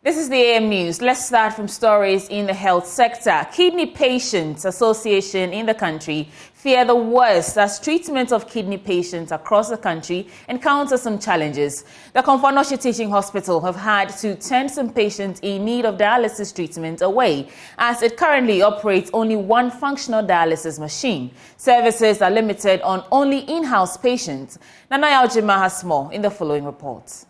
This is the AM News. Let's start from stories in the health sector. Kidney Patients Association in the country fear the worst as treatment of kidney patients across the country encounters some challenges. The Komfo-Anokye Teaching Hospital have had to turn some patients in need of dialysis treatment away, as it currently operates only one functional dialysis machine. Services are limited on only in-house patients. Nanaya Ojima has more in the following report.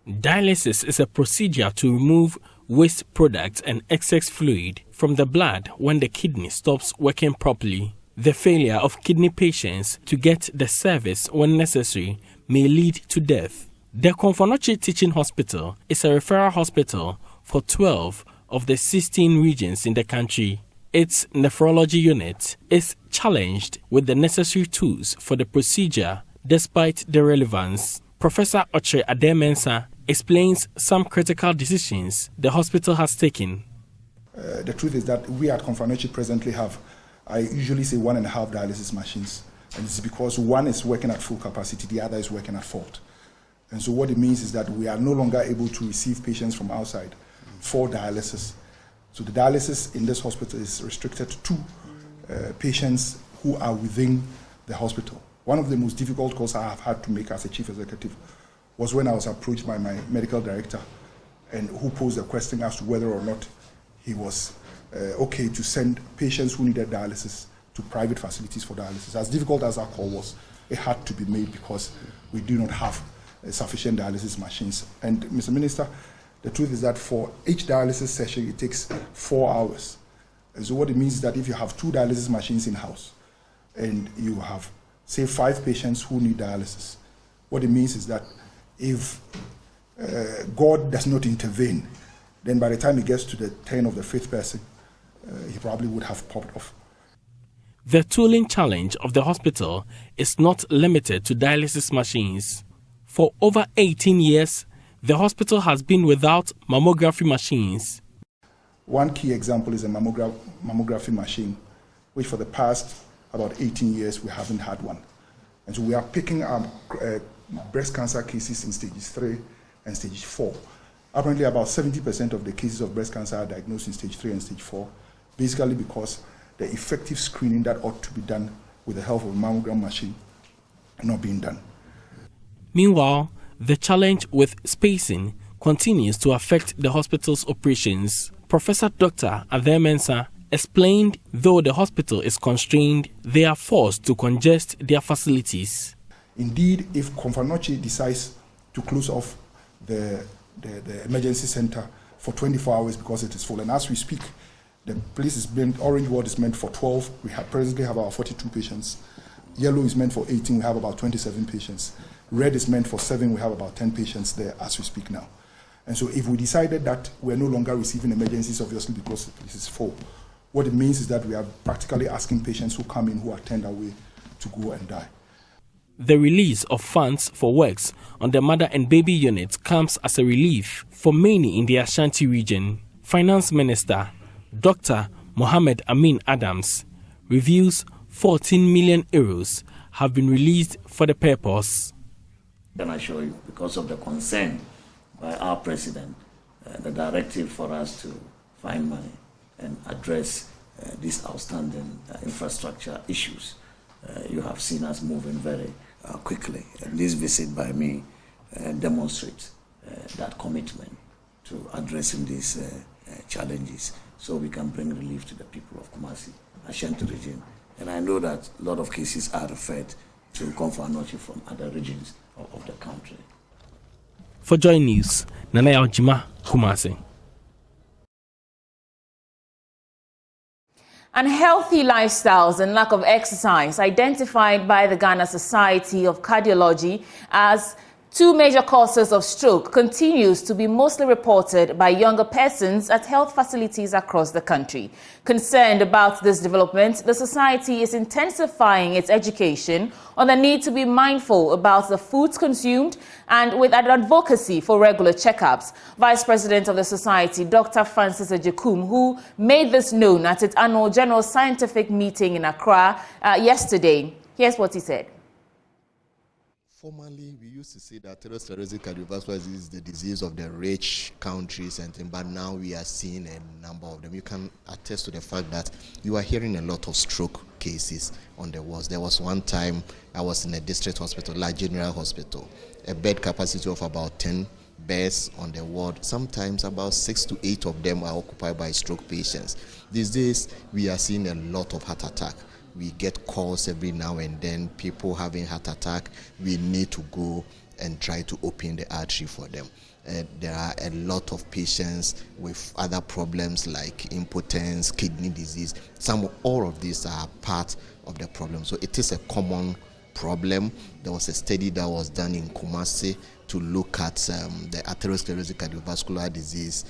Dialysis is a procedure to remove waste products and excess fluid from the blood when the kidney stops working properly. The failure of kidney patients to get the service when necessary may lead to death. The Komfo-Anokye Teaching Hospital is a referral hospital for 12 of the 16 regions in the country. Its nephrology unit is challenged with the necessary tools for the procedure despite the relevance. Professor Oche Ademensa explains some critical decisions the hospital has taken. The truth is that we at Komfo-Anokye presently have, I usually say, 1.5 dialysis machines. And it's because one is working at full capacity, the other is working at fault. And so what it means is that we are no longer able to receive patients from outside for dialysis. So the dialysis in this hospital is restricted to patients who are within the hospital. One of the most difficult calls I have had to make as a chief executive was when I was approached by my medical director, and who posed a question as to whether or not he was okay to send patients who needed dialysis to private facilities for dialysis. As difficult as that call was, it had to be made because we do not have sufficient dialysis machines. And Mr. Minister, the truth is that for each dialysis session, it takes 4 hours. And so what it means is that if you have 2 dialysis machines in-house and you have, say, 5 patients who need dialysis, what it means is that if God does not intervene, then by the time he gets to the turn of the 5th person, he probably would have popped off. The tooling challenge of the hospital is not limited to dialysis machines. For over 18 years, the hospital has been without mammography machines. One key example is a mammography machine, which for the past about 18 years we haven't had one. And so we are picking up breast cancer cases in stages 3 and stage 4. Apparently about 70% of the cases of breast cancer are diagnosed in stage 3 and stage 4, basically because the effective screening that ought to be done with the help of a mammogram machine is not being done. Meanwhile, the challenge with spacing continues to affect the hospital's operations. Professor Dr. Ademensa explained though the hospital is constrained, they are forced to congest their facilities. Indeed, if Komfo-Anokye decides to close off the emergency center for 24 hours because it is full, and as we speak, the place is meant, orange ward is meant for 12, we presently have about 42 patients. Yellow is meant for 18, we have about 27 patients. Red is meant for 7, we have about 10 patients there as we speak now. And so if we decided that we're no longer receiving emergencies, obviously because this is full, what it means is that we are practically asking patients who come in who are turned away to go and die. The release of funds for works on the mother and baby unit comes as a relief for many in the Ashanti region. Finance Minister Dr. Mohamed Amin Adams reveals 14 million euros have been released for the purpose. Can I show you, because of the concern by our president, the directive for us to find money and address these outstanding infrastructure issues. You have seen us moving very quickly. And this visit by me demonstrates that commitment to addressing these challenges so we can bring relief to the people of Kumasi, Ashanti region. And I know that a lot of cases are referred to Komfo-Anokye from other regions of the country. For JoyNews, Nanaya Ojima, Kumasi. Unhealthy lifestyles and lack of exercise identified by the Ghana Society of Cardiology as 2 major causes of stroke continues to be mostly reported by younger persons at health facilities across the country. Concerned about this development, the society is intensifying its education on the need to be mindful about the foods consumed and with an advocacy for regular checkups. Vice President of the society, Dr. Francis Ejekum, who made this known at its annual General Scientific Meeting in Accra yesterday. Here's what he said. Formerly, we used to say that atherosclerotic cardiovascular disease is the disease of the rich countries and things, but now we are seeing a number of them. You can attest to the fact that you are hearing a lot of stroke cases on the wards. There was one time I was in a district hospital, La General Hospital, a bed capacity of about 10 beds on the ward. Sometimes about 6 to 8 of them are occupied by stroke patients. These days, we are seeing a lot of heart attack. We get calls every now and then, people having heart attack. We need to go and try to open the artery for them. There are a lot of patients with other problems like impotence, kidney disease. All of these are part of the problem. So it is a common problem. There was a study that was done in Kumasi to look at the atherosclerotic cardiovascular disease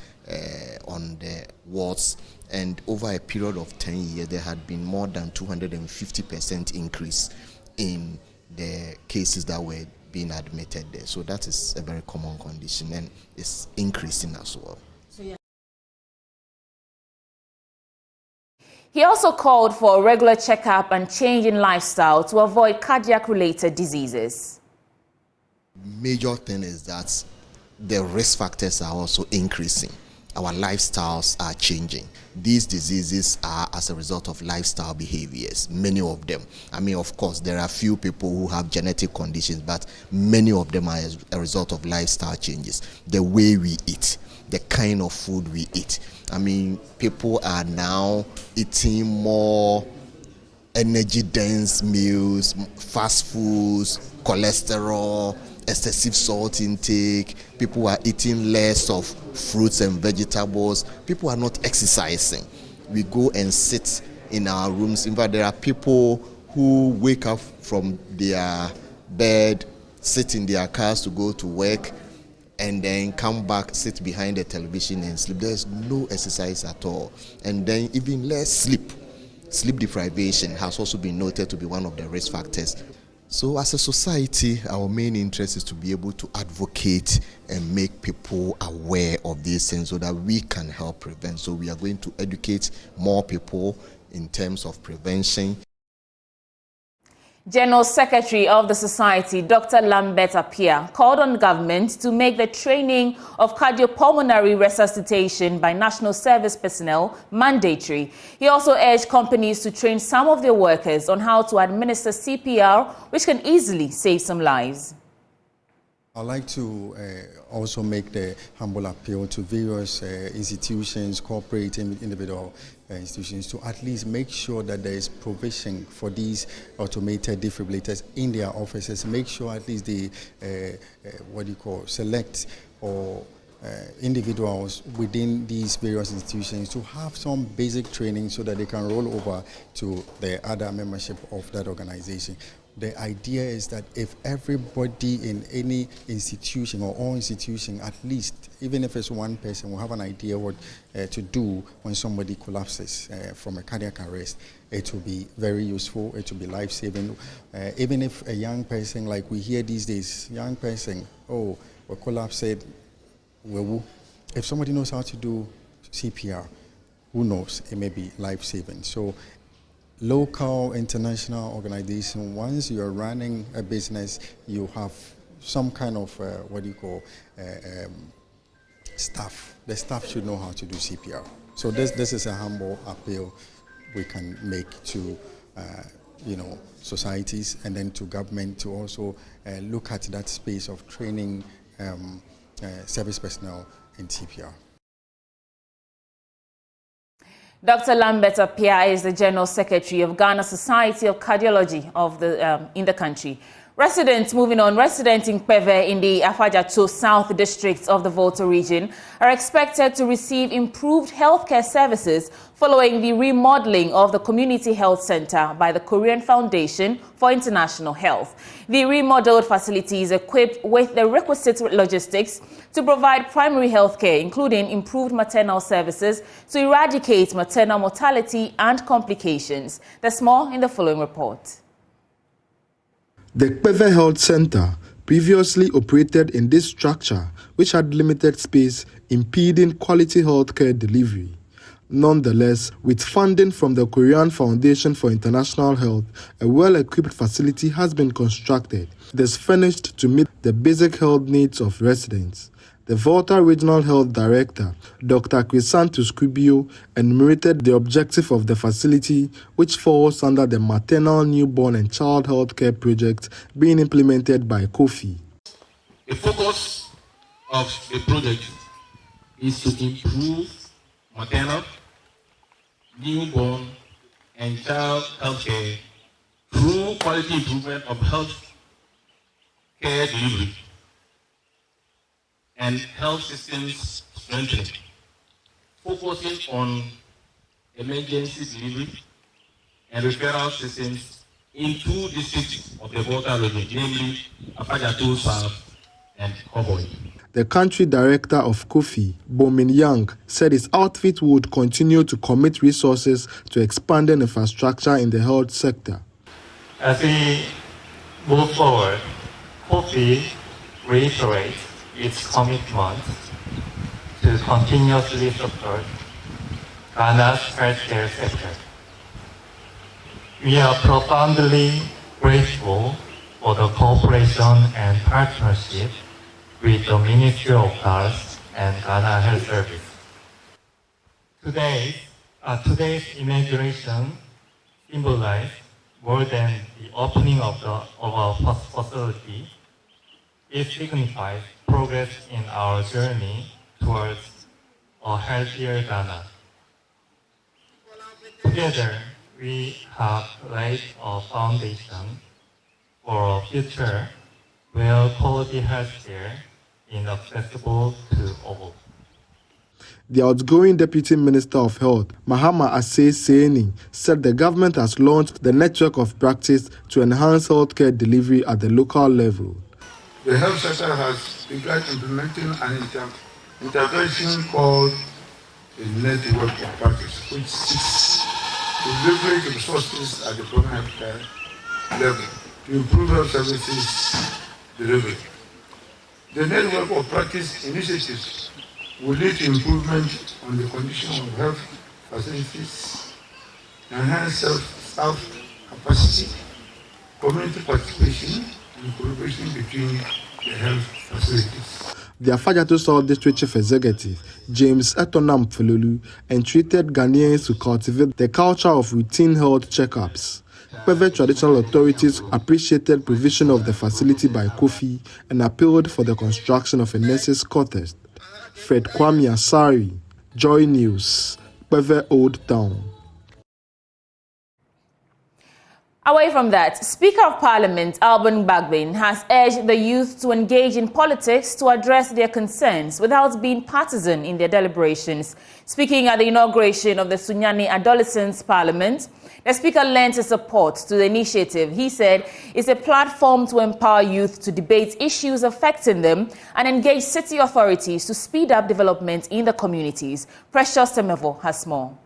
on the wards, and over a period of 10 years there had been more than 250% increase in the cases that were being admitted there. So that is a very common condition and it's increasing as well. He also called for a regular checkup and change in lifestyle to avoid cardiac-related diseases. Major thing is that the risk factors are also increasing. Our lifestyles are changing. These diseases are as a result of lifestyle behaviors, many of them. I mean, of course, there are few people who have genetic conditions, but many of them are as a result of lifestyle changes. The way we eat, the kind of food we eat. I mean, people are now eating more energy-dense meals, fast foods, cholesterol, excessive salt intake. People are eating less of fruits and vegetables. People are not exercising. We go and sit in our rooms. In fact, there are people who wake up from their bed, sit in their cars to go to work, and then come back, sit behind the television and sleep. There's no exercise at all. And then even less sleep. Sleep deprivation has also been noted to be one of the risk factors. So as a society, our main interest is to be able to advocate and make people aware of these things so that we can help prevent. So we are going to educate more people in terms of prevention. General Secretary of the Society, Dr. Lambert Appiah, called on government to make the training of cardiopulmonary resuscitation by national service personnel mandatory. He also urged companies to train some of their workers on how to administer CPR, which can easily save some lives. I'd like to also make the humble appeal to various institutions, corporate and individual institutions to at least make sure that there is provision for these automated defibrillators in their offices. Make sure at least they, select or individuals within these various institutions to have some basic training so that they can roll over to the other membership of that organization. The idea is that if everybody in any institution or all institution, at least, even if it's one person, will have an idea what to do when somebody collapses from a cardiac arrest, it will be very useful, it will be life-saving. Even if a young person, like we hear these days, young person, oh, we collapsed, if somebody knows how to do CPR, who knows, it may be life-saving. So local, international organization, once you're running a business, you have some kind of, staff. The staff should know how to do CPR. So this is a humble appeal we can make to, societies and then to government to also look at that space of training service personnel in CPR. Dr. Lambert Appiah is the General Secretary of Ghana Society of Cardiology in the country. Residents in Peve in the Afajato South District of the Volta region are expected to receive improved healthcare services following the remodeling of the Community Health Center by the Korean Foundation for International Health. The remodeled facility is equipped with the requisite logistics to provide primary health care, including improved maternal services to eradicate maternal mortality and complications. There's more in the following report. The Peve Health Center previously operated in this structure, which had limited space, impeding quality healthcare delivery. Nonetheless, with funding from the Korean Foundation for International Health, a well-equipped facility has been constructed. It is furnished to meet the basic health needs of residents. The Volta Regional Health Director, Dr. Crisantus Kubio, enumerated the objective of the facility, which falls under the Maternal, Newborn and Child Health Care Project being implemented by Kofi. The focus of the project is to improve maternal, newborn and child health care through quality improvement of health care delivery and health systems strengthening, focusing on emergency delivery and referral systems in 2 districts of the Volta region, namely Afajatu South and Hoboy. The country director of Kofi, Bomin Yang, said his outfit would continue to commit resources to expanding infrastructure in the health sector. As we move forward, Kofi reiterates its commitment to continuously support Ghana's healthcare sector. We are profoundly grateful for the cooperation and partnership with the Ministry of Health and Ghana Health Service. Today's inauguration symbolizes more than the opening of our facility. It signifies progress in our journey towards a healthier Ghana. Together, we have laid a foundation for a future where quality healthcare is accessible to all. The outgoing Deputy Minister of Health, Mahama Asay Seini, said the government has launched the network of practice to enhance healthcare delivery at the local level. The health sector has begun implementing an intervention called a network of practice, which seeks to leverage resources at the primary healthcare level to improve health services delivery. The network of practice initiatives will lead to improvement on the condition of health facilities, enhance staff capacity, community participation, and collaboration between the health facilities. The Afajatu South District Chief Executive, James Etonam Fululu, entreated Ghanaians to cultivate the culture of routine health checkups. Private traditional authorities appreciated provision of the facility by Kofi and appealed for the construction of a nurses' quarters. Fred Kwame Asari, JoyNews, Peve Old Town. Away from that, Speaker of Parliament Alban Bagbin has urged the youth to engage in politics to address their concerns without being partisan in their deliberations. Speaking at the inauguration of the Sunyani Adolescent Parliament, the Speaker lent his support to the initiative. He said it's a platform to empower youth to debate issues affecting them and engage city authorities to speed up development in the communities. Precious Temevo has more.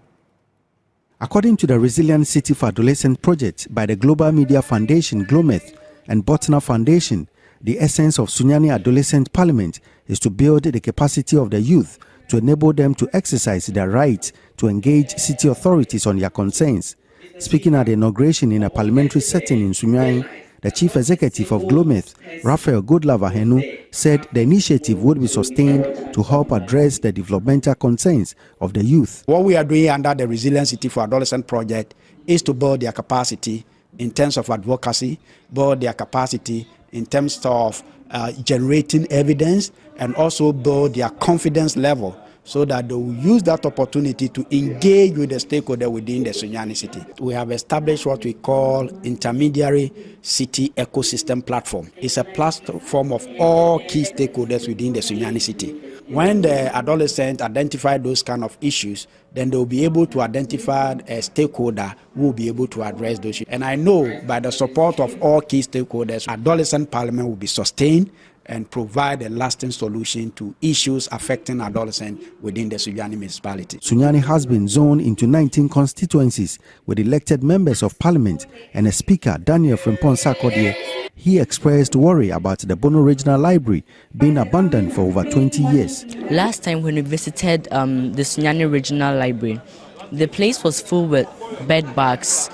According to the Resilient City for Adolescent project by the Global Media Foundation, GLOMETH, and Botna Foundation, the essence of Sunyani Adolescent Parliament is to build the capacity of the youth to enable them to exercise their right to engage city authorities on their concerns. Speaking at the inauguration in a parliamentary setting in Sunyani, the Chief Executive of GLOMETH, Raphael Godlava-Henu, said the initiative would be sustained to help address the developmental concerns of the youth. What we are doing under the Resilient City for Adolescent project is to build their capacity in terms of advocacy, build their capacity in terms of generating evidence, and also build their confidence level so that they will use that opportunity to engage with the stakeholder within the Sunyani city. We have established what we call intermediary city ecosystem platform. It's a platform of all key stakeholders within the Sunyani city. When the adolescents identify those kind of issues, then they'll be able to identify a stakeholder who will be able to address those issues. And I know by the support of all key stakeholders, Adolescent Parliament will be sustained and provide a lasting solution to issues affecting adolescents within the Sunyani municipality. Sunyani has been zoned into 19 constituencies with elected members of parliament and a speaker, Daniel Frimpong Sarkodie. He expressed worry about the Bono Regional Library being abandoned for over 20 years. Last time when we visited the Sunyani Regional Library, the place was full with bed bugs,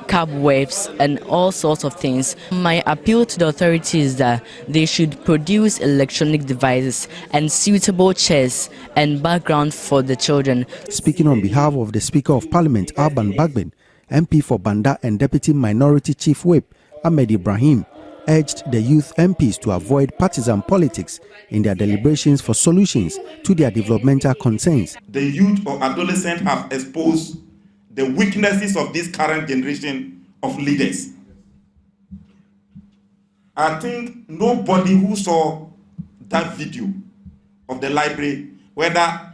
cobwebs and all sorts of things. My appeal to the authorities is that they should produce electronic devices and suitable chairs and background for the children. Speaking on behalf of the Speaker of Parliament, Alban Bagbin, MP for Banda and Deputy Minority Chief Whip, Ahmed Ibrahim, urged the youth MPs to avoid partisan politics in their deliberations for solutions to their developmental concerns. The youth or adolescents have exposed the weaknesses of this current generation of leaders. I think nobody who saw that video of the library, whether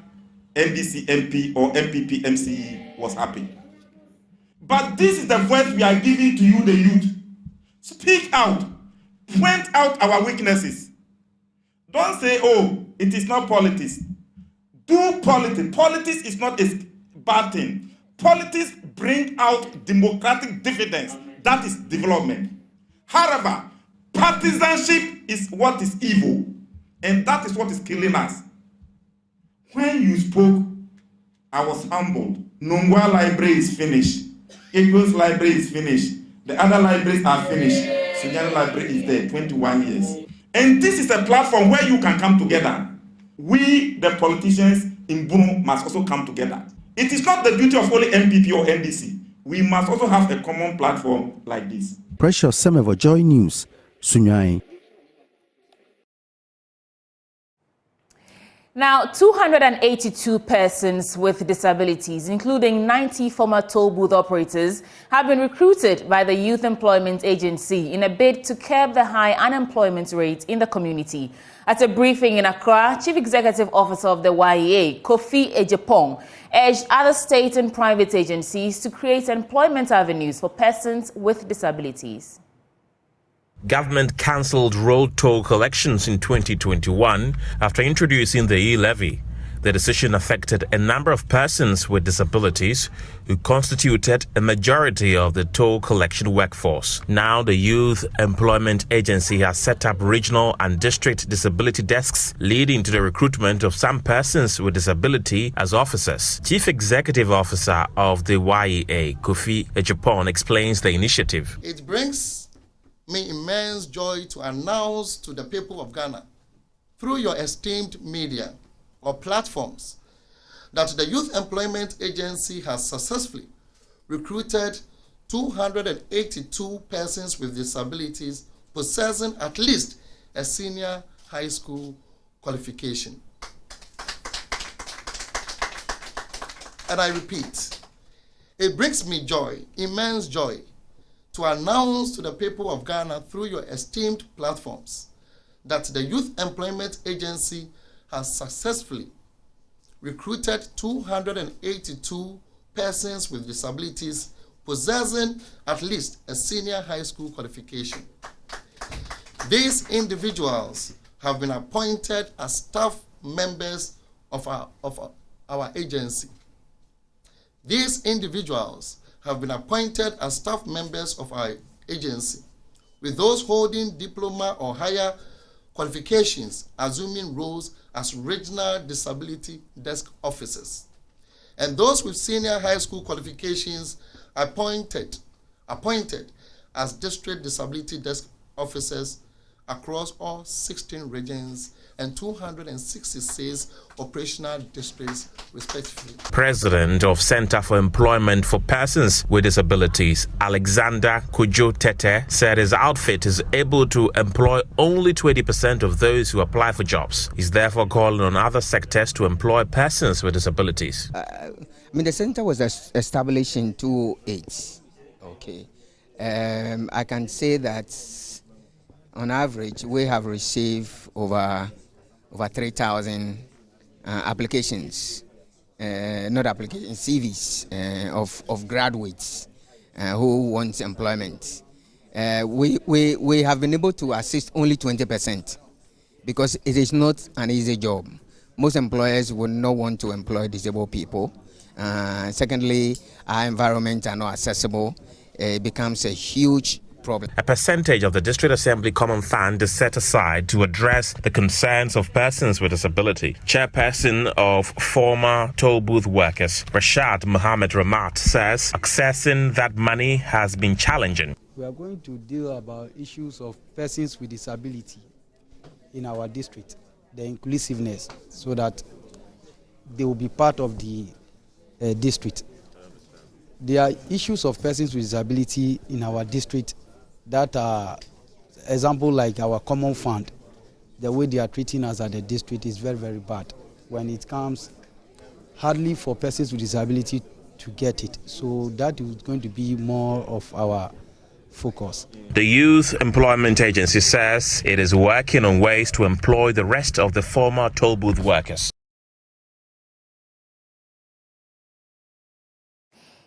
NDC MP or MPP MCE, was happy. But this is the voice we are giving to you, the youth. Speak out. Point out our weaknesses. Don't say, oh, it is not politics. Do politics. Politics is not a bad thing. Politics bring out democratic dividends. That is development. However, partisanship is what is evil. And that is what is killing us. When you spoke, I was humbled. Nungwa library is finished. Eagles library is finished. The other libraries are finished. Sunyani library is there, 21 years. And this is a platform where you can come together. We, the politicians in Bono, must also come together. It is not the duty of only MPP or NDC. We must also have a common platform like this. Precious Semevo, JoyNews, Sunyani. Now, 282 persons with disabilities, including 90 former toll booth operators, have been recruited by the Youth Employment Agency in a bid to curb the high unemployment rate in the community. At a briefing in Accra, Chief Executive Officer of the YEA, Kofi Ejapong, urged other state and private agencies to create employment avenues for persons with disabilities. Government cancelled road toll collections in 2021 after introducing the e-levy. The decision affected a number of persons with disabilities who constituted a majority of the toll collection workforce. Now the Youth Employment Agency has set up regional and district disability desks, leading to the recruitment of some persons with disability as officers. Chief Executive Officer of the YEA, Kofi Ejapong, explains the initiative. It brings me immense joy to announce to the people of Ghana, through your esteemed media or platforms, that the Youth Employment Agency has successfully recruited 282 persons with disabilities possessing at least a senior high school qualification. And I repeat, it brings me joy, immense joy, to announce to the people of Ghana through your esteemed platforms that the Youth Employment Agency has successfully recruited 282 persons with disabilities possessing at least a senior high school qualification. These individuals have been appointed as staff members of our agency. These individuals have been appointed as staff members of our agency, with those holding diploma or higher qualifications assuming roles as regional disability desk officers, and those with senior high school qualifications appointed as district disability desk officers across all 16 regions and 266 operational districts, respectively. President of Center for Employment for Persons with Disabilities, Alexander Kujo Tete, said his outfit is able to employ only 20% of those who apply for jobs. He's therefore calling on other sectors to employ persons with disabilities. The center was established in 2008. Okay, I can say that on average we have received over 3,000 applications, not applications, CVs of graduates who want employment. We have been able to assist only 20%. because it is not an easy job. Most employers would not want to employ disabled people. Secondly, our environment are not accessible. It becomes a huge problem. A percentage of the District Assembly Common Fund is set aside to address the concerns of persons with disability. Chairperson of former toll booth workers, Rashad Mohammed Ramat, says accessing that money has been challenging. We are going to deal about issues of persons with disability in our district, the inclusiveness, so that they will be part of the district. There are issues of persons with disability in our district that are, example like our common fund, the way they are treating us at the district is very, very bad. When it comes hardly for persons with disability to get it. So that is going to be more of our focus. The Youth Employment Agency says it is working on ways to employ the rest of the former toll booth workers.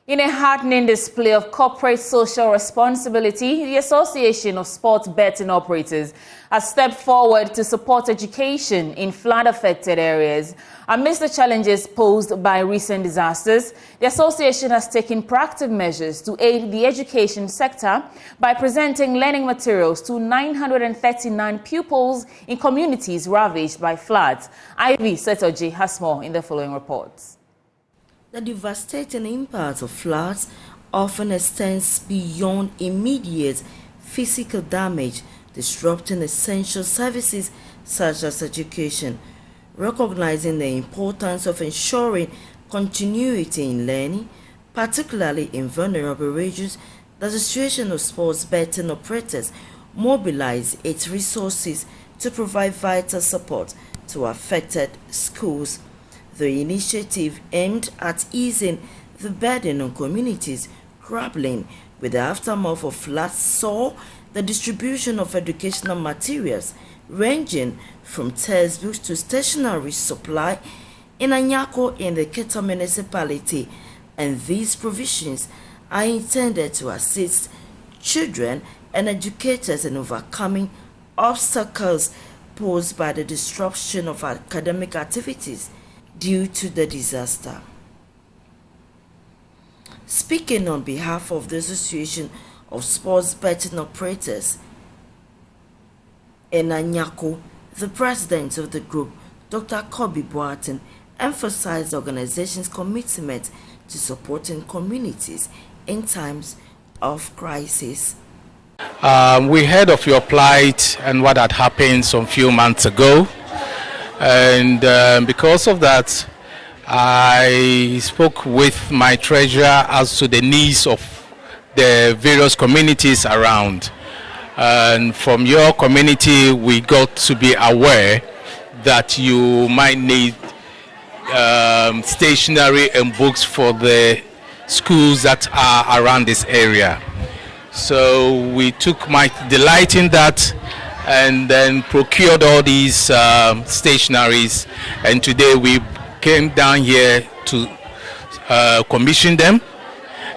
In a heartening display of corporate social responsibility, the Association of Sports Betting Operators has stepped forward to support education in flood-affected areas. Amidst the challenges posed by recent disasters, the association has taken proactive measures to aid the education sector by presenting learning materials to 939 pupils in communities ravaged by floods. Ivy Setoji has more in the following reports. The devastating impact of floods often extends beyond immediate physical damage, disrupting essential services such as education. Recognizing the importance of ensuring continuity in learning, particularly in vulnerable regions, the Association of Sports Betting Operators mobilized its resources to provide vital support to affected schools. The initiative aimed at easing the burden on communities grappling with the aftermath of floods saw the distribution of educational materials ranging from textbooks to stationery supply in Anyako in the Keta municipality, and these provisions are intended to assist children and educators in overcoming obstacles posed by the disruption of academic activities due to the disaster. Speaking on behalf of the Association of Sports Betting Operators in Anyako, the president of the group, Dr. Kobe Boateng, emphasized the organization's commitment to supporting communities in times of crisis. We heard of your plight and what had happened some few months ago. And because of that, I spoke with my treasurer as to the needs of the various communities around. And from your community, we got to be aware that you might need stationery and books for the schools that are around this area. So we took my delight in that and then procured all these stationaries, and today we came down here to commission them,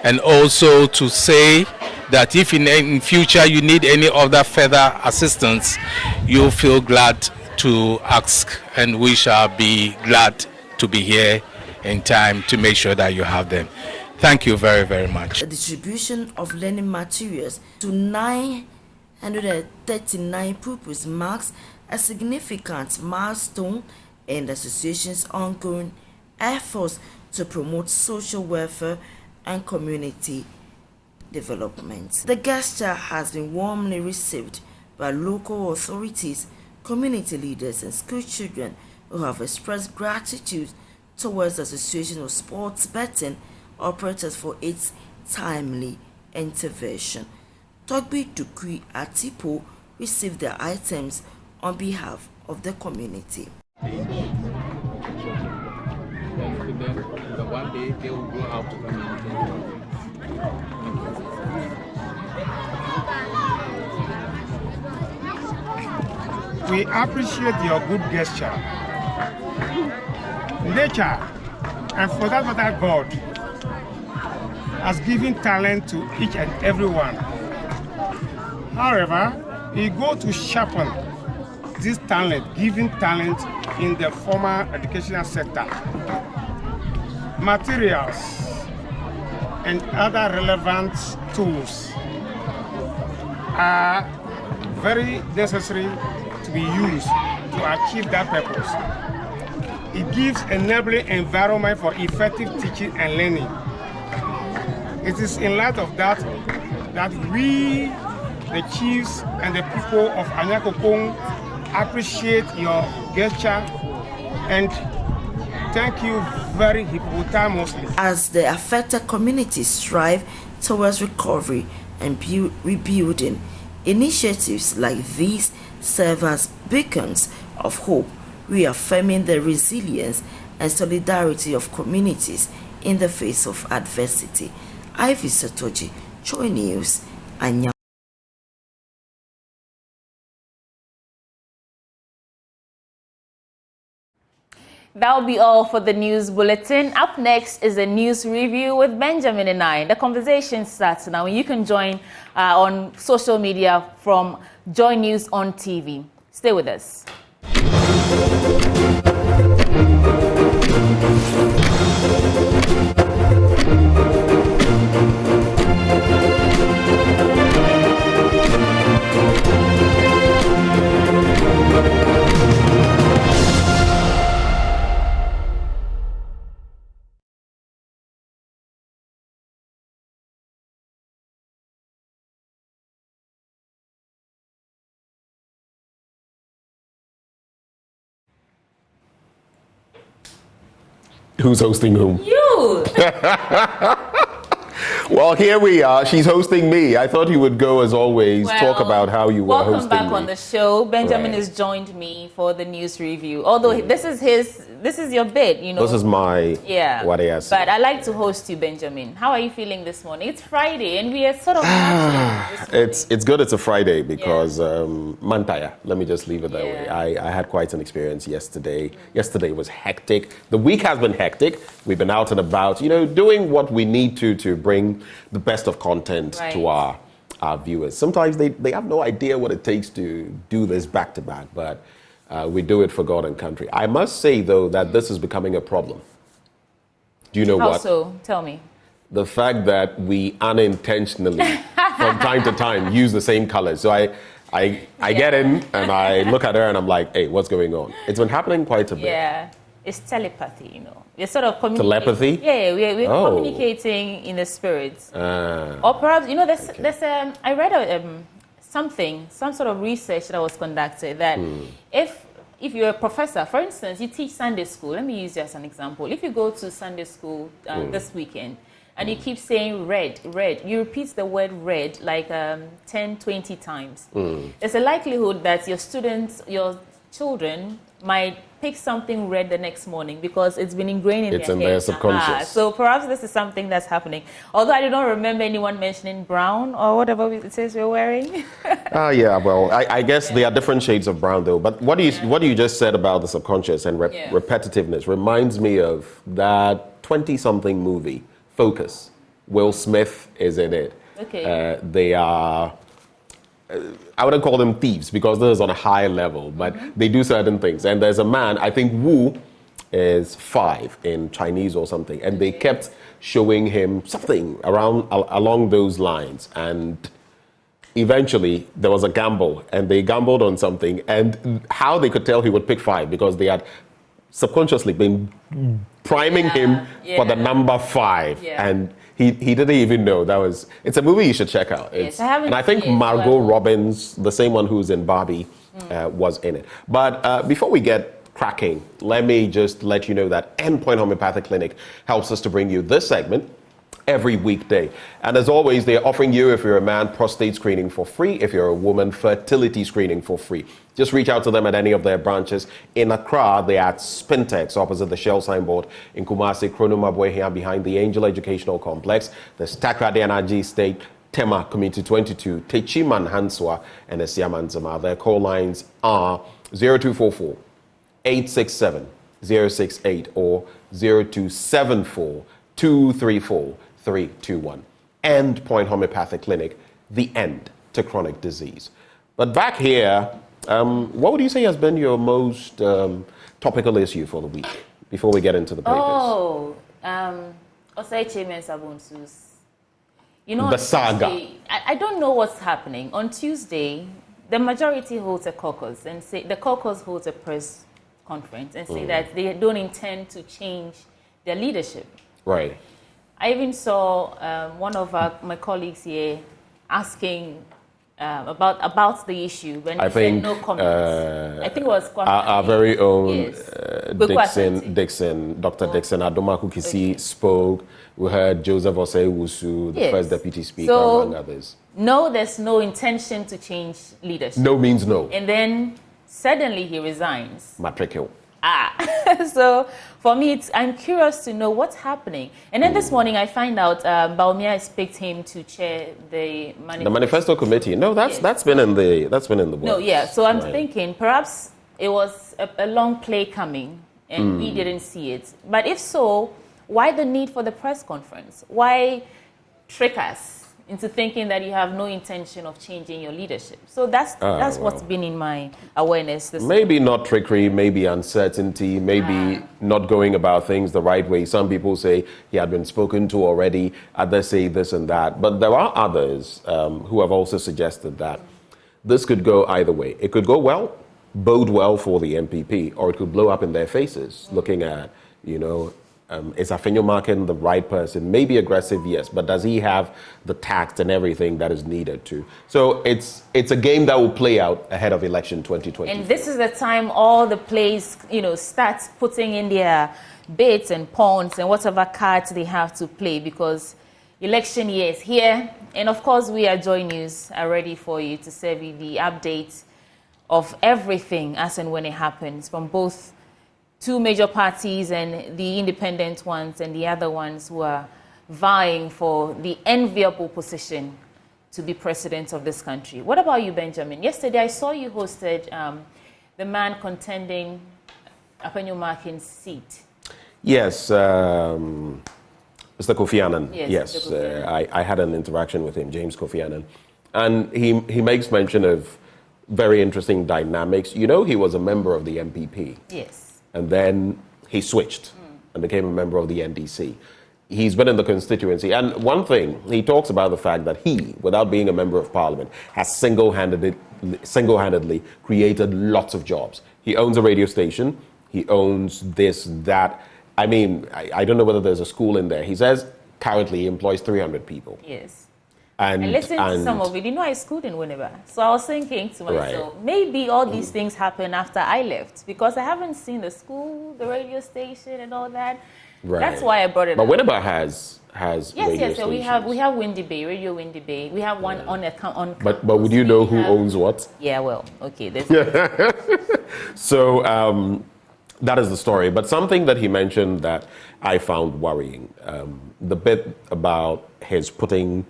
and also to say that if in future you need any other further assistance, you'll feel glad to ask, and we shall be glad to be here in time to make sure that you have them. Thank you very, very much. The distribution of learning materials to 939 pupils marks a significant milestone in the association's ongoing efforts to promote social welfare and community development. The gesture has been warmly received by local authorities, community leaders, and school children who have expressed gratitude towards the Association of Sports Betting Operators for its timely intervention. Togbi Dukui Atipo received the items on behalf of the community. We appreciate your good gesture. Nature, and for that matter God, has given talent to each and every one. However, we go to sharpen this talent, giving talent in the formal educational sector. Materials and other relevant tools are very necessary to be used to achieve that purpose. It gives enabling environment for effective teaching and learning. It is in light of that we, the chiefs and the people of Anyakokong, appreciate your gesture and thank you very hippopotamously. As the affected communities strive towards recovery and rebuilding, initiatives like these serve as beacons of hope, reaffirming the resilience and solidarity of communities in the face of adversity. Ivy Satoji, JoyNews, Anya. That'll be all for the news bulletin. Up next is a news review with Benjamin and I. The conversation starts now. You can join on social media from JoyNews on TV. Stay with us. Who's hosting whom? You! Well, here we are. She's hosting me. I thought you would go, as always, talk about how you were hosting me. Welcome back on the show. Benjamin has joined me for the news review. Although this is your bit, you know. This is my what I asked. But I like to host you, Benjamin. How are you feeling this morning? It's Friday, and we are sort of It's good it's a Friday because Mantaya, let me just leave it that way. I had quite an experience yesterday. Yesterday was hectic. The week has been hectic. We've been out and about, you know, doing what we need to bring the best of content to our viewers. Sometimes they have no idea what it takes to do this back to back, but we do it for God and country. I must say, though, that this is becoming a problem. Do you know what? How so? Tell me. The fact that we unintentionally, from time to time, use the same colors. So I get in and I look at her and I'm like, hey, what's going on? It's been happening quite a bit. Yeah, it's telepathy, you know. We're sort of communicating. Telepathy? Yeah, we're communicating in the spirits. Or perhaps, you know, there's I read some sort of research that was conducted that if you're a professor, for instance, you teach Sunday school. Let me use you as an example. If you go to Sunday school this weekend and you keep saying red, you repeat the word red like 10, 20 times. There's a likelihood that your children might pick something red the next morning because it's been ingrained in their head. It's in their subconscious. So perhaps this is something that's happening. Although I do not remember anyone mentioning brown or whatever it says we're wearing. Yeah, well, I guess there are different shades of brown, though. But what you just said about the subconscious and repetitiveness reminds me of that 20-something movie, Focus. Will Smith is in it. Okay. They are... I wouldn't call them thieves because this is on a higher level, but they do certain things. And there's a man, I think Wu is 5 in Chinese or something, and they kept showing him something along those lines. And eventually there was a gamble, and they gambled on something, and how they could tell he would pick 5 because they had subconsciously been priming him for the number 5, and he didn't even know. It's a movie you should check out. And I think Margot Robbins, the same one who's in Barbie, was in it. But before we get cracking, let me just let you know that Endpoint Homeopathic Clinic helps us to bring you this segment every weekday. And as always, they're offering you, if you're a man, prostate screening for free. If you're a woman, fertility screening for free. Just reach out to them at any of their branches. In Accra, they're at Spintex, opposite the Shell signboard. In Kumasi, Kronumabwe, behind the Angel Educational Complex. There's Takrade Energy State, Tema Community 22, Techiman Hanswa, and Esiamanzama. Their call lines are 0244 867 068 or 0274 234 321. Endpoint Homeopathic Clinic, the end to chronic disease. But back here What would you say has been your most topical issue for the week before we get into the papers? Oh, Osei Bonsu's. You know, the saga. Tuesday, I don't know what's happening. On Tuesday, the majority holds a caucus and say the caucus holds a press conference and say that they don't intend to change their leadership. Right. I even saw one of my colleagues here asking about the issue when he said no comments. I think it was our very own yes. Dixon, Dr. Dixon Adomaku Kisi spoke. We heard Joseph Osei Wusu, the first deputy speaker, among others. No, there's no intention to change leadership. No means no. And then suddenly he resigns. Matrikil. So for me, I'm curious to know what's happening. And then this morning I find out Baumia has picked him to chair the manifesto committee. No, that's been in the works. No, yeah. So I'm thinking perhaps it was a long play coming and we didn't see it. But if so, why the need for the press conference? Why trick us into thinking that you have no intention of changing your leadership? So that's what's been in my awareness this Maybe not trickery, maybe uncertainty, maybe not going about things the right way. Some people say he had been spoken to already, others say this and that. But there are others who have also suggested that this could go either way. It could go well, bode well for the MPP, or it could blow up in their faces, looking at, is Afenyo Markin the right person? Maybe aggressive, yes, but does he have the tact and everything that is needed to? So it's a game that will play out ahead of election 2020. And this is the time all the players, starts putting in their bets and pawns and whatever cards they have to play, because election year is here. And of course, we at JoyNews are ready for you to serve you the updates of everything as and when it happens, from both two major parties and the independent ones and the other ones who are vying for the enviable position to be president of this country. What about you, Benjamin? Yesterday I saw you hosted the man contending Afenyo Markin's seat. Yes, Mr. Kofi Annan. Yes. I had an interaction with him, James Kofi Annan. And he makes mention of very interesting dynamics. He was a member of the MPP. Yes. And then he switched and became a member of the NDC. He's been in the constituency. And one thing, he talks about the fact that he, without being a member of parliament, has single-handedly created lots of jobs. He owns a radio station. He owns this, that. I mean, I don't know whether there's a school in there. He says currently he employs 300 people. Yes. And listen to some of it. I schooled in Winneba. So I was thinking to myself, maybe all these things happened after I left, because I haven't seen the school, the radio station, and all that. Right. That's why I brought it up. But Winneba has yes. So we have Windy Bay, Radio Windy Bay. We have one on campus. But would you know who owns what? Yeah, well, okay. So that is the story. But something that he mentioned that I found worrying, the bit about his putting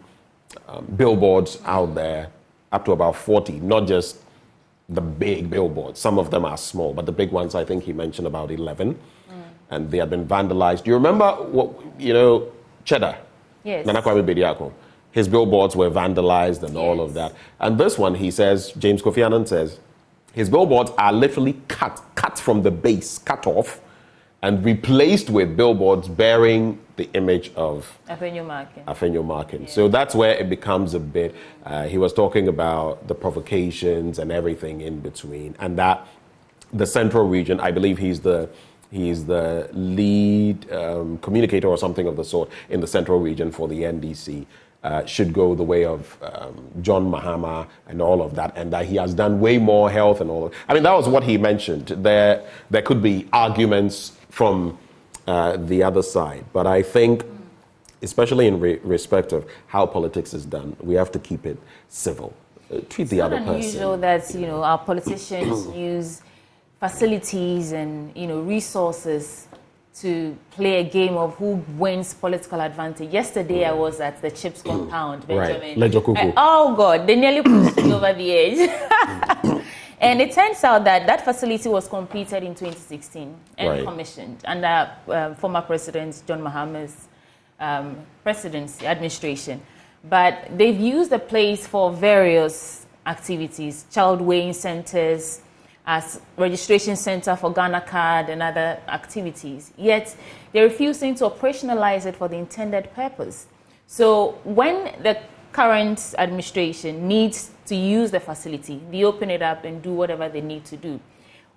billboards out there, up to about 40, not just the big billboards. Some of them are small, but the big ones, I think he mentioned about 11, and they had been vandalized. Do you remember Cheddar? Yes. Nana Kwame Bediako. His billboards were vandalized and all of that. And this one, he says, James Kofi Annan says, his billboards are literally cut from the base, cut off, and replaced with billboards bearing the image of Afenyo Markin. Yeah. So that's where it becomes a bit, he was talking about the provocations and everything in between, and that the central region, I believe he's the lead communicator or something of the sort in the central region for the NDC, should go the way of John Mahama and all of that, and that he has done way more health and all of. I mean, that was what he mentioned. There could be arguments from the other side, but I think, especially in respect of how politics is done, we have to keep it civil. Treat the other person. It's unusual that our politicians use facilities and resources to play a game of who wins political advantage. Yesterday, I was at the Chips compound, Benjamin. Right. Oh God, they nearly pushed me over the edge. And it turns out that facility was completed in 2016 and commissioned under former President John Mahama's presidency, administration. But they've used the place for various activities, child weighing centers, as registration center for Ghana Card and other activities. Yet they're refusing to operationalize it for the intended purpose. So when the current administration needs to use the facility, they open it up and do whatever they need to do.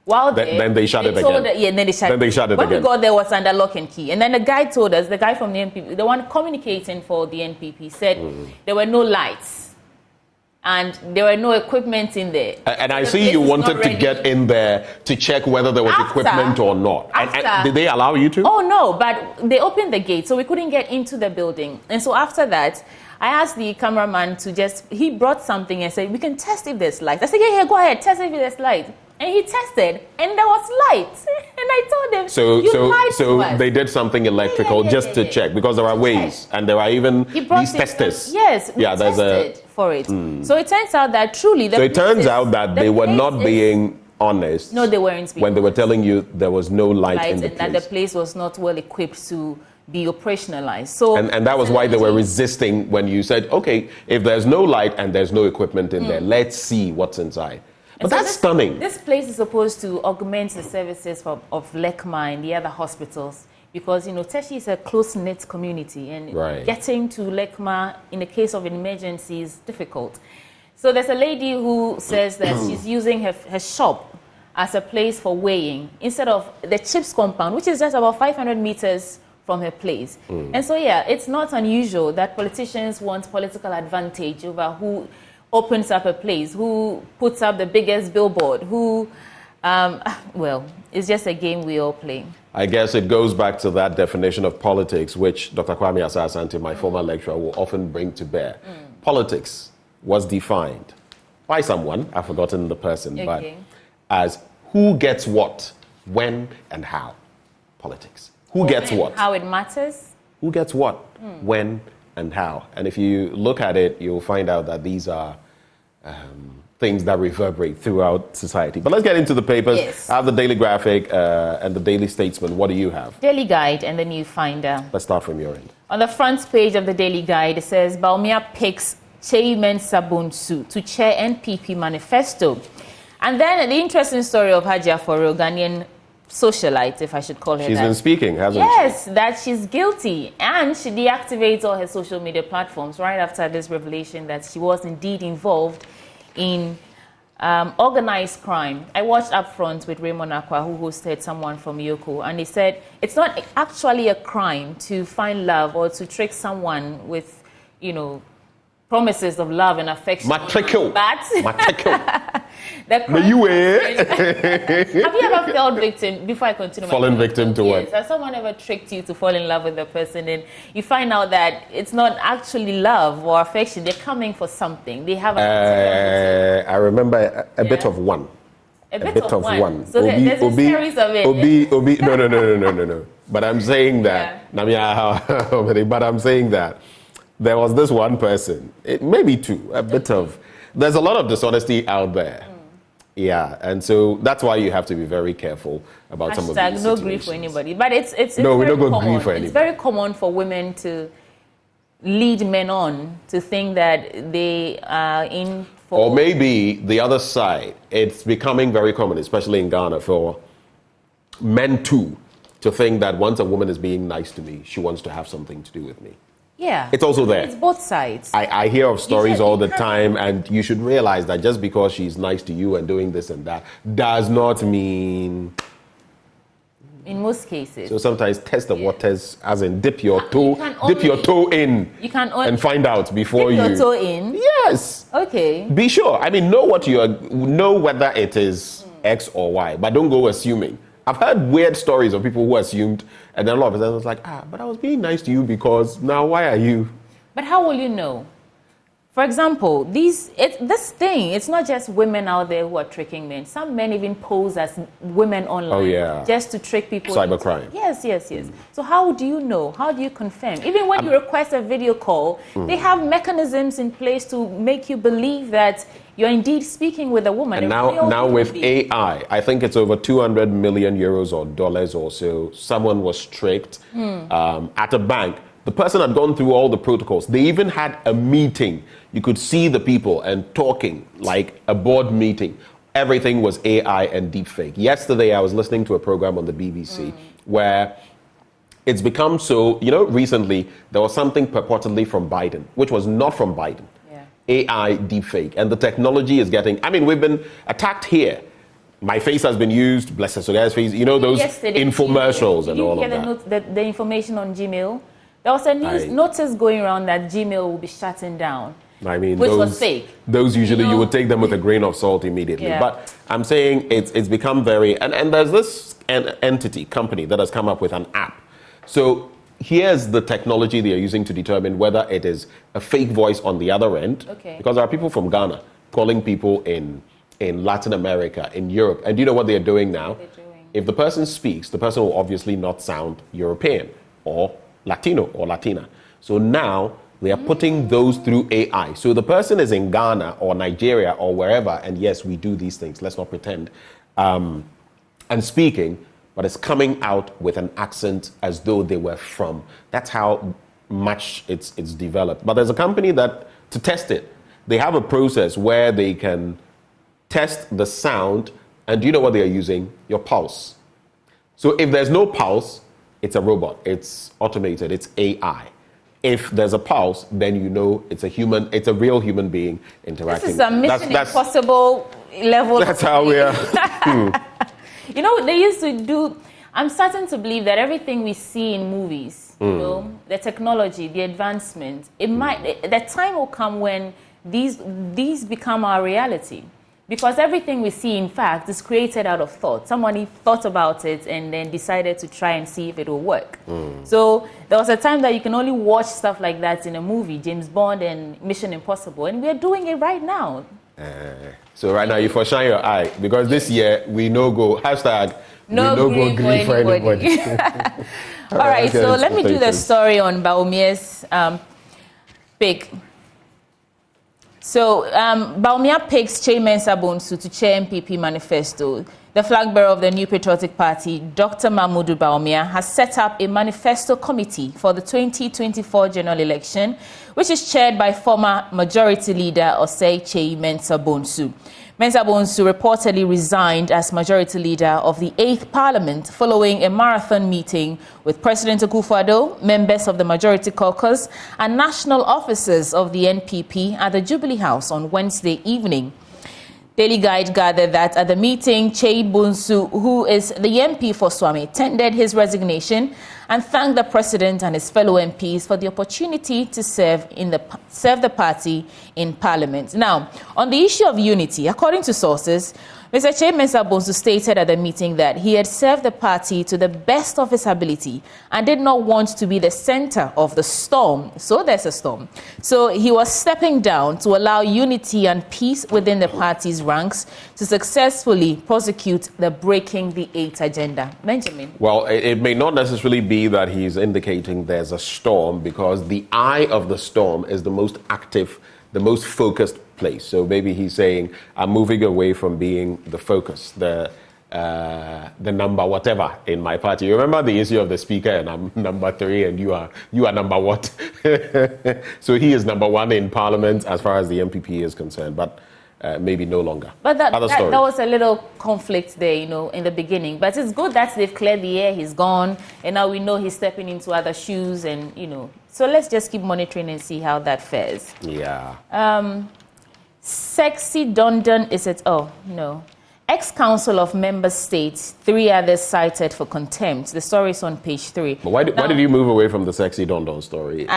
While then they shut it again. Then they shut it. When we got there, it was under lock and key. And then the guy told us, the guy from the MPP, the one communicating for the NPP, said there were no lights. And there were no equipment in there. And I see you wanted to get in there to check whether there was equipment or not. And did they allow you to? Oh, no, but they opened the gate, so we couldn't get into the building. And so after that, I asked the cameraman he brought something and said, we can test if there's light. I said, yeah, go ahead, test if there's light. And he tested, and there was light. And I told him, so they did something electrical just to check, because there are ways, and there are even these testers. Yes, we tested for it. So it turns out that truly... So it turns out that they were not being honest. No, they weren't being when they were telling you there was no light in the place. And that the place was not well equipped to be operationalized. So and that was why they were resisting when you said, okay, if there's no light and there's no equipment in there, let's see what's inside. But that's stunning. This place is supposed to augment the services of LECMA and the other hospitals, because, Teshi is a close-knit community, and getting to LECMA in the case of an emergency is difficult. So there's a lady who says that she's using her shop as a place for weighing instead of the CHIPS compound, which is just about 500 meters from her place. And so, it's not unusual that politicians want political advantage over who opens up a place, who puts up the biggest billboard, who, it's just a game we all play. I guess it goes back to that definition of politics, which Dr. Kwame Asah-Asante, my former lecturer, will often bring to bear. Politics was defined by someone, I've forgotten the person, but as who gets what, when, and how. Politics. Who gets what? How it matters. Who gets what, when, and how. And if you look at it, you'll find out that these are things that reverberate throughout society. But let's get into the papers. Yes. I have the Daily Graphic and the Daily Statesman. What do you have? Daily Guide and the New Finder. Let's start from your end. On the front page of the Daily Guide, it says, Bawumia picks Boakye Bonsu to chair MPP Manifesto. And then the interesting story of Hajia Foro, Ghanaian socialite, if I should call her that. She's been speaking, hasn't she? Yes, that she's guilty. And she deactivates all her social media platforms right after this revelation that she was indeed involved in organized crime. I watched Upfront with Raymond Akwa, who hosted someone from Yoko, and he said it's not actually a crime to find love or to trick someone with, promises of love and affection. Matrikil. But the crime have you ever felt victim, before I continue? Fallen victim to what? Has someone ever tricked you to fall in love with the person and you find out that it's not actually love or affection, they're coming for something, they have I remember a bit of one. A bit of one. So there's a series of it. No. But I'm saying that, but I'm saying that there was this one person, maybe two, there's a lot of dishonesty out there. Yeah, and so that's why you have to be very careful about some of these situations. No grief for anybody. But it's no, we very don't go common. grief for anybody. It's very common for women to lead men on to think that they are in for... Or maybe the other side, it's becoming very common, especially in Ghana, for men too, to think that once a woman is being nice to me, she wants to have something to do with me. Yeah. It's also there. It's both sides. I hear of stories all the time, and you should realize that just because she's nice to you and doing this and that does not mean... In most cases. So sometimes test the waters, as in dip your toe in and find out before you... Dip your toe in? Yes. Okay. Be sure. Know whether it is X or Y, but don't go assuming. I've heard weird stories of people who assumed, and then all of a sudden it was like, but I was being nice to you because now why are you? But how will you know? For example, this thing, it's not just women out there who are tricking men. Some men even pose as women online just to trick people. Cybercrime. Yes. So how do you know? How do you confirm? Even when you request a video call, they have mechanisms in place to make you believe that you're indeed speaking with a woman. And now with AI, I think it's over 200 million euros or dollars or so. Someone was tricked at a bank The person had gone through all the protocols. They even had a meeting. You could see the people and talking like a board meeting. Everything was AI and deepfake. Yesterday, I was listening to a program on the BBC where it's become so, recently there was something purportedly from Biden, which was not from Biden. AI deepfake. And the technology is getting, we've been attacked here. My face has been used, bless us, so guys' face, those infomercials and all of that. The information on Gmail? There was a notice going around that Gmail will be shutting down. Which was fake. Those usually you would take them with a grain of salt immediately. Yeah. But I'm saying it's become very, and there's this company that has come up with an app. So here's the technology they are using to determine whether it is a fake voice on the other end. Okay. Because there are people from Ghana calling people in Latin America, in Europe. And do you know what they're doing now? If the person speaks, the person will obviously not sound European or Latino or Latina. So now they are putting those through AI. So the person is in Ghana or Nigeria or wherever, and yes, we do these things, let's not pretend, and speaking, but it's coming out with an accent as though they were from. That's how much it's developed. But there's a company that, to test it, they have a process where they can test the sound, and do you know what they are using? Your pulse. So if there's no pulse, it's a robot, it's automated, it's AI. If there's a pulse, then you know it's a human, it's a real human being interacting. This is a Mission Impossible level. That's how we are. They used to do, I'm starting to believe that everything we see in movies, the technology, the advancement, the time will come when these become our reality. Because everything we see, in fact, is created out of thought. Somebody thought about it and then decided to try and see if it will work. So there was a time that you can only watch stuff like that in a movie, James Bond and Mission Impossible, and we're doing it right now. So right now you shine your eye, because this year we no go, no green for anybody. All right, so let me do the story on Bawumia's pick. So, Bawumia picks JoyNews Bonsu to chair MPP Manifesto. The flag bearer of the New Patriotic Party, Dr. Mahmoud Bawumia, has set up a manifesto committee for the 2024 general election, which is chaired by former Majority Leader Osei Mensah Bonsu. Mensah Bonsu reportedly resigned as Majority Leader of the 8th Parliament following a marathon meeting with President Akufo-Addo, members of the Majority Caucus, and national officers of the NPP at the Jubilee House on Wednesday evening. Daily Guide gathered that at the meeting, Boakye Bonsu, who is the MP for Swami, tendered his resignation and thanked the president and his fellow MPs for the opportunity to serve the party in Parliament. Now, on the issue of unity, according to sources, Mr. Mensah Bonsu stated at the meeting that he had served the party to the best of his ability and did not want to be the center of the storm. So there's a storm. So he was stepping down to allow unity and peace within the party's ranks to successfully prosecute the Breaking the Eight agenda. Benjamin? Well, it may not necessarily be that he's indicating there's a storm, because the eye of the storm is the most active, the most focused place. So maybe he's saying, I'm moving away from being the focus, the number whatever in my party. You remember the issue of the speaker, and I'm number 3 and you are number what? So he is number 1 in Parliament as far as the MPP is concerned, but maybe no longer. But that was a little conflict there, in the beginning. But it's good that they've cleared the air, he's gone, and now we know he's stepping into other shoes, and, So let's just keep monitoring and see how that fares. Yeah. Sexy Dondon is it? Oh, no. Ex-council of member states, 3 others cited for contempt. The story is on page 3. But why did you move away from the Sexy Dondon story?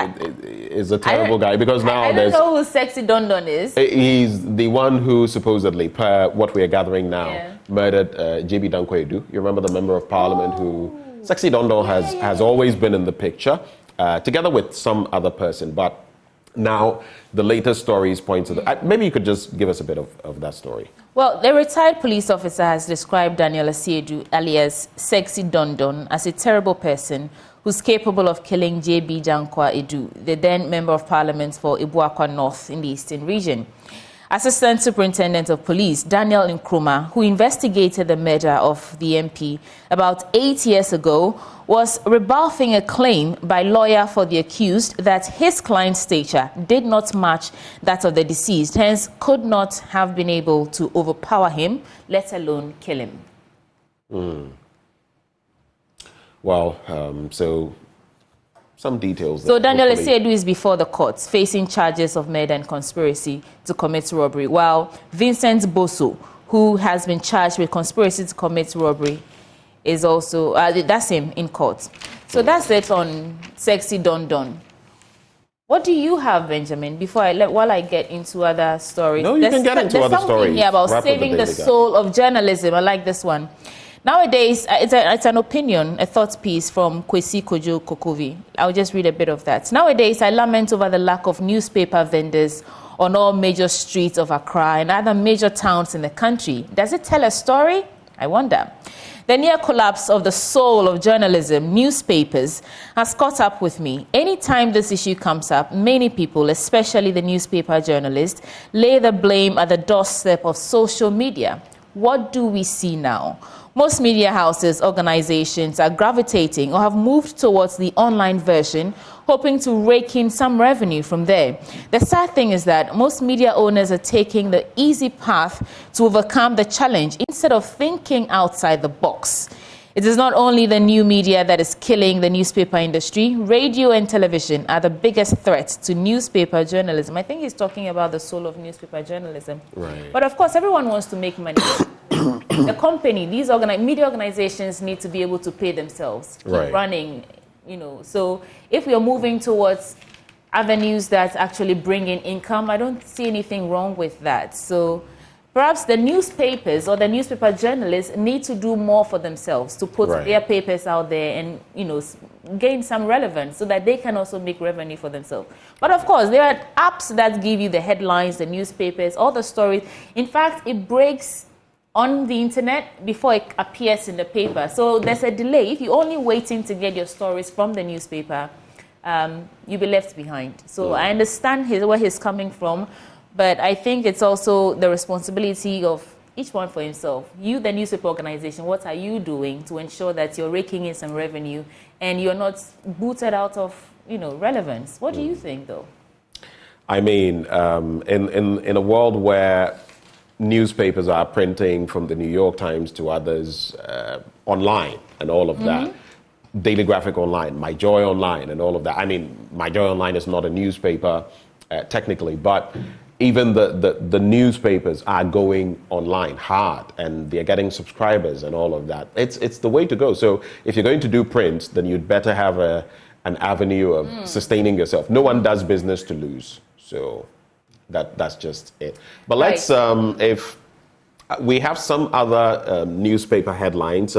Is a terrible guy, because now I don't know who Sexy Dondon is. He's the one who supposedly, per what we are gathering now, murdered JB Dankwa-Edu. You remember the member of parliament who... Sexy Dondon has always been in the picture, together with some other person, but now the latest stories point to the... maybe you could just give us a bit of that story. Well, the retired police officer has described Daniel Asiedu, alias Sexy Dondon, as a terrible person who's capable of killing JB Dankwa-Edu, the then member of parliament for Ibuakwa North in the eastern region. Assistant Superintendent of Police Daniel Nkrumah, who investigated the murder of the MP about 8 years ago, was rebuffing a claim by lawyer for the accused that his client's stature did not match that of the deceased, hence could not have been able to overpower him, let alone kill him. Well, so some details. So Daniel Esiedu is before the courts, facing charges of murder and conspiracy to commit robbery, while Vincent Bosu, who has been charged with conspiracy to commit robbery, is also, that's him in court. So that's it on Sexy Don Don. What do you have, Benjamin, while I get into other stories? No, you can get into other stories. There's something here about saving the soul of journalism. I like this one. Nowadays, it's an opinion, a thought piece from Kwesi Kojo Kokovi. I'll just read a bit of that. Nowadays, I lament over the lack of newspaper vendors on all major streets of Accra and other major towns in the country. Does it tell a story? I wonder. The near collapse of the soul of journalism, newspapers, has caught up with me. Anytime this issue comes up, many people, especially the newspaper journalists, lay the blame at the doorstep of social media. What do we see now? Most media houses, organizations are gravitating or have moved towards the online version, hoping to rake in some revenue from there. The sad thing is that most media owners are taking the easy path to overcome the challenge instead of thinking outside the box. It is not only the new media that is killing the newspaper industry. Radio and television are the biggest threats to newspaper journalism. I think he's talking about the soul of newspaper journalism. Right. But of course, everyone wants to make money. The company, these media organizations need to be able to pay themselves, keep running, So if we are moving towards avenues that actually bring in income, I don't see anything wrong with that. So perhaps the newspapers or the newspaper journalists need to do more for themselves to put their papers out there and, gain some relevance so that they can also make revenue for themselves. But of course, there are apps that give you the headlines, the newspapers, all the stories. In fact, it breaks on the internet before it appears in the paper. So there's a delay. If you're only waiting to get your stories from the newspaper, you'll be left behind. So I understand where he's coming from, but I think it's also the responsibility of each one for himself. You, the newspaper organization, what are you doing to ensure that you're raking in some revenue and you're not booted out of, relevance? What do you think, though? I mean, in a world where newspapers are printing from the New York Times to others online and all of that, Daily Graphic Online, My Joy Online and all of that. I mean, My Joy Online is not a newspaper technically, but even the newspapers are going online hard and they're getting subscribers and all of that. It's the way to go. So if you're going to do print, then you'd better have an avenue of sustaining yourself. No one does business to lose. So that's just it. But let's, if we have some other newspaper headlines.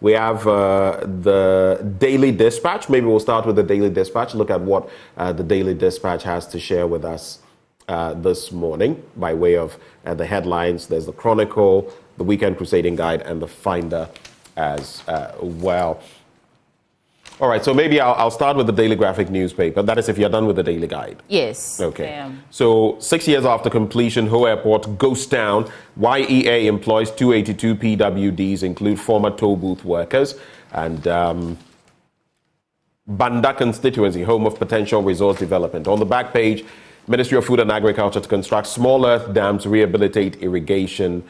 We have the Daily Dispatch. Maybe we'll start with the Daily Dispatch. Look at what the Daily Dispatch has to share with us this morning by way of the headlines. There's the Chronicle, the Weekend Crusading Guide, and the Finder as well. All right, so maybe I'll start with the Daily Graphic newspaper. That is if you're done with the Daily Guide. Yes, okay. I am. So 6 years after completion, Ho Airport ghost town. YEA employs 282 PWDs, include former toll booth workers. And Banda constituency, home of potential resource development. On the back page, Ministry of Food and Agriculture to construct small earth dams, rehabilitate irrigation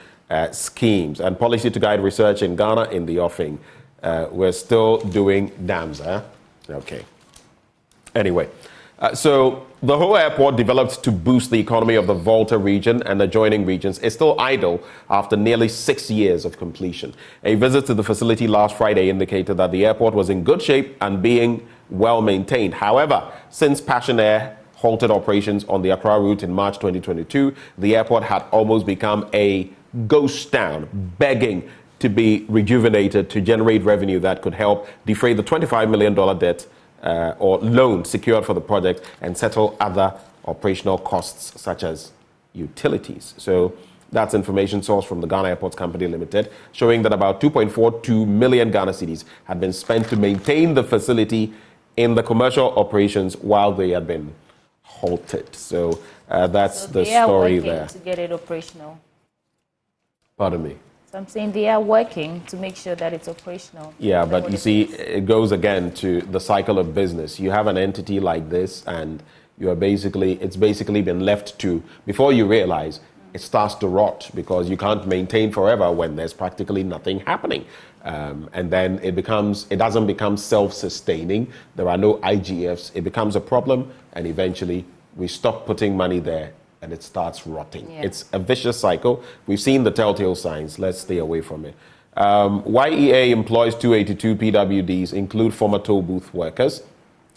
schemes. And policy to guide research in Ghana in the offing. We're still doing dams, huh? Okay. Anyway, so the Ho Airport, developed to boost the economy of the Volta region and adjoining regions, is still idle after nearly 6 years of completion. A visit to the facility last Friday indicated that the airport was in good shape and being well maintained. However, since Passion Air halted operations on the Accra route in March 2022, the airport had almost become a ghost town, begging to be rejuvenated to generate revenue that could help defray the $25 million debt or loan secured for the project and settle other operational costs such as utilities. So that's information sourced from the Ghana Airports Company Limited, showing that about 2.42 million Ghana cedis had been spent to maintain the facility in the commercial operations while they had been halted. So that's the they are story working there. to get it operational. Pardon me. So I'm saying they are working to make sure that it's operational. Yeah, but you see, it goes again to the cycle of business. You have an entity like this, and it's basically been left to, before you realize, it starts to rot because you can't maintain forever when there's practically nothing happening. And then it doesn't become self-sustaining. There are no IGFs. It becomes a problem, and eventually we stop putting money there and it starts rotting. Yeah. It's a vicious cycle. We've seen the telltale signs. Let's stay away from it. YEA employs 282 PWDs, include former toll booth workers.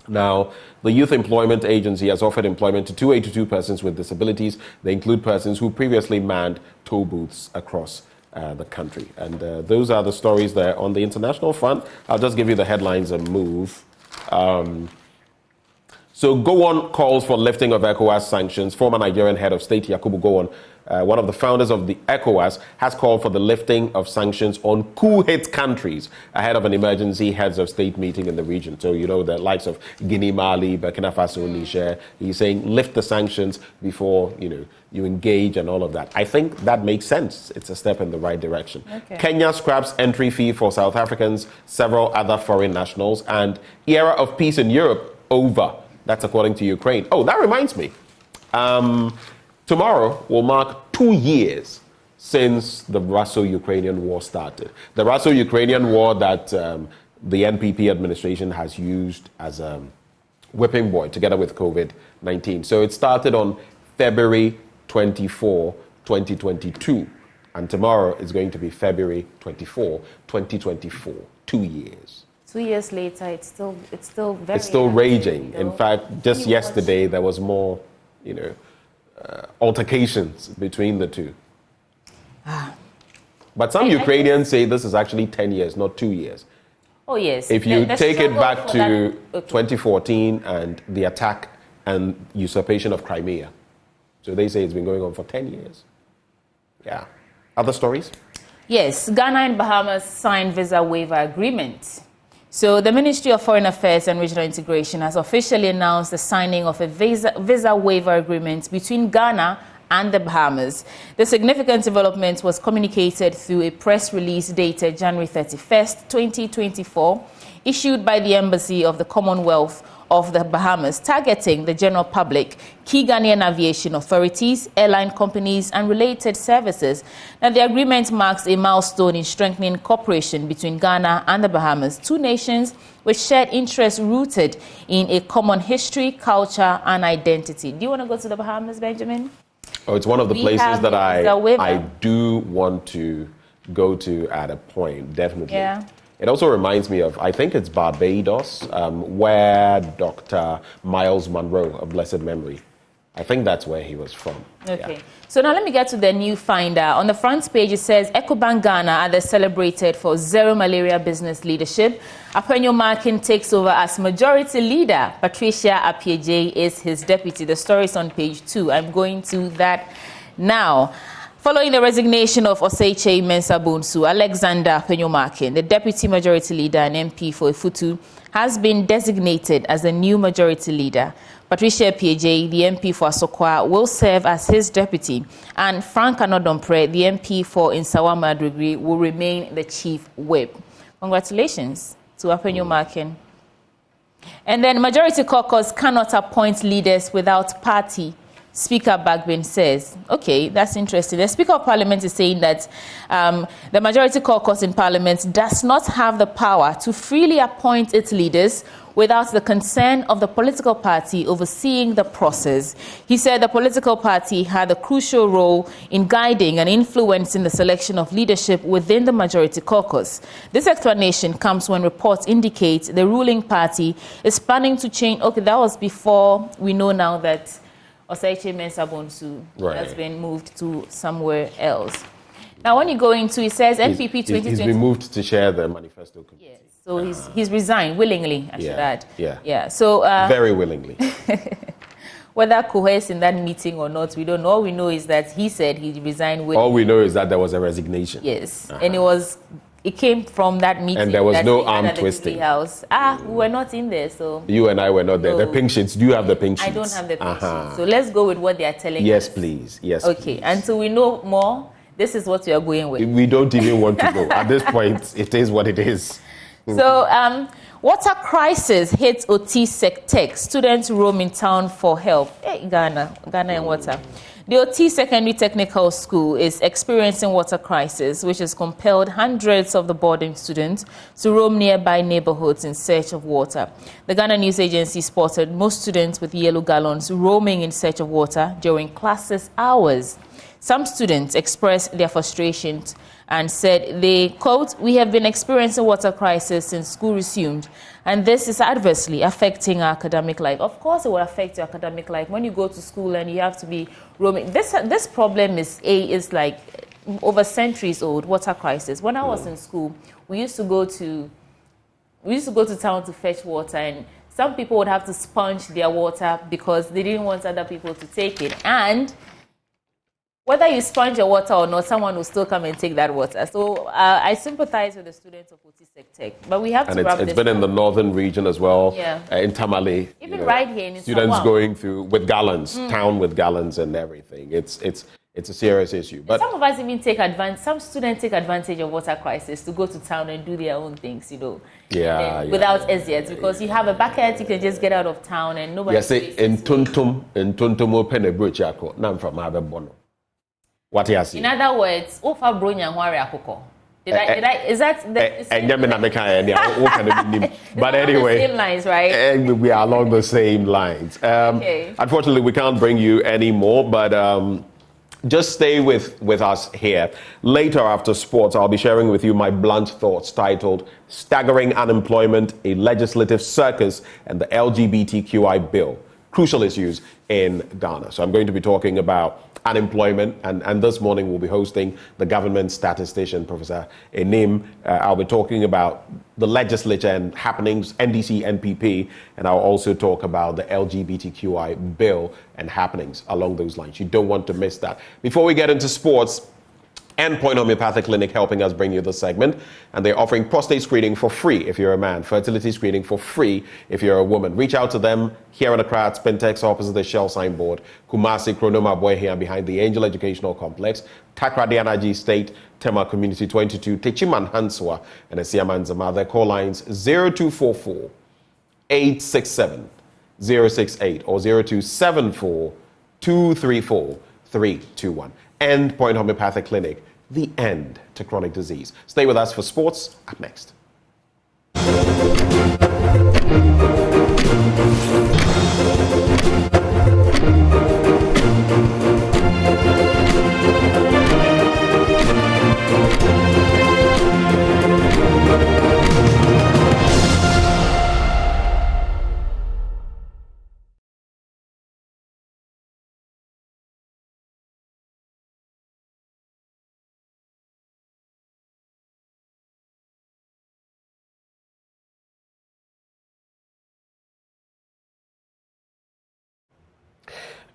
Now, the Youth Employment Agency has offered employment to 282 persons with disabilities. They include persons who previously manned toll booths across the country. And those are the stories there. On the international front, I'll just give you the headlines and move. So Gowon calls for lifting of ECOWAS sanctions. Former Nigerian head of state Yakubu Gowon, one of the founders of the ECOWAS, has called for the lifting of sanctions on coup-hit countries ahead of an emergency heads of state meeting in the region. So, you know, the likes of Guinea, Mali, Burkina Faso, Niger. He's saying lift the sanctions before, you engage and all of that. I think that makes sense. It's a step in the right direction. Okay. Kenya scraps entry fee for South Africans, several other foreign nationals, and era of peace in Europe over. That's according to Ukraine. Oh, that reminds me. Tomorrow will mark 2 years since the Russo-Ukrainian war started. The Russo-Ukrainian war that the MPP administration has used as a whipping boy together with COVID-19. So it started on February 24, 2022. And tomorrow is going to be February 24, 2024. 2 years. 2 years later, it's still very. It's still raging. In fact, just yesterday there was more, altercations between the two. But some Ukrainians say this is actually 10 years, not 2 years. Oh yes. If you take it back to 2014 and the attack and usurpation of Crimea, so they say it's been going on for 10 years. Yeah. Other stories? Yes, Ghana and Bahamas signed visa waiver agreement. So the Ministry of Foreign Affairs and Regional Integration has officially announced the signing of a visa waiver agreement between Ghana and the Bahamas. The significant development was communicated through a press release dated January 31st, 2024, issued by the Embassy of the Commonwealth of the Bahamas, targeting the general public, key Ghanaian aviation authorities, airline companies, and related services. Now, the agreement marks a milestone in strengthening cooperation between Ghana and the Bahamas, two nations with shared interests rooted in a common history, culture, and identity. Do you want to go to the Bahamas, Benjamin? Oh, it's one of the places that I do want to go to at a point, definitely. Yeah. It also reminds me of, I think it's Barbados, where Dr. Miles Monroe, of blessed memory, I think that's where he was from. Okay. Yeah. So now let me get to the new finder. On the front page, it says, EcoBank Ghana are celebrated for zero malaria business leadership. Appenyo Markin takes over as majority leader. Patricia Apieje is his deputy. The story is on page 2. I'm going to that now. Following the resignation of Oseiche Mensah Bonsu, Alexander Appenyo Markin, the deputy majority leader and MP for Ifutu, has been designated as the new majority leader. Patricia Apieje, the MP for Asokwa, will serve as his deputy, and Frank Anodompre, the MP for Insawa Madrigri, will remain the chief whip. Congratulations to Appenyo Markin. And then Majority Caucus cannot appoint leaders without party. Speaker Bagbin says, okay, that's interesting. The Speaker of Parliament is saying that the Majority Caucus in Parliament does not have the power to freely appoint its leaders without the consent of the political party overseeing the process. He said the political party had a crucial role in guiding and influencing the selection of leadership within the Majority Caucus. This explanation comes when reports indicate the ruling party is planning to change. Okay, that was before we know now that Oseiche Mensah Bonsu has been moved to somewhere else. Now, when you go into, it says MPP 2020. He's been moved to chair the manifesto committee. Yes, so he's resigned willingly, I should add. Yeah. So very willingly. Whether coerced in that meeting or not, we don't know. All we know is that he said he resigned willingly. All we know is that there was a resignation. Yes, and it was it came from that meeting. And there was that no we had arm at the twisting. Jubilee House. We were not in there, so. You and I were not there. No. The pink sheets. Do you have the pink sheets? I don't have the pink sheets. So let's go with what they are telling us. Yes, please. Yes. Okay. Please. Until we know more, this is what we are going with. We don't even want to know. At this point, it is what it is. So, water crisis hits OT Tech. Students roam in town for help. Hey, Ghana and water. The OT Secondary Technical School is experiencing water crisis, which has compelled hundreds of the boarding students to roam nearby neighborhoods in search of water. The Ghana News Agency spotted most students with yellow gallons roaming in search of water during classes hours. Some students expressed their frustrations and said they, quote, "We have been experiencing water crisis since school resumed, and this is adversely affecting our academic life." Of course, it will affect your academic life when you go to school and you have to be roaming. This problem is like over centuries old. Water crisis. When I was in school, we used to go to town to fetch water, and some people would have to sponge their water because they didn't want other people to take it. And whether you sponge your water or not, someone will still come and take that water. So I sympathize with the students of OT Tech, but we have to wrap this. It's been in the northern region as well, yeah. In Tamale. Even right here in students Nsawam. going through with gallons, town with gallons and everything. It's a serious issue. But some of us even take advantage. Some students take advantage of water crisis to go to town and do their own things, without exit, because you have a bucket, you can just get out of town and nobody. Yes, in Tuntum pene brochako. Nam from Bono. What you see? In other words, Ofa Bronya Hwari Akoko. Is that but anyway, the same lines, right? We are along the same lines. Okay. Unfortunately, we can't bring you any more, but just stay with us here. Later after sports, I'll be sharing with you my blunt thoughts titled "Staggering Unemployment, a Legislative Circus, and the LGBTQI Bill. Crucial Issues in Ghana." So I'm going to be talking about unemployment, and this morning we'll be hosting the government statistician, Professor Enim. I'll be talking about the legislature and happenings, NDC, NPP, and I'll also talk about the LGBTQI bill and happenings along those lines. You don't want to miss that. Before we get into sports, Endpoint Homeopathic Clinic helping us bring you this segment, and they're offering prostate screening for free if you're a man, fertility screening for free if you're a woman. Reach out to them here in Accra at Spintex opposite the Shell signboard, Kumasi, Kronoma, Boakye behind the Angel Educational Complex, Takrady Energy State, Tema Community 22, Techiman Hanswa, and Esiaman Zama. Their call lines 0244 867 068 or 0274 234 321. Endpoint Homeopathic Clinic, the end to chronic disease. Stay with us for sports. Up next.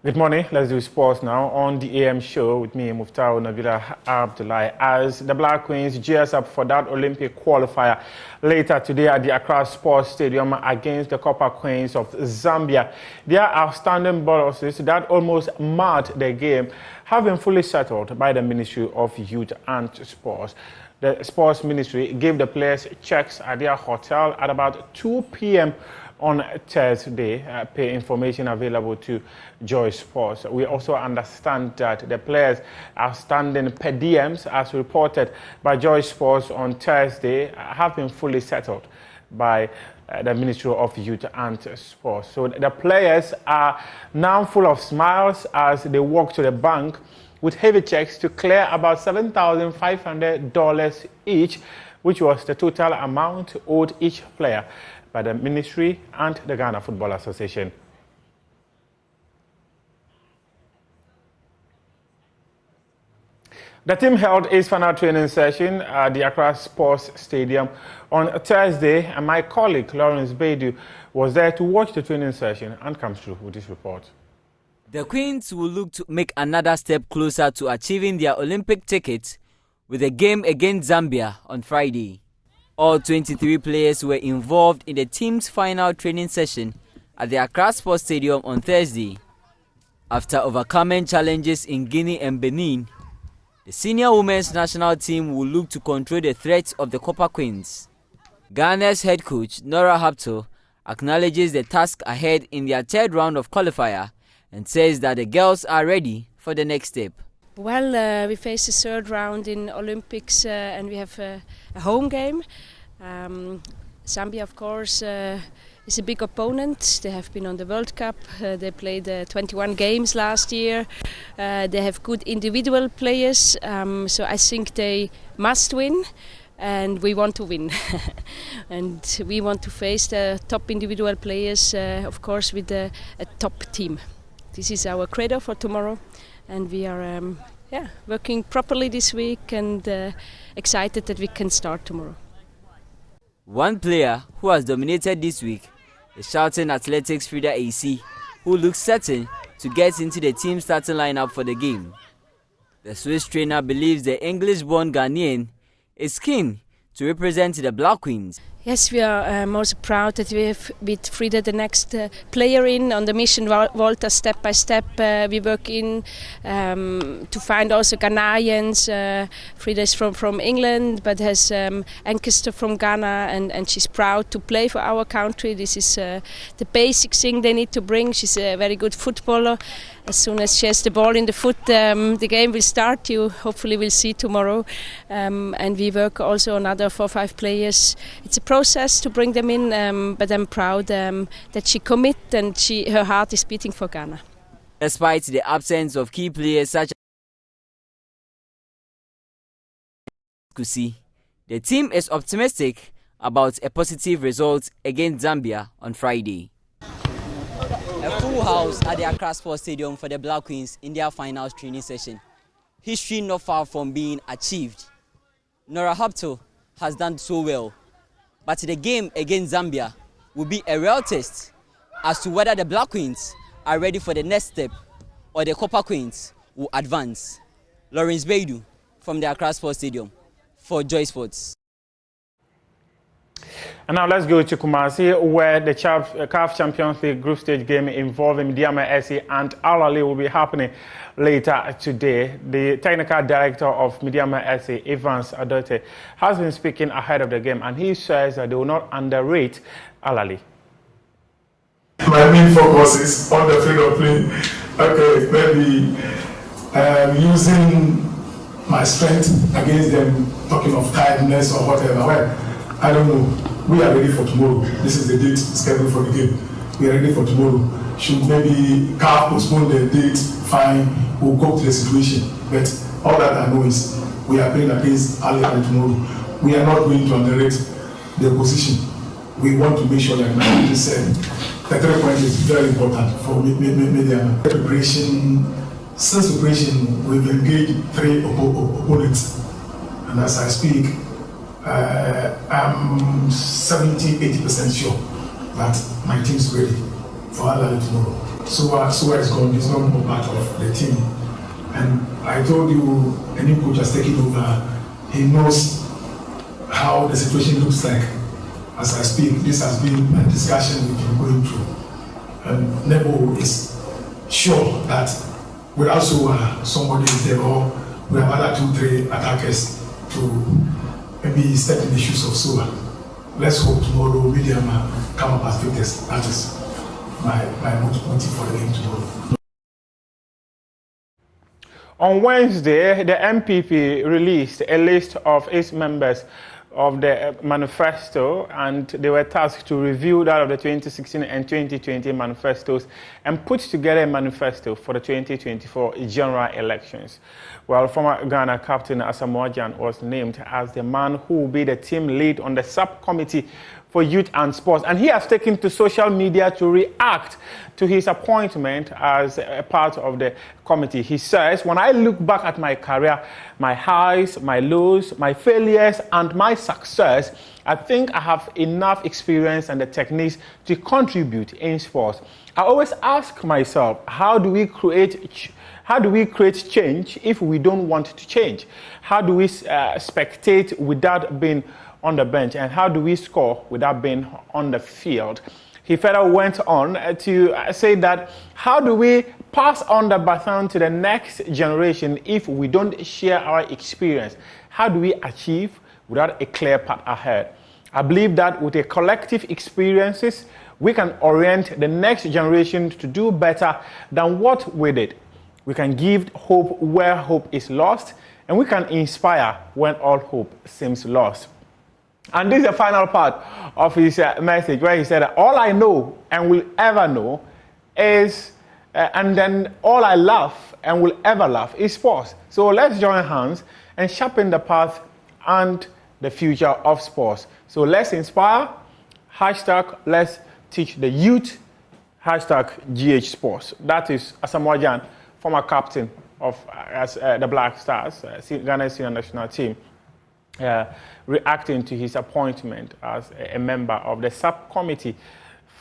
Good morning. Let's do sports now on the AM show with me, Muftau Nabila Abdullahi. As the Black Queens gears up for that Olympic qualifier later today at the Accra Sports Stadium against the Copper Queens of Zambia, their outstanding bosses that almost marred the game have been fully settled by the Ministry of Youth and Sports. The Sports Ministry gave the players checks at their hotel at about 2 p.m. on Thursday, pay information available to Joy Sports. We also understand that the players' outstanding per diems, as reported by Joy Sports on Thursday, have been fully settled by the Ministry of Youth and Sports. So the players are now full of smiles as they walk to the bank with heavy checks to clear about $7,500 each, which was the total amount owed each player by the Ministry and the Ghana Football Association. The team held its final training session at the Accra Sports Stadium on Thursday, and my colleague Lawrence Baidu was there to watch the training session and comes through with this report. The Queens will look to make another step closer to achieving their Olympic ticket with a game against Zambia on Friday. All 23 players were involved in the team's final training session at the Accra Sports Stadium on Thursday. After overcoming challenges in Guinea and Benin, the senior women's national team will look to control the threat of the Copper Queens. Ghana's head coach, Nora Hapto, acknowledges the task ahead in their third round of qualifier and says that the girls are ready for the next step. Well, we face the third round in Olympics and we have a home game. Zambia, of course, is a big opponent. They have been on the World Cup. They played 21 games last year. They have good individual players, so I think they must win. And we want to win. And we want to face the top individual players, of course, with a top team. This is our credo for tomorrow. And we are working properly this week and excited that we can start tomorrow. One player who has dominated this week is Charlton Athletics Frida AC, who looks certain to get into the team starting lineup for the game. The Swiss trainer believes the English-born Ghanaian is keen to represent the Black Queens. Yes, we are most proud that we have with Frida the next player in on the mission Volta step by step. We work in to find also Ghanaians. Frida is from England but has ancestor from Ghana and she's proud to play for our country. This is the basic thing they need to bring. She's a very good footballer. As soon as she has the ball in the foot, the game will start. You hopefully will see tomorrow. And we work also on other 4 or 5 players. It's a process to bring them in, but I'm proud that she commit and her heart is beating for Ghana. Despite the absence of key players such as Kusi, the team is optimistic about a positive result against Zambia on Friday. A full house at the Accra Sports Stadium for the Black Queens in their finals training session. History not far from being achieved. Nora Hapto has done so well, but the game against Zambia will be a real test as to whether the Black Queens are ready for the next step or the Copper Queens will advance. Lawrence Beidu from the Accra Sports Stadium for Joy Sports. And now let's go to Kumasi, where the CAF Champions League group stage game involving Midyama SC and Al Ahly will be happening later today. The technical director of Midyama SC, Evans Adote, has been speaking ahead of the game, and he says that they will not underrate Al Ahly. My main focus is on the field of play. Okay, maybe using my strength against them, talking of tiredness or whatever. Well, I don't know. We are ready for tomorrow. This is the date scheduled for the game. We are ready for tomorrow. Should maybe CAF postpone the date, fine, we'll go to the situation. But all that I know is we are playing against Al Ahly tomorrow. We are not going to underrate the position. We want to make sure that, like you said, the 3 points is very important for Midyama. Preparation, since preparation, we've engaged 3 opponents. And as I speak, I'm 70-80% sure that my team is ready for Al Ahly tomorrow. So it's gone. It's not more part of the team. And I told you, a new coach has taken over. He knows how the situation looks like. As I speak, this has been a discussion we've been going through. And Nebo is sure that we also somebody is there, or we have other 2-3 attackers to maybe step in the shoes of Suwa. Let's hope tomorrow Midyama come up as victors. That is my motive for the game tomorrow. On Wednesday, the MPP released a list of its members of the manifesto, and they were tasked to review that of the 2016 and 2020 manifestos and put together a manifesto for the 2024 general elections. Well, former Ghana captain Asamoah Gyan was named as the man who will be the team lead on the subcommittee for for Youth and Sports. And he has taken to social media to react to his appointment as a part of the committee. He says, when I look back at my career, my highs, my lows, my failures, and my success, I think I have enough experience and the techniques to contribute in sports. I always ask myself, how do we create change if we don't want to change? How do we spectate without being on the bench? And how do we score without being on the field? He further went on to say that, how do we pass on the baton to the next generation if we don't share our experience? How do we achieve without a clear path ahead? I believe that with a collective experiences, we can orient the next generation to do better than what we did. We can give hope where hope is lost, and we can inspire when all hope seems lost. And this is the final part of his message, where he said, all I know and will ever know is, and then all I love and will ever love is sports. So let's join hands and sharpen the path and the future of sports. So let's inspire, hashtag let's teach the youth, hashtag GH Sports. That is Asamoah Gyan, former captain of the Black Stars, Ghana senior national team, reacting to his appointment as a member of the subcommittee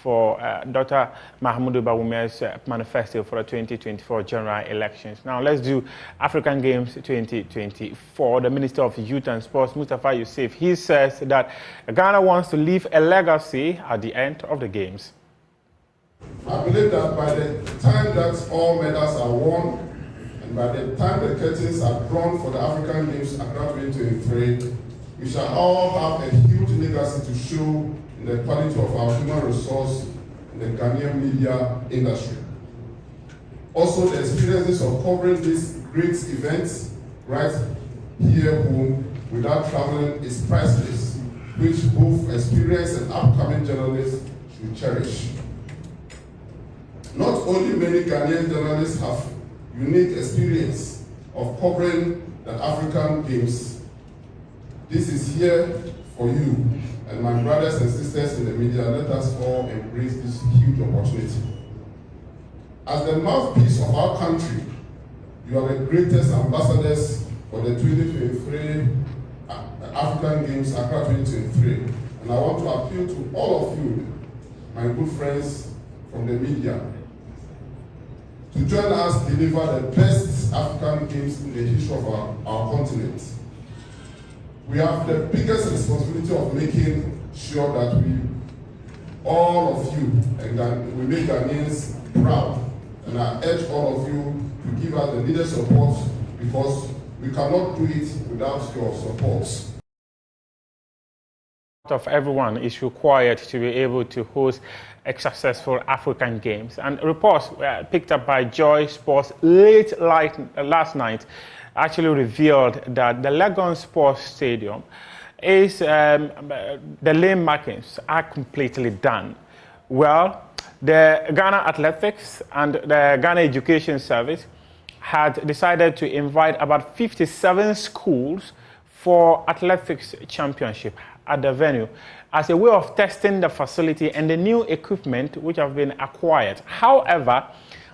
for Dr. Mahamudu Bawumia's manifesto for the 2024 general elections. Now let's do African Games 2024. The Minister of Youth and Sports, Mustafa Yusuf, he says that Ghana wants to leave a legacy at the end of the Games. I believe that by the time that all medals are won, and by the time the curtains are drawn for the African Games Accra 2023, we shall all have a huge legacy to show in the quality of our human resource in the Ghanaian media industry. Also, the experiences of covering these great events right here home without traveling is priceless, which both experienced and upcoming journalists should cherish. Not only many Ghanaian journalists have unique experience of covering the African Games, this is here for you. And my brothers and sisters in the media, let us all embrace this huge opportunity. As the mouthpiece of our country, you are the greatest ambassadors for the 2023 African Games Accra 2023. And I want to appeal to all of you, my good friends from the media, to join us deliver the best African Games in the history of our continent. We have the biggest responsibility of making sure that all of you, and we make Ghanaians proud. And I urge all of you to give us the needed support, because we cannot do it without your support. Of everyone is required to be able to host a successful African Games. And reports picked up by Joy Sports last night actually revealed that the Legon Sports Stadium is, the lane markings are completely done. Well, the Ghana Athletics and the Ghana Education Service had decided to invite about 57 schools for athletics championship at the venue as a way of testing the facility and the new equipment which have been acquired. However,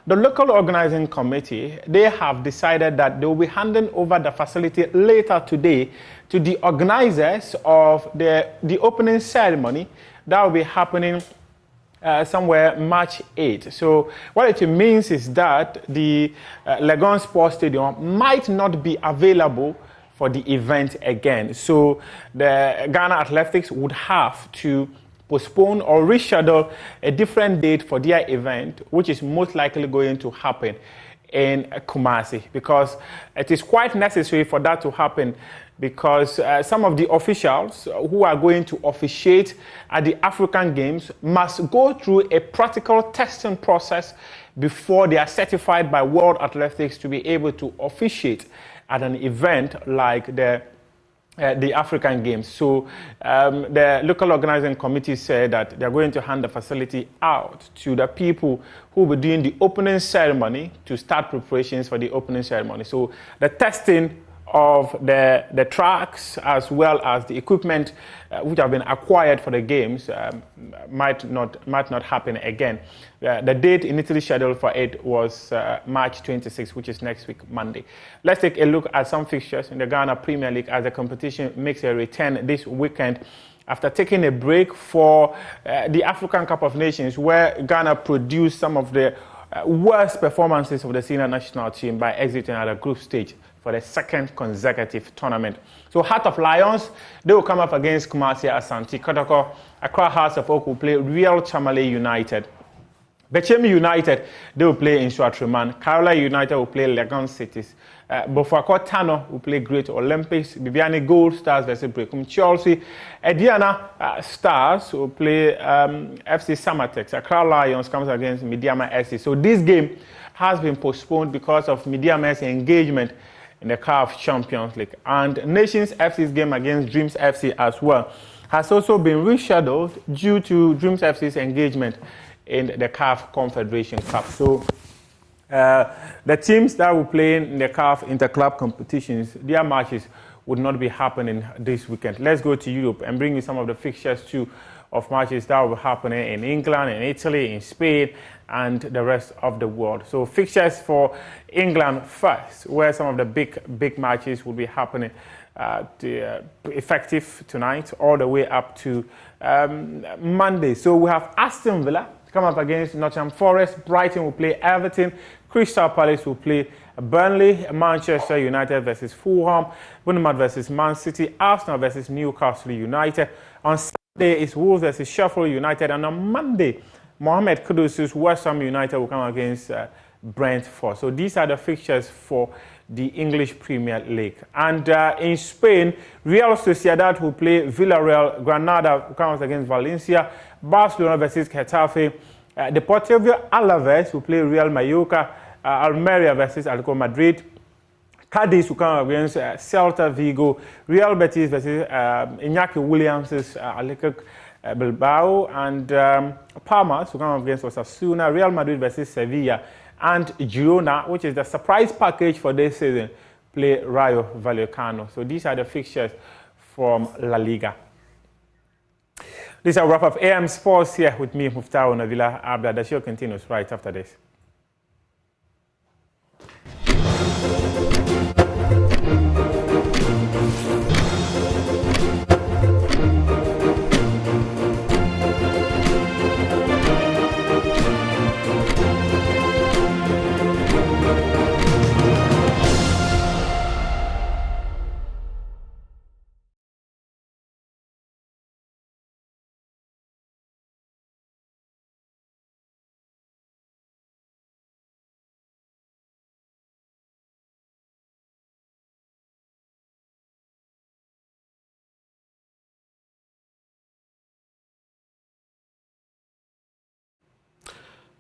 the local organizing committee, they have decided that they will be handing over the facility later today to the organizers of the opening ceremony that will be happening somewhere March 8th. So what it means is that the Legon Sports Stadium might not be available for the event again. So the Ghana Athletics would have to postpone or reschedule a different date for their event, which is most likely going to happen in Kumasi, because it is quite necessary for that to happen, because some of the officials who are going to officiate at the African Games must go through a practical testing process before they are certified by World Athletics to be able to officiate at an event like the African Games. So the local organizing committee said that they're going to hand the facility out to the people who will be doing the opening ceremony to start preparations for the opening ceremony. So the testing of the tracks as well as the equipment which have been acquired for the games might not happen again. The date initially scheduled for it was March 26, which is next week, Monday. Let's take a look at some fixtures in the Ghana Premier League as the competition makes a return this weekend after taking a break for the African Cup of Nations, where Ghana produced some of the worst performances of the senior national team by exiting at the group stage for the second consecutive tournament. So Heart of Lions, they will come up against Kumasi Asante Kotoko. Accra Hearts of Oak will play Real Chamale United. Bechemi United, they will play Inshuatreman. Karola United will play Legon Cities. Bofuako Tano will play Great Olympics. Bibiani Gold Stars versus Brekum Chelsea. Ediana Stars will play FC Samatex. Accra Lions comes against Midiama SC. So this game has been postponed because of Midiama's engagement in the CAF Champions League. And Nations FC's game against Dreams FC as well has also been rescheduled due to Dreams FC's engagement in the CAF Confederation Cup. So the teams that will play in the CAF interclub competitions, their matches would not be happening this weekend. Let's go to Europe and bring you some of the fixtures too of matches that will be happening in England, in Italy, in Spain, and the rest of the world. So fixtures for England first, where some of the big matches will be happening effective tonight all the way up to Monday. So we have Aston Villa come up against Nottingham Forest. Brighton will play Everton. Crystal Palace will play Burnley. Manchester United versus Fulham. Bournemouth versus Man City. Arsenal versus Newcastle United. On Saturday is Wolves versus Sheffield United. And on Monday, Mohamed Kudus's West Ham United will come against Brentford. So these are the fixtures for the English Premier League. And in Spain, Real Sociedad will play Villarreal. Granada will come against Valencia. Barcelona versus Getafe. Deportivo Alaves will play Real Mallorca. Almeria versus Atletico Madrid. Cadiz will come against Celta Vigo. Real Betis versus Iñaki Williams' Athletic Bilbao. And Palmas will come against Osasuna. Real Madrid versus Sevilla. And Girona, which is the surprise package for this season, play Rayo Vallecano. So these are the fixtures from La Liga. This is a wrap up AM Sports here with me, Muftau Navila Abda. The show continues right after this.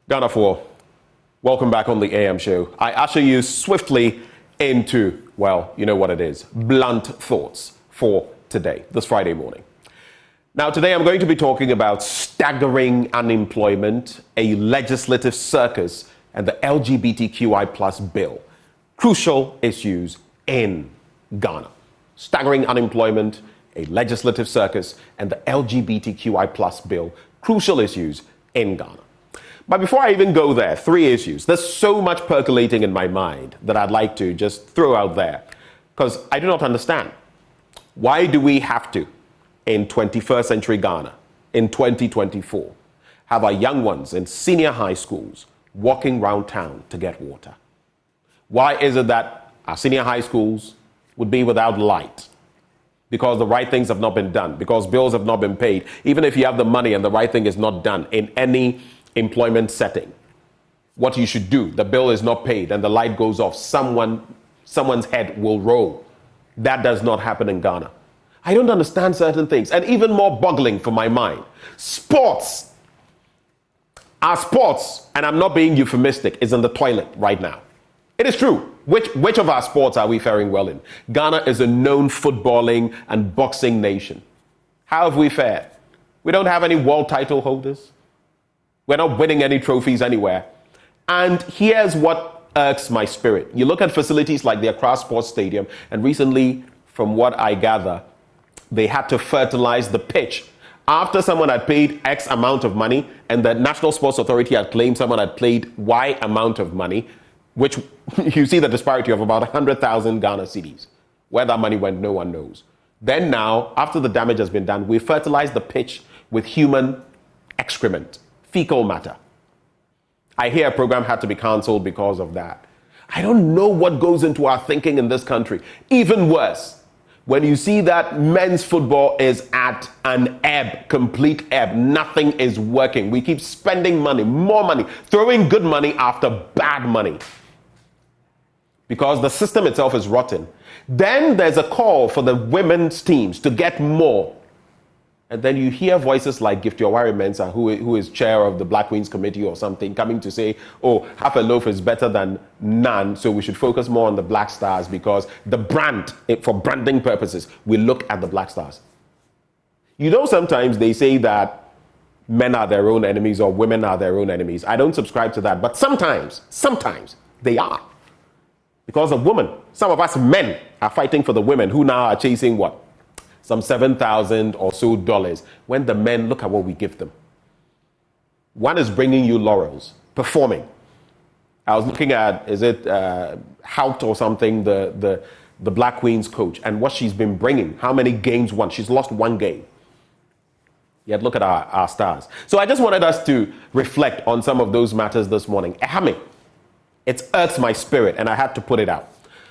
Ghana 4, welcome back on the AM show. I usher you swiftly into, well, you know what it is, blunt thoughts for today, this Friday morning. Now, today I'm going to be talking about staggering unemployment, a legislative circus, and the LGBTQI plus bill. Crucial issues in Ghana. Staggering unemployment, a legislative circus, and the LGBTQI plus bill. Crucial issues in Ghana. But before I even go there, 3 issues. There's so much percolating in my mind that I'd like to just throw out there, because I do not understand. Why do we have to, in 21st century Ghana, in 2024, have our young ones in senior high schools walking around town to get water? Why is it that our senior high schools would be without light? Because the right things have not been done, because bills have not been paid. Even if you have the money and the right thing is not done in any employment setting, what you should do, the bill is not paid and the light goes off, someone's head will roll. That does not happen in Ghana. I don't understand certain things. And even more boggling for my mind, sports. Our sports, and I'm not being euphemistic, is in the toilet right now. It is true. Which of our sports are we faring well in? Ghana is a known footballing and boxing nation. How have we fared? We don't have any world title holders. We're not winning any trophies anywhere. And here's what irks my spirit. You look at facilities like the Accra Sports Stadium, and recently, from what I gather, they had to fertilize the pitch after someone had paid X amount of money, and the National Sports Authority had claimed someone had paid Y amount of money, which you see the disparity of about 100,000 Ghana cedis. Where that money went, no one knows. Then now, after the damage has been done, we fertilize the pitch with human excrement, fecal matter. I hear a program had to be cancelled because of that. I don't know what goes into our thinking in this country. Even worse, when you see that men's football is at an ebb, complete ebb, nothing is working. We keep spending money, more money, throwing good money after bad money because the system itself is rotten. Then there's a call for the women's teams to get more. And then you hear voices like Gift Yowari Mensah, who is chair of the Black Queens Committee or something, coming to say, oh, half a loaf is better than none, so we should focus more on the Black Stars because the brand, for branding purposes, we look at the Black Stars. You know, sometimes they say that men are their own enemies or women are their own enemies. I don't subscribe to that, but sometimes they are. Because of women. Some of us men are fighting for the women who now are chasing what? Some $7,000 or so dollars, when the men, look at what we give them. One is bringing you laurels, performing. I was looking at, is it Hout or something, the Black Queens coach, and what she's been bringing, how many games won. She's lost one game. Yet look at our stars. So I just wanted us to reflect on some of those matters this morning. Ehame, it irks my spirit, and I had to put it out.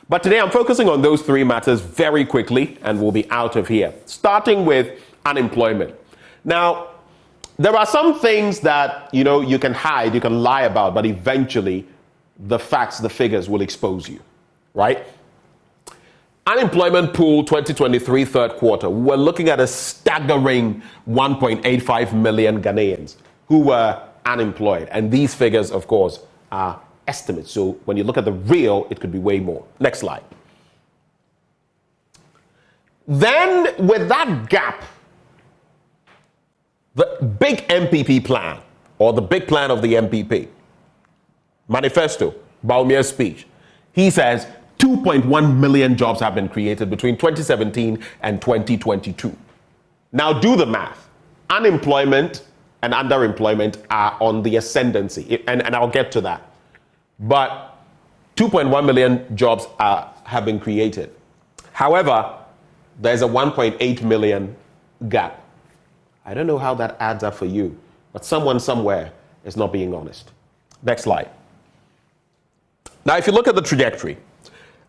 But today I'm focusing on those three matters very quickly, and we'll be out of here. Starting with unemployment. Now, there are some things that, you can hide, you can lie about, but eventually the facts, the figures will expose you, right? Unemployment pool 2023 third quarter, we're looking at a staggering 1.85 million Ghanaians who were unemployed. And these figures, of course, are estimates. So when you look at the real, it could be way more. Next slide. Then with that gap, the big MPP plan, or the big plan of the MPP, Manifesto, Baumier's speech, he says 2.1 million jobs have been created between 2017 and 2022. Now do the math. Unemployment and underemployment are on the ascendancy, and I'll get to that. But 2.1 million jobs have been created. However, there's a 1.8 million gap. I don't know how that adds up for you, but someone somewhere is not being honest. Next slide. Now, if you look at the trajectory,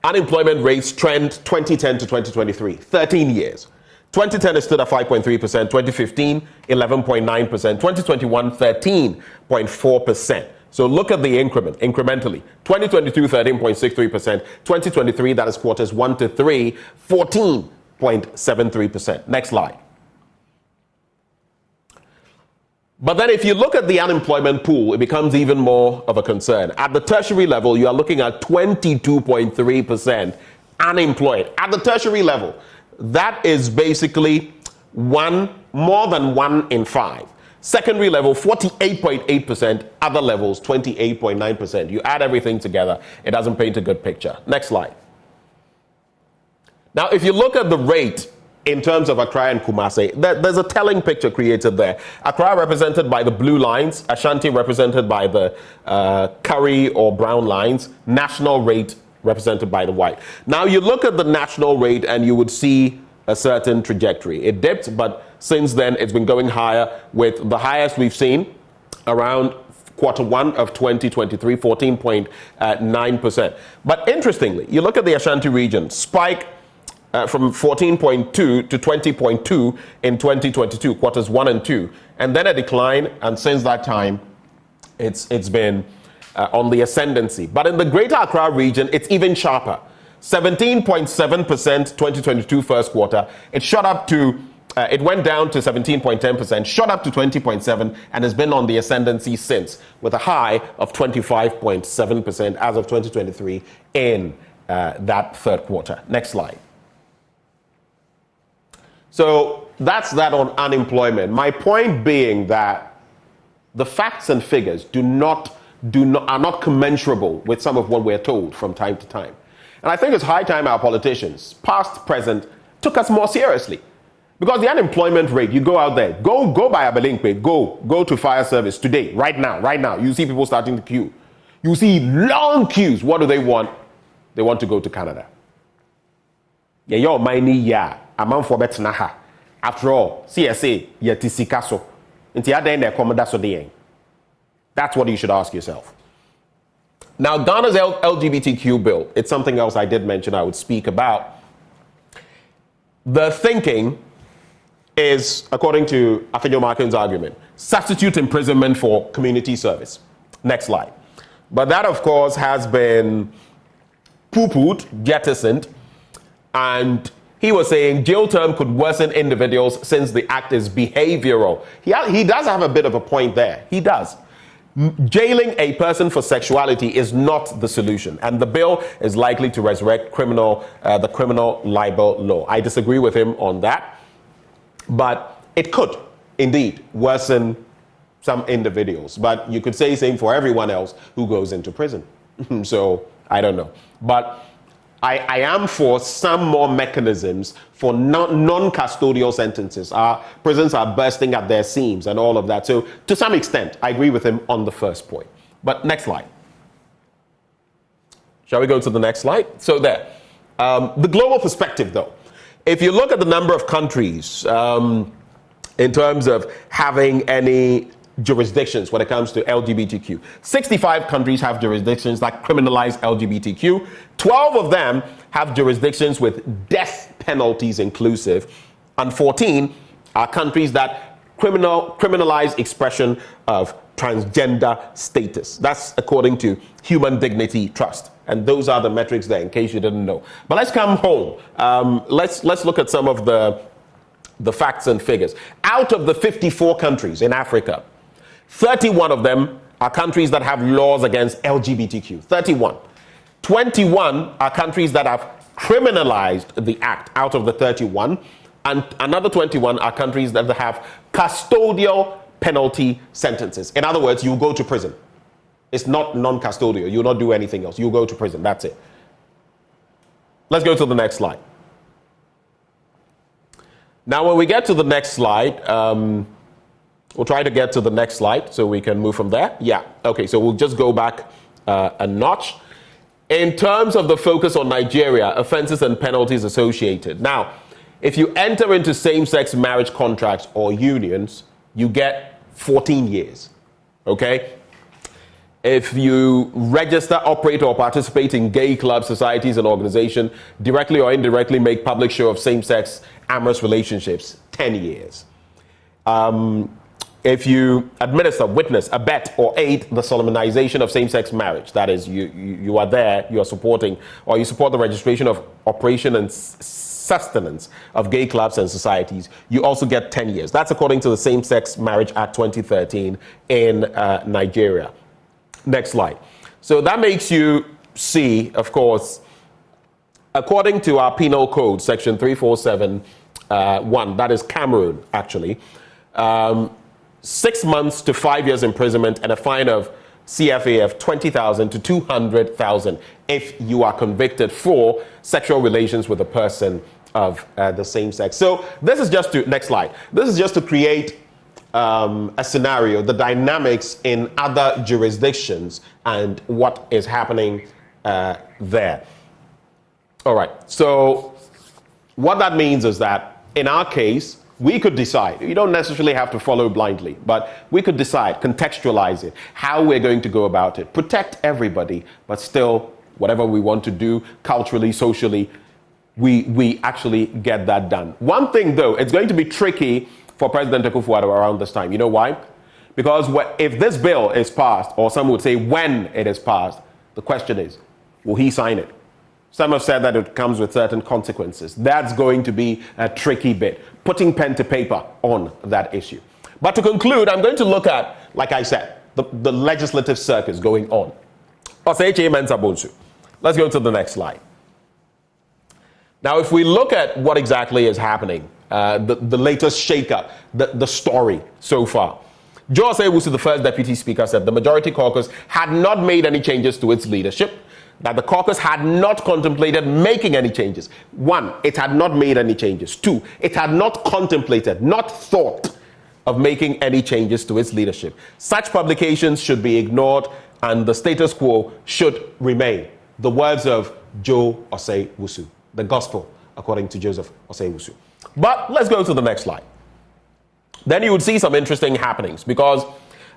unemployment rates trend 2010 to 2023, 13 years. 2010 it stood at 5.3%, 2015, 11.9%, 2021, 13.4%. So look at the increment, incrementally. 2022, 13.63%. 2023, that is quarters 1 to 3, 14.73%. Next slide. But then if you look at the unemployment pool, it becomes even more of a concern. At the tertiary level, you are looking at 22.3% unemployed. At the tertiary level, that is basically more than 1 in 5. Secondary level, 48.8%. Other levels, 28.9%. You add everything together, it doesn't paint a good picture. Next slide. Now, if you look at the rate in terms of Accra and Kumasi, there's a telling picture created there. Accra represented by the blue lines, Ashanti represented by the curry or brown lines, national rate represented by the white. Now, you look at the national rate and you would see a certain trajectory. It dipped, but since then it's been going higher, with the highest we've seen around quarter 1 of 2023, 14.9%. But interestingly, you look at the Ashanti region, spike from 14.2 to 20.2 in 2022, quarters 1 and 2, and then a decline, and since that time it's been on the ascendancy. But in the greater Accra region, it's even sharper. 17.7% 2022 first quarter. It shot up to, it went down to 17.10%, shot up to 20.7%, and has been on the ascendancy since, with a high of 25.7% as of 2023 in that third quarter. Next slide. So that's that on unemployment. My point being that the facts and figures do not are not commensurable with some of what we're told from time to time. And I think it's high time our politicians, past, present, took us more seriously. Because the unemployment rate, you go out there, go by Abelinkpe, go to fire service today, right now. You see people starting to queue. You see long queues. What do they want? They want to go to Canada. Yeah, yo, money, yeah. A man for betnaha. After all, CSA, yetisikaso. That's what you should ask yourself. Now, Ghana's LGBTQ bill, it's something else I did mention I would speak about. The thinking is, according to Afenyo Markin's argument, substitute imprisonment for community service. Next slide. But that, of course, has been poo-pooed, jettisoned, and he was saying jail term could worsen individuals since the act is behavioral. He does have a bit of a point there. He does. Jailing a person for sexuality is not the solution, and the bill is likely to resurrect the criminal libel law. I disagree with him on that, but it could indeed worsen some individuals. But you could say the same for everyone else who goes into prison. So I don't know, but I am for some more mechanisms for non-custodial sentences. Our prisons are bursting at their seams and all of that. So to some extent, I agree with him on the first point. But next slide. Shall we go to the next slide? So there. The global perspective, though. If you look at the number of countries in terms of having any jurisdictions when it comes to LGBTQ. 65 countries have jurisdictions that criminalize LGBTQ. 12 of them have jurisdictions with death penalties inclusive. And 14 are countries that criminalize expression of transgender status. That's according to Human Dignity Trust. And those are the metrics there, in case you didn't know. But let's come home. Let's look at some of the facts and figures. Out of the 54 countries in Africa, 31 of them are countries that have laws against LGBTQ. 31. 21 are countries that have criminalized the act out of the 31. And another 21 are countries that have custodial penalty sentences. In other words, you go to prison. It's not non-custodial. You'll not do anything else. You go to prison. That's it. Let's go to the next slide. Now, when we get to the next slide, we'll try to get to the next slide so we can move from there. Yeah, okay, so we'll just go back a notch. In terms of the focus on Nigeria, offenses and penalties associated. Now, if you enter into same-sex marriage contracts or unions, you get 14 years, okay? If you register, operate, or participate in gay clubs, societies, and organizations, directly or indirectly make public show of same-sex amorous relationships, 10 years. If you administer, witness, abet, or aid the solemnization of same-sex marriage, that is, you are there, you are supporting, or you support the registration of operation and sustenance of gay clubs and societies, you also get 10 years. That's according to the Same-Sex Marriage Act 2013 in Nigeria. Next slide. So that makes you see, of course, according to our penal code, section 347(1), that is Cameroon, actually, 6 months to 5 years imprisonment and a fine of CFA of 20,000 to 200,000 if you are convicted for sexual relations with a person of the same sex. So this is just to, next slide, this is just to create a scenario, the dynamics in other jurisdictions and what is happening there. All right, so what that means is that in our case, we could decide, you don't necessarily have to follow blindly, but we could decide, contextualize it, how we're going to go about it, protect everybody, but still, whatever we want to do culturally, socially, we actually get that done. One thing though, it's going to be tricky for President Akufo-Addo around this time. You know why? Because if this bill is passed, or some would say when it is passed, the question is, will he sign it? Some have said that it comes with certain consequences. That's going to be a tricky bit, putting pen to paper on that issue. But to conclude, I'm going to look at, like I said, the legislative circus going on. Let's go to the next slide. Now, if we look at what exactly is happening, the latest shakeup, the story so far, Joe Osei-Wusu, the first deputy speaker, said the majority caucus had not made any changes to its leadership, that the caucus had not contemplated making any changes. 1, it had not made any changes. 2, it had not contemplated, not thought of making any changes to its leadership. Such publications should be ignored and the status quo should remain. The words of Joe Osei-Wusu, the gospel according to Joseph Osei-Wusu. But let's go to the next slide. Then you would see some interesting happenings, because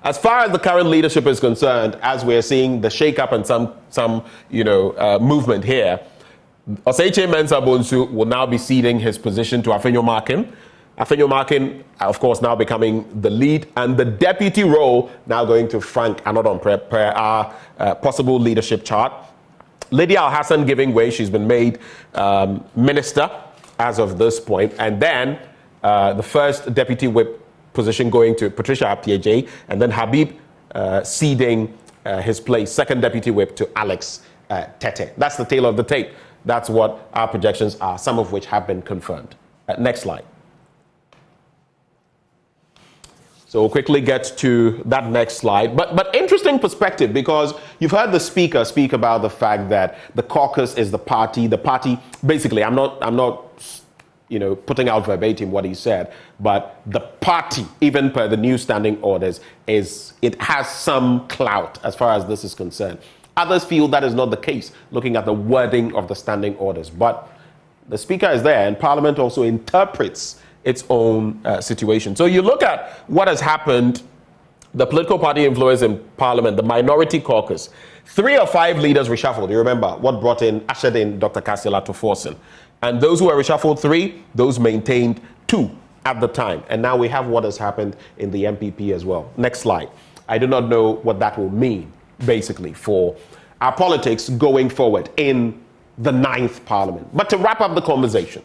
as far as the current leadership is concerned, as we're seeing the shake-up and some movement here, Osei Mensah Bonsu will now be ceding his position to Afenyo Markin. Afenyo Markin, of course, now becoming the lead, and the deputy role now going to Frank Anodon per our possible leadership chart. Lydia Al-Hassan giving way. She's been made minister as of this point. And then the first deputy whip position going to Patricia Aptieje, and then Habib ceding his place, second deputy whip, to Alex Tete. That's the tail of the tape. That's what our projections are, some of which have been confirmed. Next slide. So we'll quickly get to that next slide. But interesting perspective, because you've heard the speaker speak about the fact that the caucus is the party. The party, basically, I'm not putting out verbatim what he said, but the party, even per the new standing orders, it has some clout as far as this is concerned. Others feel that is not the case, looking at the wording of the standing orders. But the speaker is there, and Parliament also interprets its own situation. So you look at what has happened, the political party influence in Parliament, the minority caucus. 3 or 5 leaders reshuffled. You remember what ushered in Dr. Kassila to Forsen. And those who were reshuffled 3, those maintained 2 at the time. And now we have what has happened in the MPP as well. Next slide. I do not know what that will mean, basically, for our politics going forward in the 9th Parliament. But to wrap up the conversation,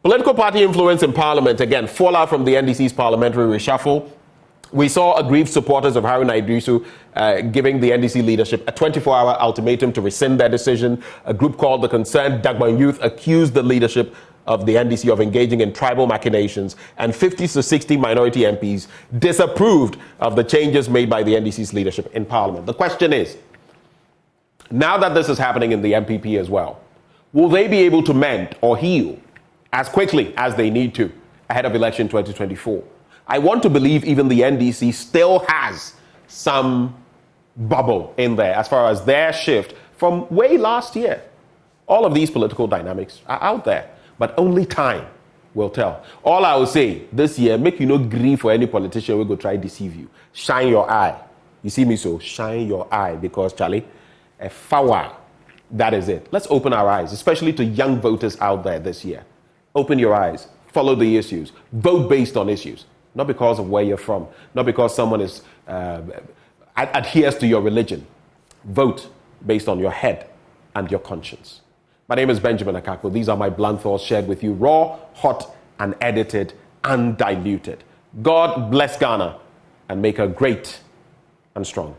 political party influence in Parliament, again, fallout from the NDC's parliamentary reshuffle. We saw aggrieved supporters of Haruna Idrisu giving the NDC leadership a 24-hour ultimatum to rescind their decision. A group called the Concerned Dagban Youth accused the leadership of the NDC of engaging in tribal machinations, and 50 to 60 minority MPs disapproved of the changes made by the NDC's leadership in Parliament. The question is, now that this is happening in the MPP as well, will they be able to mend or heal as quickly as they need to ahead of election 2024? I want to believe even the NDC still has some bubble in there as far as their shift from way last year. All of these political dynamics are out there, but only time will tell. All I will say this year, make you no grieve for any politician who go try deceive you. Shine your eye. You see me, so shine your eye, because Charlie, a fawa, that is it. Let's open our eyes, especially to young voters out there this year. Open your eyes, follow the issues, vote based on issues, not because of where you're from, not because someone is adheres to your religion. Vote based on your head and your conscience. My name is Benjamin Akakpo. These are my blunt thoughts shared with you, raw, hot, unedited, undiluted. God bless Ghana and make her great and strong.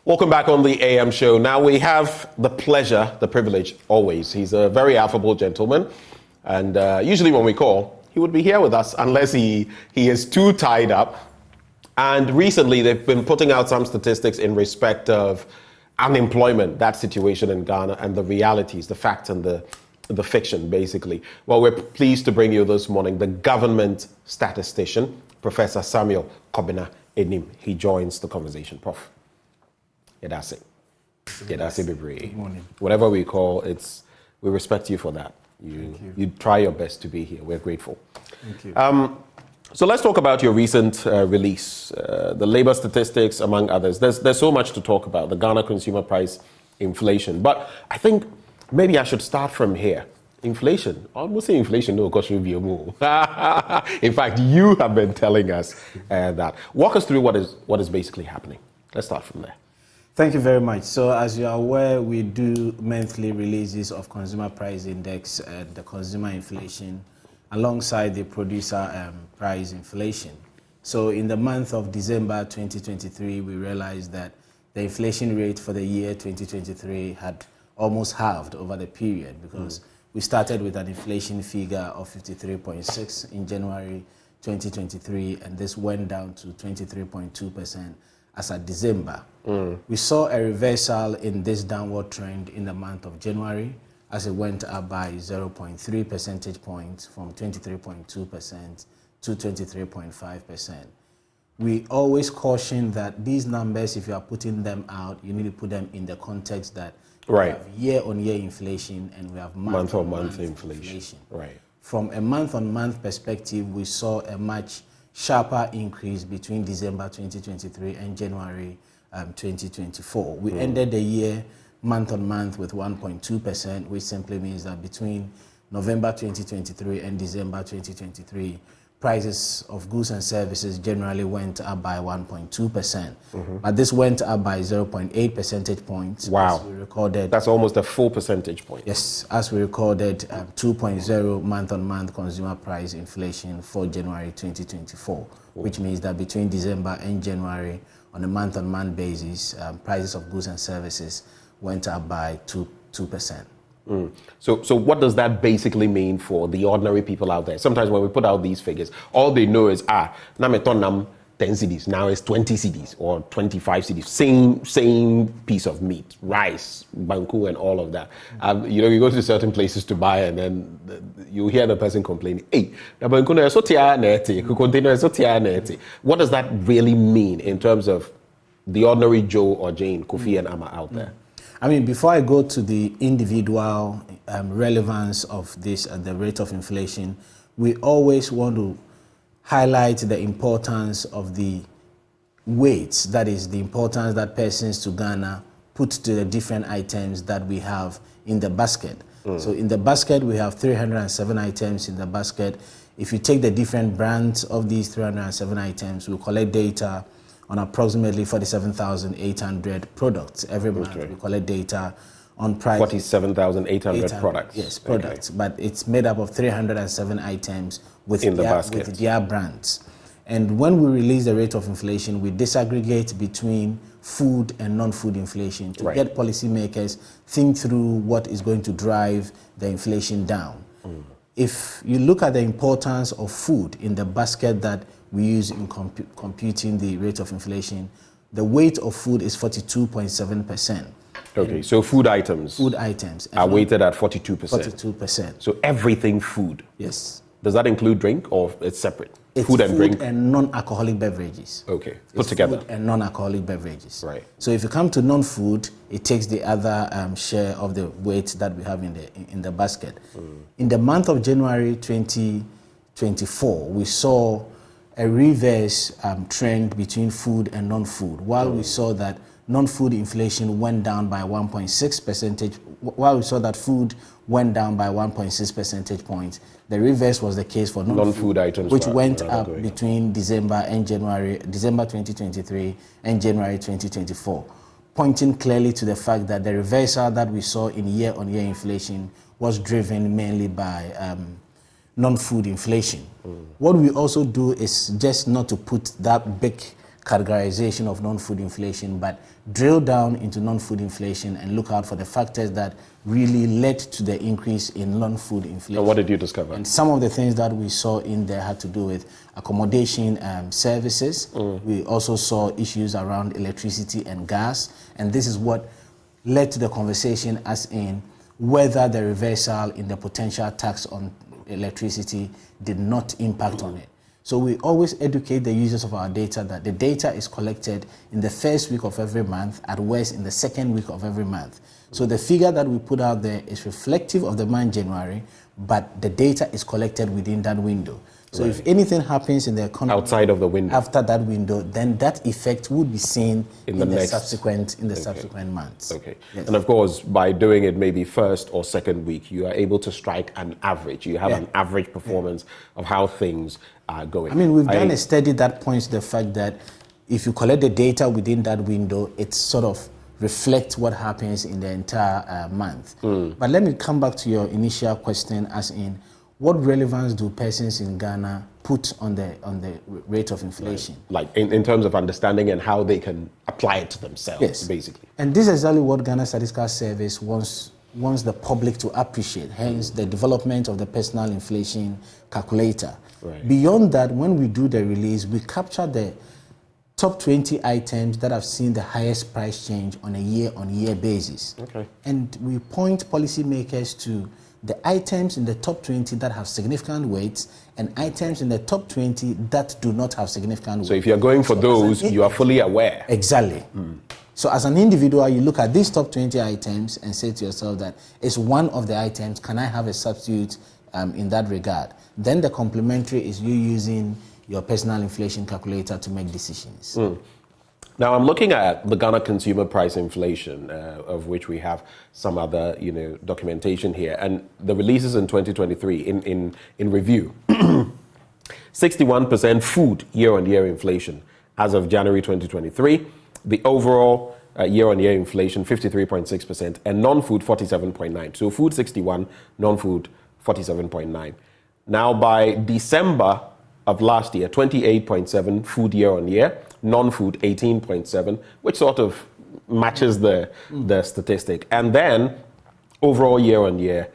Welcome back on the AM show. Now we have the pleasure, the privilege, always. He's a very affable gentleman. And usually when we call, he would be here with us unless he is too tied up. And recently they've been putting out some statistics in respect of unemployment, that situation in Ghana, and the realities, the facts and the fiction, basically. Well, we're pleased to bring you this morning the government statistician, Professor Samuel Kobina Enim. He joins the conversation. Prof. Good morning. Whatever we call, we respect you for that. You try your best to be here. We're grateful. Thank you. So let's talk about your recent release, the labor statistics, among others. There's so much to talk about, the Ghana consumer price inflation. But I think maybe I should start from here. Inflation. I almost say inflation, no, because you'll be a move. In fact, you have been telling us that. Walk us through what is basically happening. Let's start from there. Thank you very much. So as you are aware, we do monthly releases of consumer price index and the consumer inflation alongside the producer price inflation. So in the month of December 2023, we realized that the inflation rate for the year 2023 had almost halved over the period, because we started with an inflation figure of 53.6 in January 2023, and this went down to 23.2% as at December. We saw a reversal in this downward trend in the month of January, as it went up by 0.3 percentage points from 23.2% to 23.5%. We always caution that these numbers, if you are putting them out, you need to put them in the context that we have year-on-year inflation and we have month-on-month inflation. Right. From a month-on-month perspective, we saw a much sharper increase between December 2023 and January 2024. We ended the year month-on-month with 1.2%, which simply means that between November 2023 and December 2023, prices of goods and services generally went up by 1.2%. But this went up by 0.8 percentage points. Wow. As we recorded, that's almost a full percentage point. Yes, as we recorded 2.0 month-on-month consumer price inflation for January 2024, which means that between December and January, on a month-on-month basis, prices of goods and services went up by 2%. So what does that basically mean for the ordinary people out there? Sometimes when we put out these figures, all they know is, now metonam 10 cedis, now it's 20 cedis or 25 cedis, same piece of meat, rice, banku and all of that. You go to certain places to buy and then you hear the person complaining, hey, what does that really mean in terms of the ordinary Joe or Jane, Kofi and Amma out there? I mean, before I go to the individual relevance of this at the rate of inflation, we always want to highlight the importance of the weights, that is, the importance that persons to Ghana put to the different items that we have in the basket. So in the basket, we have 307 items in the basket. If you take the different brands of these 307 items, we collect data on approximately 47,800 products every month. We collect data on price. 47,800 products. Yes, products. But it's made up of 307 items with their brands. And when we release the rate of inflation, we disaggregate between food and non-food inflation to get policymakers think through what is going to drive the inflation down. If you look at the importance of food in the basket that we use in computing the rate of inflation, the weight of food is 42.7%. Okay, so food items are weighted at 42%. 42%. So everything food. Yes. Does that include drink or it's separate? It's food and drink and non-alcoholic beverages. Okay, put together. Food and non-alcoholic beverages. Right. So if you come to non-food, it takes the other share of the weight that we have in the basket. In the month of January 2024, we saw a reverse trend between food and non-food. While we saw that non-food inflation went down by 1.6 percentage, while we saw that food went down by 1.6 percentage points, the reverse was the case for non-food items, which went up between December 2023 and January 2024, pointing clearly to the fact that the reversal that we saw in year-on-year inflation was driven mainly by non-food inflation. What we also do is just not to put that big categorization of non-food inflation, but drill down into non-food inflation and look out for the factors that really led to the increase in non-food inflation. And what did you discover? And some of the things that we saw in there had to do with accommodation services. We also saw issues around electricity and gas. And this is what led to the conversation as in whether the reversal in the potential tax on electricity did not impact on it. So we always educate the users of our data that the data is collected in the first week of every month, at worst in the second week of every month. So the figure that we put out there is reflective of the month January, but the data is collected within that window. So if anything happens in the economy outside of the window, after that window, then that effect would be seen in the subsequent months. Okay. Yes. And of course, by doing it maybe first or second week, you are able to strike an average. You have an average performance of how things are going. I mean, we've done a study that points to the fact that if you collect the data within that window, it's sort of reflect what happens in the entire month. But let me come back to your initial question, as in, what relevance do persons in Ghana put on the rate of inflation? Like in terms of understanding and how they can apply it to themselves, basically. And this is exactly what Ghana Statistical Service wants the public to appreciate, hence the development of the personal inflation calculator. Beyond that, when we do the release, we capture the top 20 items that have seen the highest price change on a year-on-year basis. And we point policymakers to the items in the top 20 that have significant weights and items in the top 20 that do not have significant weight. So if you're going for those, you are fully aware. Exactly. So as an individual, you look at these top 20 items and say to yourself that it's one of the items, can I have a substitute in that regard? Then the complementary is you using your personal inflation calculator to make decisions. Now I'm looking at the Ghana consumer price inflation, of which we have some other, documentation here, and the releases in 2023 in review. 61% food year-on-year inflation as of January 2023. The overall year-on-year inflation 53.6%, and non-food 47.9%. So food 61, non-food 47.9%. Now by December of last year, 28.7 food year-on-year, non-food 18.7, which sort of matches the statistic. And then overall year-on-year,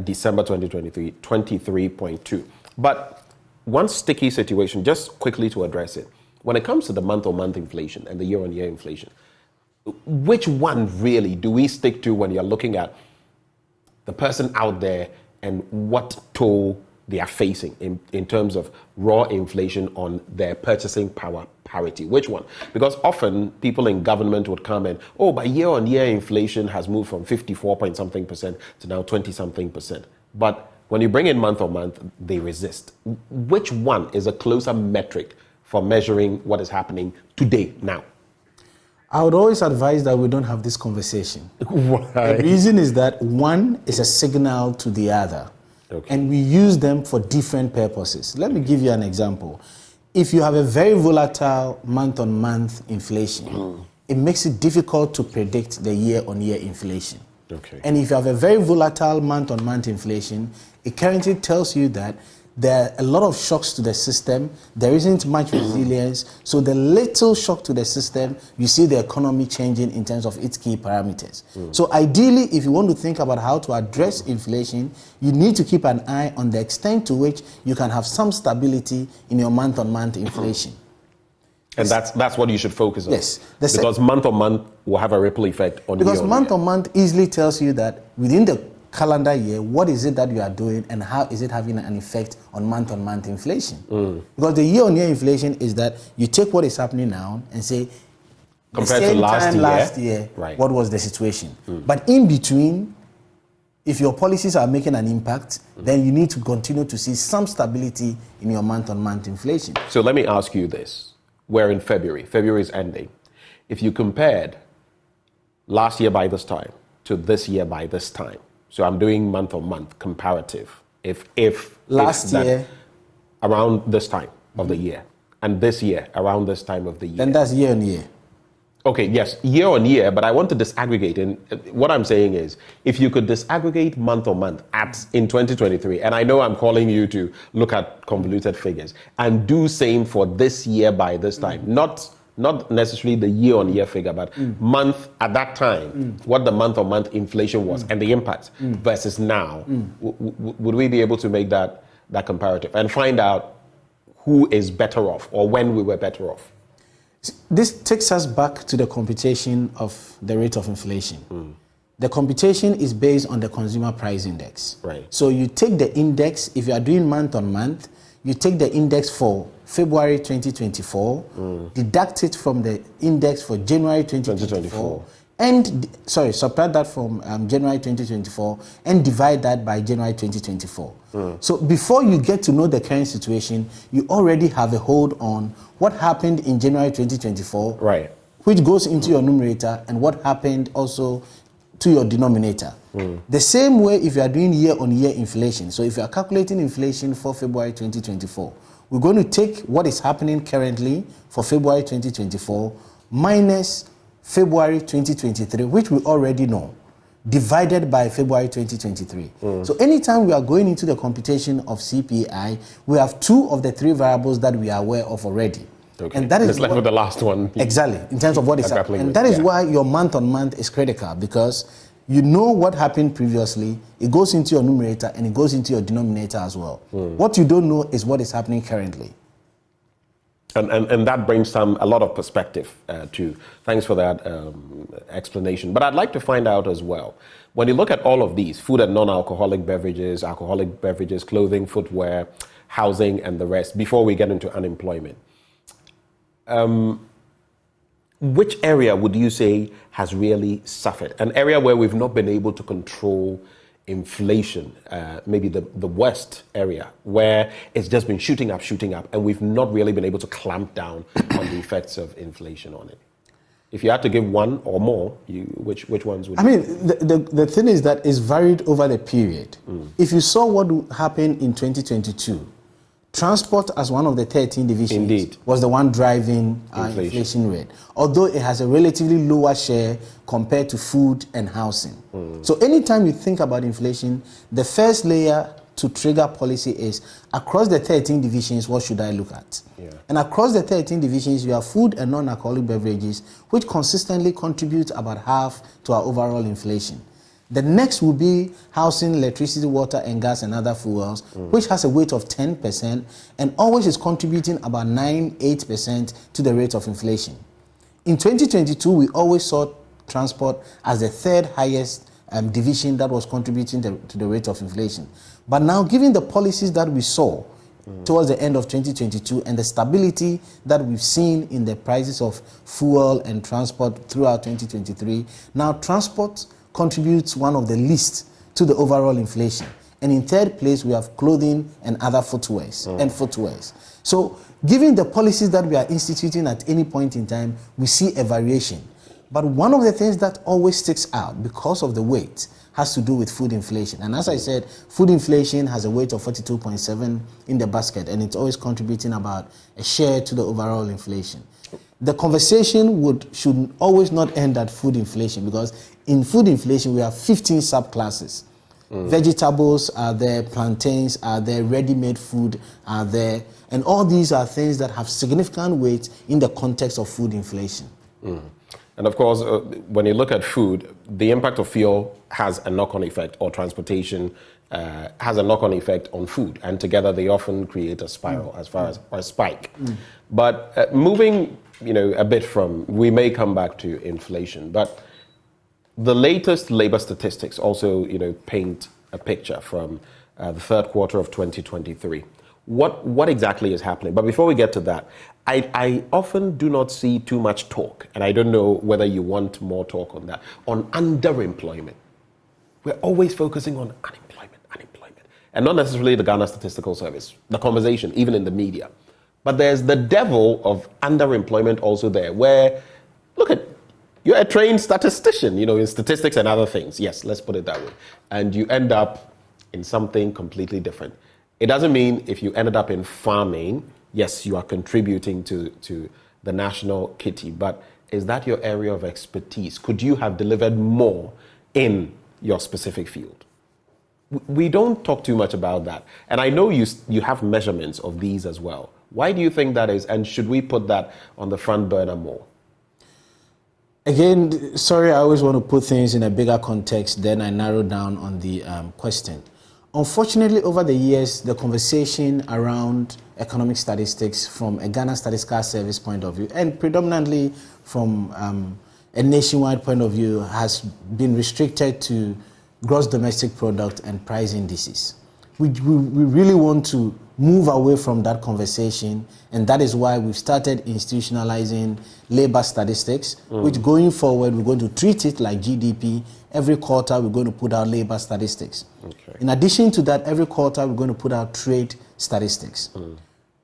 December 2023, 23.2. But one sticky situation, just quickly to address it, when it comes to the month-on-month inflation and the year-on-year inflation, which one really do we stick to when you're looking at the person out there and what toll they are facing in terms of raw inflation on their purchasing power parity? Which one? Because often people in government would come and, but year-on-year inflation has moved from 54-point-something% to now 20-something%. But when you bring in month-on-month, they resist. Which one is a closer metric for measuring what is happening today, now? I would always advise that we don't have this conversation. Why? The reason is that one is a signal to the other. And we use them for different purposes. Let me give you an example. If you have a very volatile month-on-month inflation, it makes it difficult to predict the year-on-year inflation. And if you have a very volatile month-on-month inflation, it currently tells you that there are a lot of shocks to the system. There isn't much resilience. So the little shock to the system, you see the economy changing in terms of its key parameters. So ideally, if you want to think about how to address inflation, you need to keep an eye on the extent to which you can have some stability in your month-on-month inflation. And that's what you should focus on. Yes. Because month-on-month will have a ripple effect on Because month-on-month easily tells you that within the calendar year, what is it that you are doing and how is it having an effect on month-on-month inflation? Because the year-on-year inflation is that you take what is happening now and say, compared to last year, what was the situation? But in between, if your policies are making an impact, then you need to continue to see some stability in your month-on-month inflation. So let me ask you this. We're in February. February is ending. If you compared last year by this time to this year by this time, so I'm doing month-on-month comparative. If last year around this time of the year, and this year around this time of the year, then that's year-on-year. Okay, yes, year-on-year, but I want to disaggregate. And what I'm saying is, if you could disaggregate month-on-month in 2023, and I know I'm calling you to look at convoluted figures, and do same for this year by this time, not necessarily the year-on-year figure, but month at that time, what the month-on-month inflation was and the impact versus now. Would we be able to make that comparative and find out who is better off or when we were better off? This takes us back to the computation of the rate of inflation. The computation is based on the consumer price index. So you take the index, if you are doing month-on-month, you take the index for February 2024, deduct it from the index for January 2024, and subtract that from January 2024 and divide that by January 2024. So before you get to know the current situation, you already have a hold on what happened in January 2024, which goes into your numerator, and what happened also to your denominator. The same way if you are doing year-on-year inflation. So if you are calculating inflation for February 2024, we're going to take what is happening currently for February 2024 minus February 2023, which we already know, divided by February 2023. So anytime we are going into the computation of CPI, we have 2 of the 3 variables that we are aware of already. Okay. And that is let's left with the last one. Exactly, in terms of what is happening. And that is why your month-on-month is critical, because you know what happened previously, it goes into your numerator and it goes into your denominator as well. What you don't know is what is happening currently. And that brings a lot of perspective too. Thanks for that explanation. But I'd like to find out as well, when you look at all of these, food and non-alcoholic beverages, alcoholic beverages, clothing, footwear, housing, and the rest, before we get into unemployment, which area would you say has really suffered? An area where we've not been able to control inflation, maybe the West area, where it's just been shooting up, and we've not really been able to clamp down on the effects of inflation on it. If you had to give one or more, which ones would you? I mean, the thing is that it's varied over the period. If you saw what happened in 2022, transport as one of the 13 divisions was the one driving inflation rate, although it has a relatively lower share compared to food and housing. So anytime you think about inflation, the first layer to trigger policy is, across the 13 divisions, what should I look at? And across the 13 divisions, you have food and non-alcoholic beverages, which consistently contribute about half to our overall inflation. The next will be housing, electricity, water, and gas, and other fuels, which has a weight of 10% and always is contributing about 9-8% to the rate of inflation. In 2022, we always saw transport as the 3rd highest division that was contributing to the rate of inflation. But now, given the policies that we saw towards the end of 2022 and the stability that we've seen in the prices of fuel and transport throughout 2023, now transport contributes one of the least to the overall inflation. And in 3rd place, we have clothing and other footwears. So given the policies that we are instituting at any point in time, we see a variation. But one of the things that always sticks out because of the weight has to do with food inflation. And as I said, food inflation has a weight of 42.7 in the basket, and it's always contributing about a share to the overall inflation. The conversation should always not end at food inflation, because in food inflation, we have 15 subclasses. Vegetables are there, plantains are there, ready-made food are there, and all these are things that have significant weight in the context of food inflation. And of course, when you look at food, the impact of fuel has a knock-on effect, or transportation has a knock-on effect on food, and together they often create a spiral or a spike. But moving, a bit from, we may come back to inflation, but the latest labor statistics also, paint a picture from the 3rd quarter of 2023. What exactly is happening? But before we get to that, I often do not see too much talk, and I don't know whether you want more talk on that, on underemployment. We're always focusing on unemployment, and not necessarily the Ghana Statistical Service, the conversation, even in the media. But there's the devil of underemployment also there, where, look at, you're a trained statistician, in statistics and other things. Yes, let's put it that way. And you end up in something completely different. It doesn't mean if you ended up in farming, yes, you are contributing to the national kitty, but is that your area of expertise? Could you have delivered more in your specific field? We don't talk too much about that. And I know you have measurements of these as well. Why do you think that is? And should we put that on the front burner more? Again, sorry, I always want to put things in a bigger context, then I narrow down on the question. Unfortunately, over the years, the conversation around economic statistics from a Ghana Statistical Service point of view, and predominantly from a nationwide point of view, has been restricted to gross domestic product and price indices. We really want to move away from that conversation, and that is why we've started institutionalizing labor statistics, which going forward, we're going to treat it like GDP. Every quarter, we're going to put out labor statistics. In addition to that, every quarter, we're going to put out trade statistics.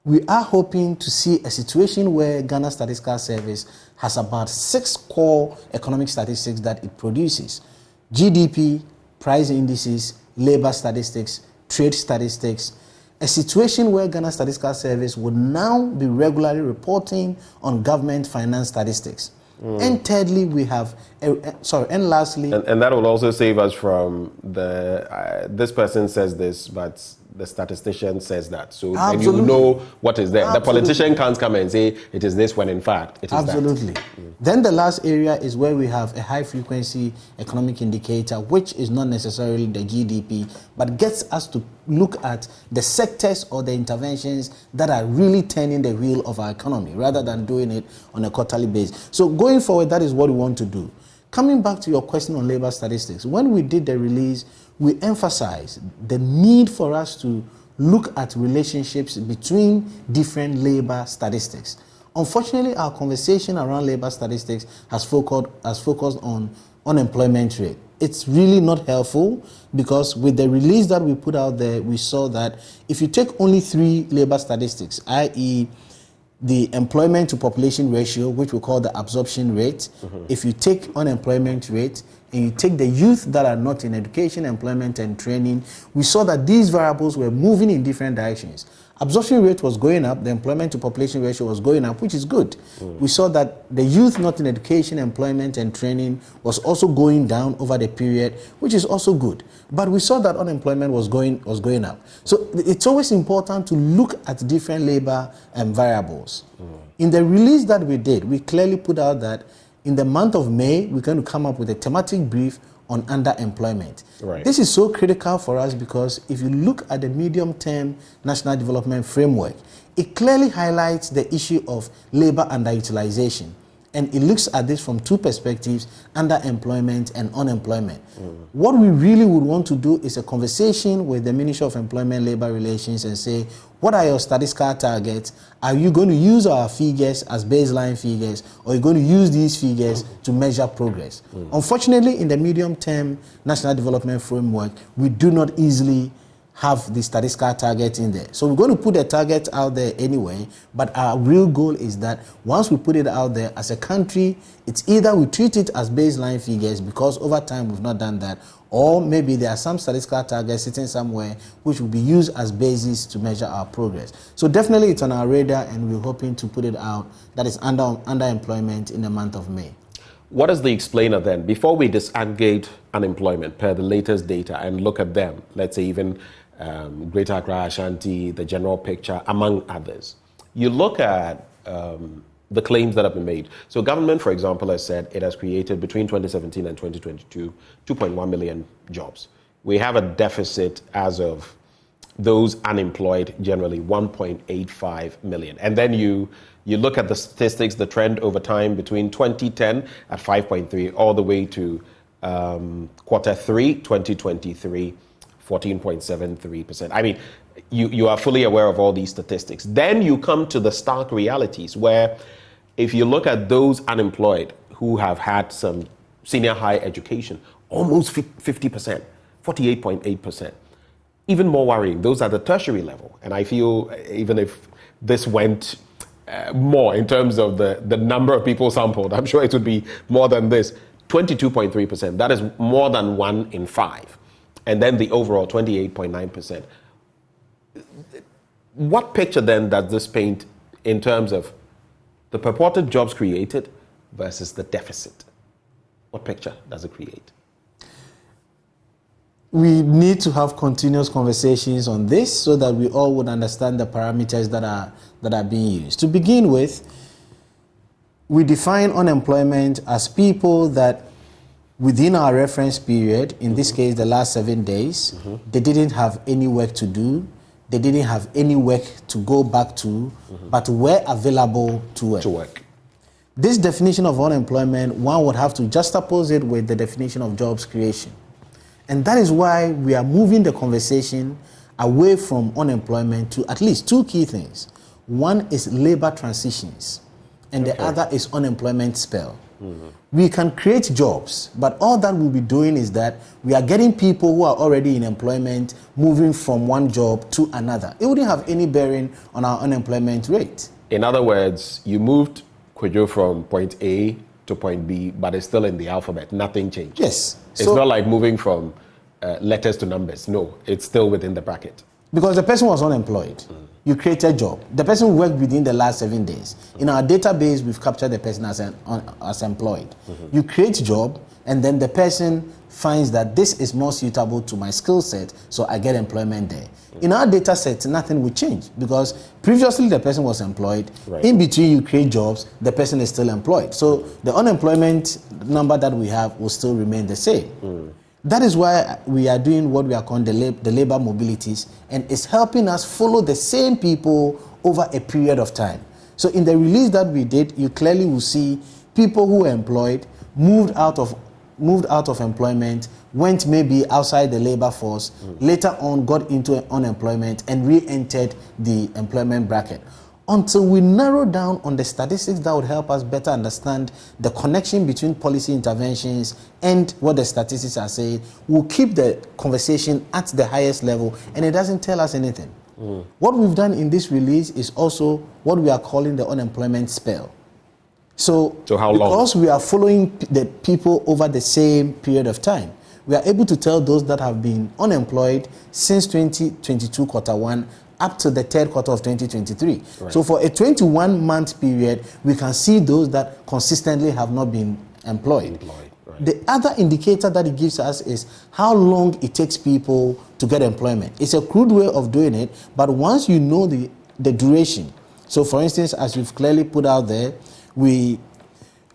We are hoping to see a situation where Ghana Statistical Service has about 6 core economic statistics that it produces: GDP, price indices, labor statistics, trade statistics. A situation where Ghana Statistical Service would now be regularly reporting on government finance statistics. And thirdly, we have, and lastly... And that will also save us from the, this person says this, but the statistician says that. So then you know what is there. The politician can't come and say it is this when in fact it is Absolutely. that. Then the last area is where we have a high frequency economic indicator, which is not necessarily the GDP, but gets us to look at the sectors or the interventions that are really turning the wheel of our economy rather than doing it on a quarterly basis. So going forward, that is what we want to do. Coming back to your question on labor statistics, when we did the release, we emphasized the need for us to look at relationships between different labor statistics. Unfortunately, our conversation around labor statistics has focused on unemployment rate. It's really not helpful because with the release that we put out there, we saw that if you take only 3 labor statistics, i.e., the employment to population ratio, which we call the absorption rate, if you take unemployment rate, and you take the youth that are not in education, employment, and training, we saw that these variables were moving in different directions. Absorption rate was going up, the employment to population ratio was going up, which is good. We saw that the youth not in education, employment, and training was also going down over the period, which is also good. But we saw that unemployment was going up. So it's always important to look at different labor variables. In the release that we did, we clearly put out that in the month of May, we're going to come up with a thematic brief on underemployment. Right. This is so critical for us because if you look at the medium-term national development framework, it clearly highlights the issue of labor underutilization. And it looks at this from 2 perspectives, underemployment and unemployment. What we really would want to do is a conversation with the Ministry of Employment Labor Relations and say, what are your statistical targets? Are you going to use our figures as baseline figures, or are you going to use these figures to measure progress? Unfortunately, in the medium-term national development framework, we do not easily have the statistical target in there. So we're going to put a target out there anyway, but our real goal is that once we put it out there as a country, it's either we treat it as baseline figures because over time we've not done that, or maybe there are some statistical targets sitting somewhere which will be used as basis to measure our progress. So definitely it's on our radar and we're hoping to put it out that is underemployment in the month of May. What is the explainer then? Before we disaggregate unemployment per the latest data and look at them, let's say even Greater Accra, Ashanti, the general picture, among others. You look at the claims that have been made. So government, for example, has said it has created between 2017 and 2022, 2.1 million jobs. We have a deficit as of those unemployed, generally 1.85 million. And then you look at the statistics, the trend over time between 2010 at 5.3 all the way to Q3 2023, 14.73%. I mean, you are fully aware of all these statistics. Then you come to the stark realities where if you look at those unemployed who have had some senior high education, almost 50%, 48.8%. Even more worrying, those at the tertiary level. And I feel even if this went more in terms of the number of people sampled, I'm sure it would be more than this, 22.3%. That is more than 1 in 5. And then the overall 28.9%. What picture then does this paint in terms of the purported jobs created versus the deficit? What picture does it create? We need to have continuous conversations on this so that we all would understand the parameters that are being used. To begin with, we define unemployment as people that within our reference period, in this case the last 7 days, they didn't have any work to do, they didn't have any work to go back to, but were available to work. This definition of unemployment, one would have to juxtapose it with the definition of jobs creation. And that is why we are moving the conversation away from unemployment to at least 2 key things. One is labor transitions, and the other is unemployment spell. We can create jobs, but all that we'll be doing is that we are getting people who are already in employment moving from one job to another. It wouldn't have any bearing on our unemployment rate. In other words, you moved Kwejo from point A to point B, but it's still in the alphabet. Nothing changed. Yes. It's not like moving from letters to numbers. No, it's still within the bracket. Because the person was unemployed. you create a job. The person worked within the last 7 days. In our database, we've captured the person as employed. You create a job, and then the person finds that this is more suitable to my skill set, so I get employment there. In our data set, nothing will change because previously the person was employed. In between you create jobs, the person is still employed. So the unemployment number that we have will still remain the same. That is why we are doing what we are calling the labor mobilities, and it's helping us follow the same people over a period of time. So in the release that we did, you clearly will see people who were employed, moved out of employment, went maybe outside the labor force, later on got into unemployment and re-entered the employment bracket. Until we narrow down on the statistics that would help us better understand the connection between policy interventions and what the statistics are saying, we'll keep the conversation at the highest level, and it doesn't tell us anything. What we've done in this release is also what we are calling the unemployment spell. So how long? Because we are following the people over the same period of time, we are able to tell those that have been unemployed since 2022 quarter one up to the third quarter of 2023. So for a 21-month period, we can see those that consistently have not been employed. The other indicator that it gives us is how long it takes people to get employment. It's a crude way of doing it, but once you know the duration. So for instance, as we've clearly put out there, we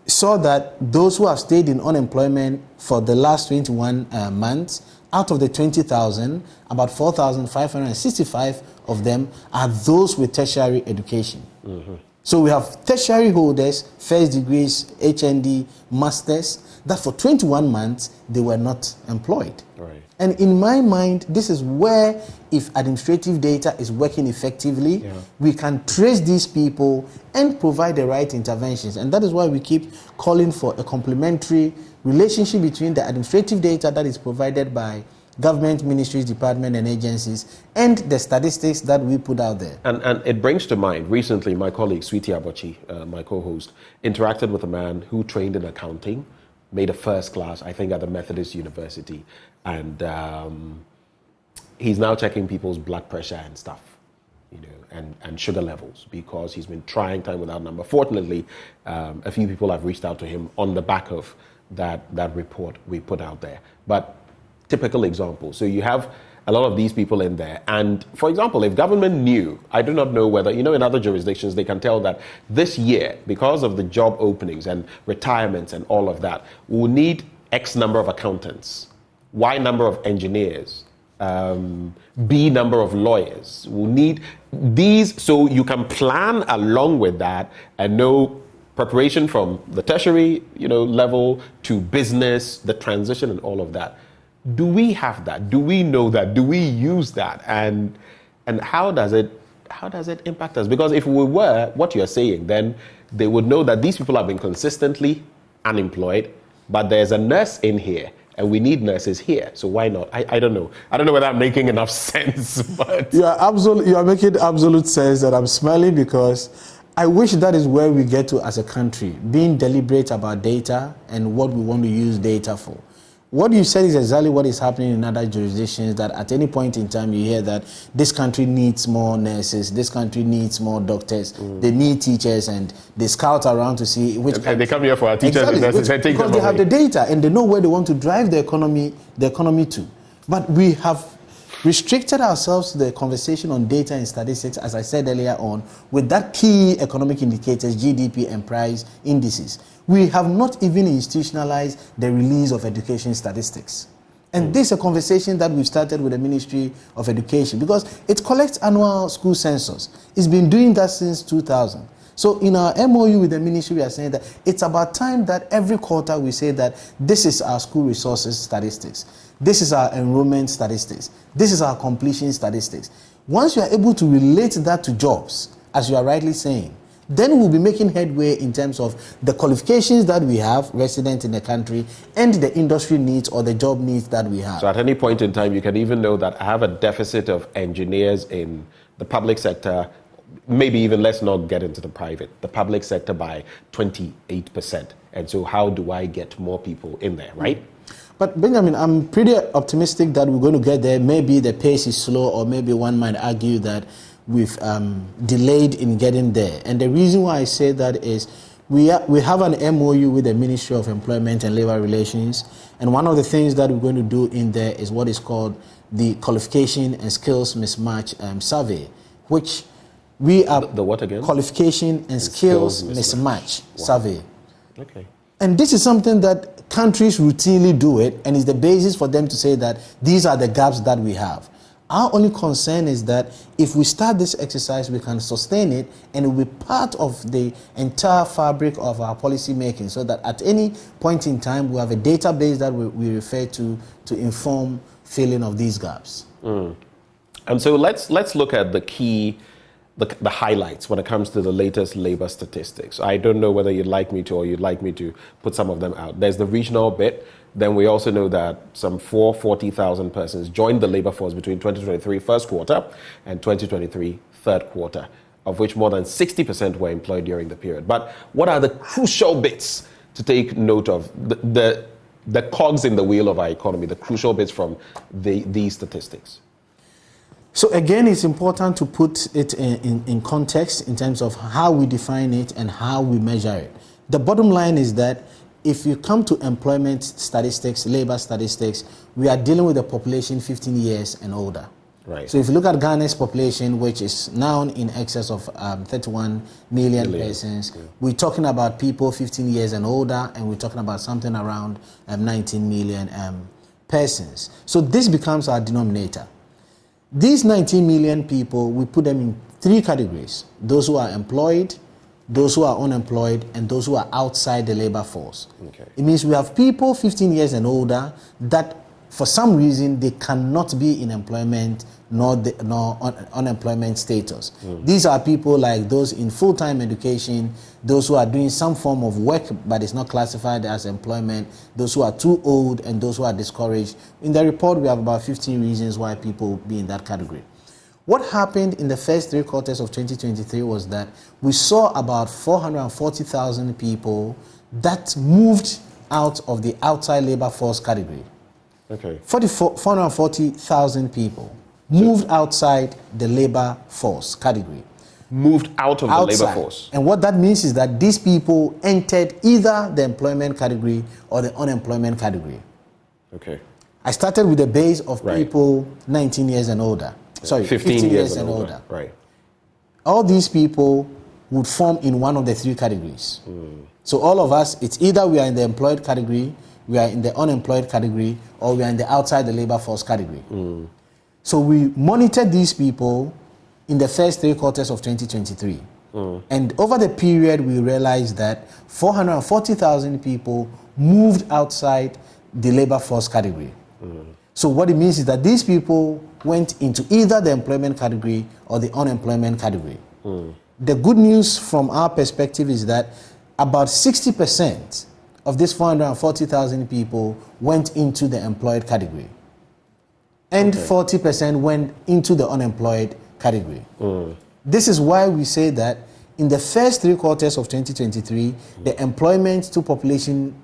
saw that those who have stayed in unemployment for the last 21 months, out of the 20,000, about 4,565 of them are those with tertiary education. So we have tertiary holders, first degrees, HND, masters, that for 21 months they were not employed. And in my mind, this is where, if administrative data is working effectively, we can trace these people and provide the right interventions. And that is why we keep calling for a complementary relationship between the administrative data that is provided by government ministries, departments, and agencies, and the statistics that we put out there. And it brings to mind, recently my colleague Sweetie Abochi, my co-host, interacted with a man who trained in accounting, made a first class, I think, at the Methodist University, and he's now checking people's blood pressure and stuff, and sugar levels, because he's been trying time without number. Fortunately, a few people have reached out to him on the back of that report we put out there. But typical example. So you have a lot of these people in there. And for example, if government knew, I do not know whether, in other jurisdictions, they can tell that this year, because of the job openings and retirements and all of that, we'll need X number of accountants, Y number of engineers, B number of lawyers. We'll need these, so you can plan along with that and know preparation from the tertiary, level to business, the transition and all of that. Do we have that? Do we know that? Do we use that? And how does it impact us? Because if we were what you're saying, then they would know that these people have been consistently unemployed, but there's a nurse in here and we need nurses here. So why not? I don't know. I don't know whether I'm making enough sense, but you are making absolute sense, and I'm smiling because I wish that is where we get to as a country, being deliberate about data and what we want to use data for. What you said is exactly what is happening in other jurisdictions, that at any point in time you hear that this country needs more nurses, this country needs more doctors, they need teachers, and they scout around to see which they come here for our teachers and nurses. Because they have the data and they know where they want to drive the economy to. But we have restricted ourselves to the conversation on data and statistics, as I said earlier on, with that key economic indicators, GDP and price indices. We have not even institutionalized the release of education statistics. And this is a conversation that we've started with the Ministry of Education, because it collects annual school census. It's been doing that since 2000. So in our MOU with the ministry, we are saying that it's about time that every quarter we say that this is our school resources statistics. This is our enrollment statistics. This is our completion statistics. Once you are able to relate that to jobs, as you are rightly saying, then we'll be making headway in terms of the qualifications that we have, resident in the country, and the industry needs or the job needs that we have. So at any point in time, you can even know that I have a deficit of engineers in the public sector, maybe even let's not get into the private, the public sector by 28%. And so how do I get more people in there, right? But Benjamin, I'm pretty optimistic that we're going to get there. Maybe the pace is slow, or maybe one might argue that we've delayed in getting there. And the reason why I say that is we have an MOU with the Ministry of Employment and Labor Relations, and one of the things that we're going to do in there is what is called the Qualification and Skills Mismatch Survey, which we are... The what again? Qualification and Skills Mismatch Survey. Okay. And this is something that countries routinely do it, and it's the basis for them to say that these are the gaps that we have. Our only concern is that if we start this exercise, we can sustain it, and it will be part of the entire fabric of our policy making, so that at any point in time, we have a database that we refer to inform filling of these gaps. And so let's look at the key, the highlights when it comes to the latest labor statistics. I don't know whether you'd like me to or you'd like me to put some of them out. There's the regional bit. Then we also know that some 440,000 persons joined the labor force between 2023 first quarter and 2023 third quarter, of which more than 60% were employed during the period. But what are the crucial bits to take note of, the cogs in the wheel of our economy, the crucial bits from these statistics? So again, it's important to put it in context in terms of how we define it and how we measure it. The bottom line is that if you come to employment statistics, labor statistics, we are dealing with a population 15 years and older. Right. So if you look at Ghana's population, which is now in excess of 31 million persons, we're talking about people 15 years and older, and we're talking about something around 19 million persons. So this becomes our denominator. These 19 million people, we put them in three categories: those who are employed, those who are unemployed, and those who are outside the labor force. Okay. It means we have people 15 years and older that for some reason they cannot be in employment nor unemployment status. These are people like those in full-time education, those who are doing some form of work but it's not classified as employment, those who are too old, and those who are discouraged. In the report, we have about 15 reasons why people be in that category. What happened in the first three quarters of 2023 was that we saw about 440,000 people that moved out of the outside labor force category. Okay. 440,000 people moved outside the labor force category. Moved out of the labor force. And what that means is that these people entered either the employment category or the unemployment category. Okay. I started with the base of people 19 years and older. Sorry, 15 years and older. Right. All these people would form in one of the three categories. So all of us, it's either we are in the employed category, we are in the unemployed category, or we are in the outside the labor force category. So we monitored these people in the first three quarters of 2023. And over the period, we realized that 440,000 people moved outside the labor force category. So what it means is that these people went into either the employment category or the unemployment category. The good news from our perspective is that about 60% of these 440,000 people went into the employed category. And 40% went into the unemployed category. This is why we say that in the first three quarters of 2023, the employment to population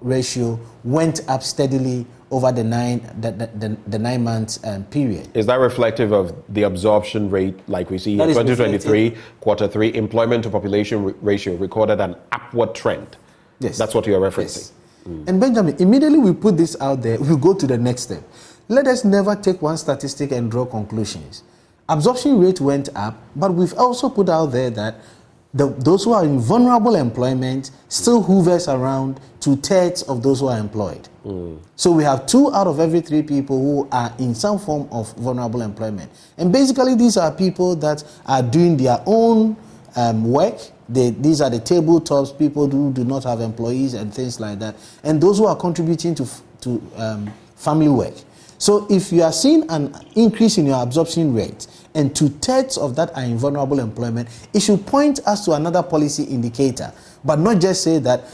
ratio went up steadily over the 9 months period. Is that reflective of the absorption rate like we see in 2023, quarter three, employment to population ratio recorded an upward trend? Yes. That's what you are referencing. Yes. And Benjamin, immediately we put this out there, we go to the next step. Let us never take one statistic and draw conclusions. Absorption rate went up, but we've also put out there that those who are in vulnerable employment still hovers around 2/3 of those who are employed. So we have 2 out of every 3 people who are in some form of vulnerable employment. And basically these are people that are doing their own work. These are the tabletops, people who do not have employees and things like that. And those who are contributing to family work. So if you are seeing an increase in your absorption rate and 2/3 of that are in vulnerable employment, it should point us to another policy indicator, but not just say that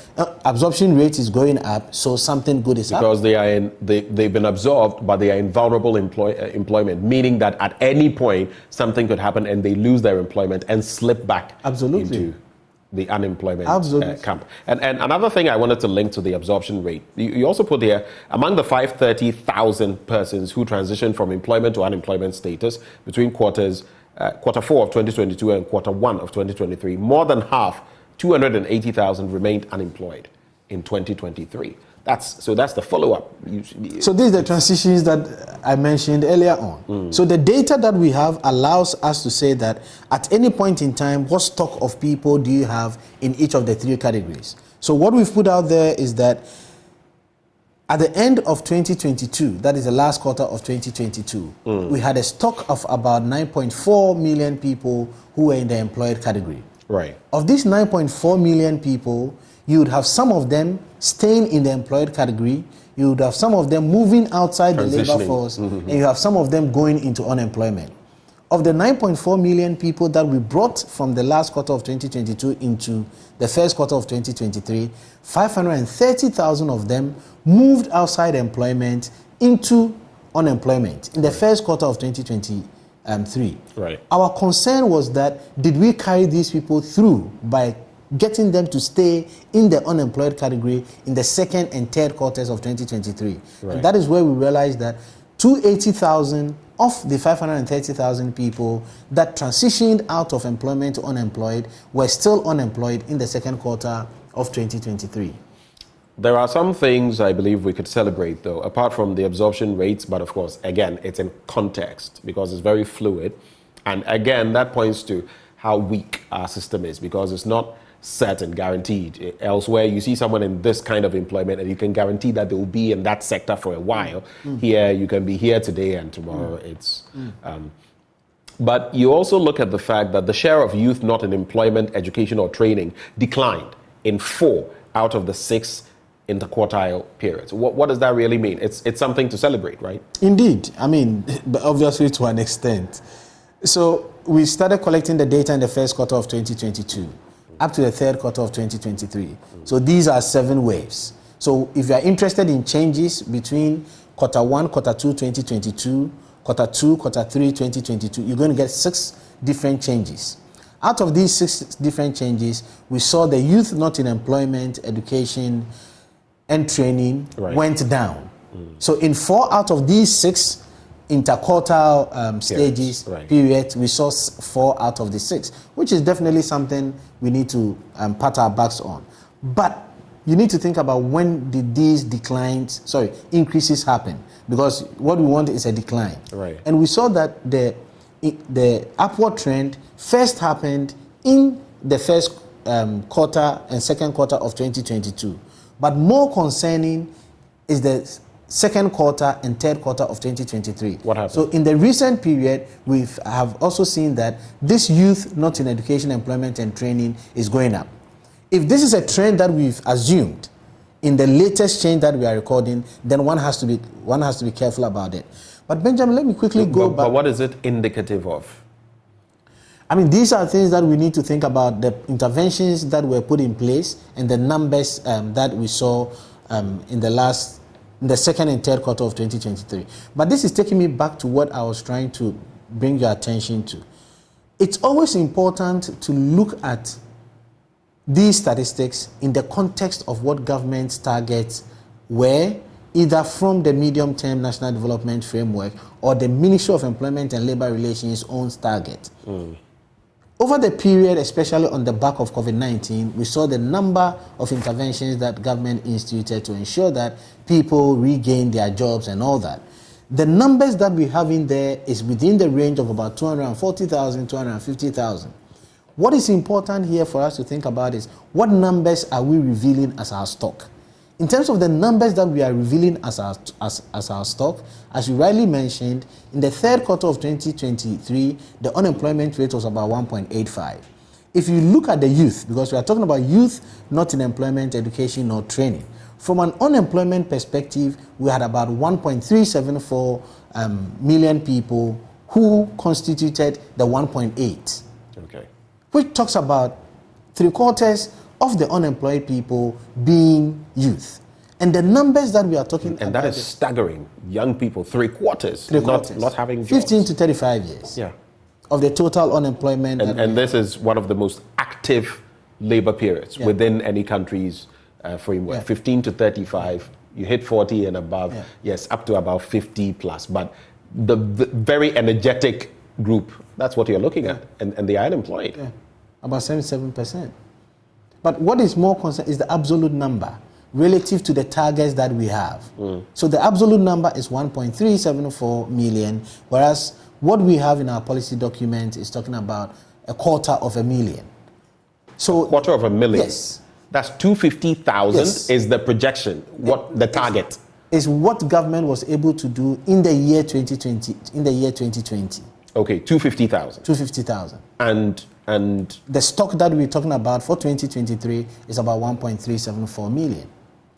absorption rate is going up, so something good is happening. Because they've been absorbed, but they are in vulnerable employment, meaning that at any point something could happen and they lose their employment and slip back into the unemployment camp. And another thing I wanted to link to the absorption rate, you also put here, among the 530,000 persons who transitioned from employment to unemployment status between quarters quarter 4 of 2022 and quarter 1 of 2023, more than half, 280,000, remained unemployed in 2023. That's the follow-up. So these are the transitions that I mentioned earlier on. So the data that we have allows us to say that at any point in time, what stock of people do you have in each of the 3 categories? So what we've put out there is that at the end of 2022, that is the last quarter of 2022, we had a stock of about 9.4 million people who were in the employed category. Right. Of these 9.4 million people, you would have some of them staying in the employed category, you would have some of them moving outside the labor force, and you have some of them going into unemployment. Of the 9.4 million people that we brought from the last quarter of 2022 into the first quarter of 2023, 530,000 of them moved outside employment into unemployment in the first quarter of 2023. Right. Our concern was that, did we carry these people through by getting them to stay in the unemployed category in the second and third quarters of 2023? Right. And that is where we realized that 280,000 of the 530,000 people that transitioned out of employment to unemployed were still unemployed in the second quarter of 2023. There are some things I believe we could celebrate, though, apart from the absorption rates, but of course, again, it's in context because it's very fluid. And again, that points to how weak our system is because it's not set and guaranteed. Elsewhere, you see someone in this kind of employment and you can guarantee that they will be in that sector for a while. Here, you can be here today and tomorrow it's... But you also look at the fact that the share of youth not in employment, education or training declined in 4 out of the 6 interquartile periods. What does that really mean? It's something to celebrate, right? Indeed. I mean, obviously to an extent. So we started collecting the data in the first quarter of 2022 up to the third quarter of 2023. So these are 7 waves. So if you are interested in changes between quarter 1, quarter 2, 2022, quarter 2, quarter 3, 2022, you're going to get 6 different changes. Out of these 6 different changes, we saw the youth not in employment, education, and training went down. So in 4 out of these 6 interquartile stages, periods, we saw 4 out of the 6, which is definitely something we need to pat our backs on. But you need to think about when did these increases happen, because what we want is a decline. Right. And we saw that the upward trend first happened in the first quarter and second quarter of 2022. But more concerning is the second quarter and third quarter of 2023. What happened? So in the recent period, we have also seen that this youth not in education, employment and training is going up. If this is a trend that we've assumed in the latest change that we are recording, then one has to be careful about it. But Benjamin, let me quickly go back. But what is it indicative of? I mean, these are things that we need to think about, the interventions that were put in place and the numbers that we saw in the second and third quarter of 2023. But this is taking me back to what I was trying to bring your attention to. It's always important to look at these statistics in the context of what government's targets were, either from the medium-term national development framework or the Ministry of Employment and Labor Relations' own target. Over the period, especially on the back of COVID-19, we saw the number of interventions that government instituted to ensure that people regain their jobs and all that. The numbers that we have in there is within the range of about 240,000, 250,000. What is important here for us to think about is what numbers are we revealing as our stock? In terms of the numbers that we are revealing as our stock, as you rightly mentioned, in the third quarter of 2023, the unemployment rate was about 1.85. If you look at the youth, because we are talking about youth not in employment, education, or training, from an unemployment perspective, we had about 1.374 million people who constituted the 1.8. Okay. Which talks about 3/4 of the unemployed people being youth. And the numbers that we are talking about... And that is staggering. Young people, 3/4 not having jobs. 15 to 35 years. Yeah. Of the total unemployment. And this is one of the most active labor periods within any country's framework. 15 to 35, you hit 40 and above, yes, up to about 50 plus. But the very energetic group, that's what you're looking at, and they are unemployed. Yeah, about 77%. But what is more concerned is the absolute number relative to the targets that we have. So the absolute number is 1.374 million, whereas what we have in our policy document is talking about 250,000. So 250,000? Yes. That's 250,000 Yes. is the projection, what the target? Is what government was able to do in the year 2020. Okay, 250,000. 250,000. And the stock that we're talking about for 2023 is about 1.374 million.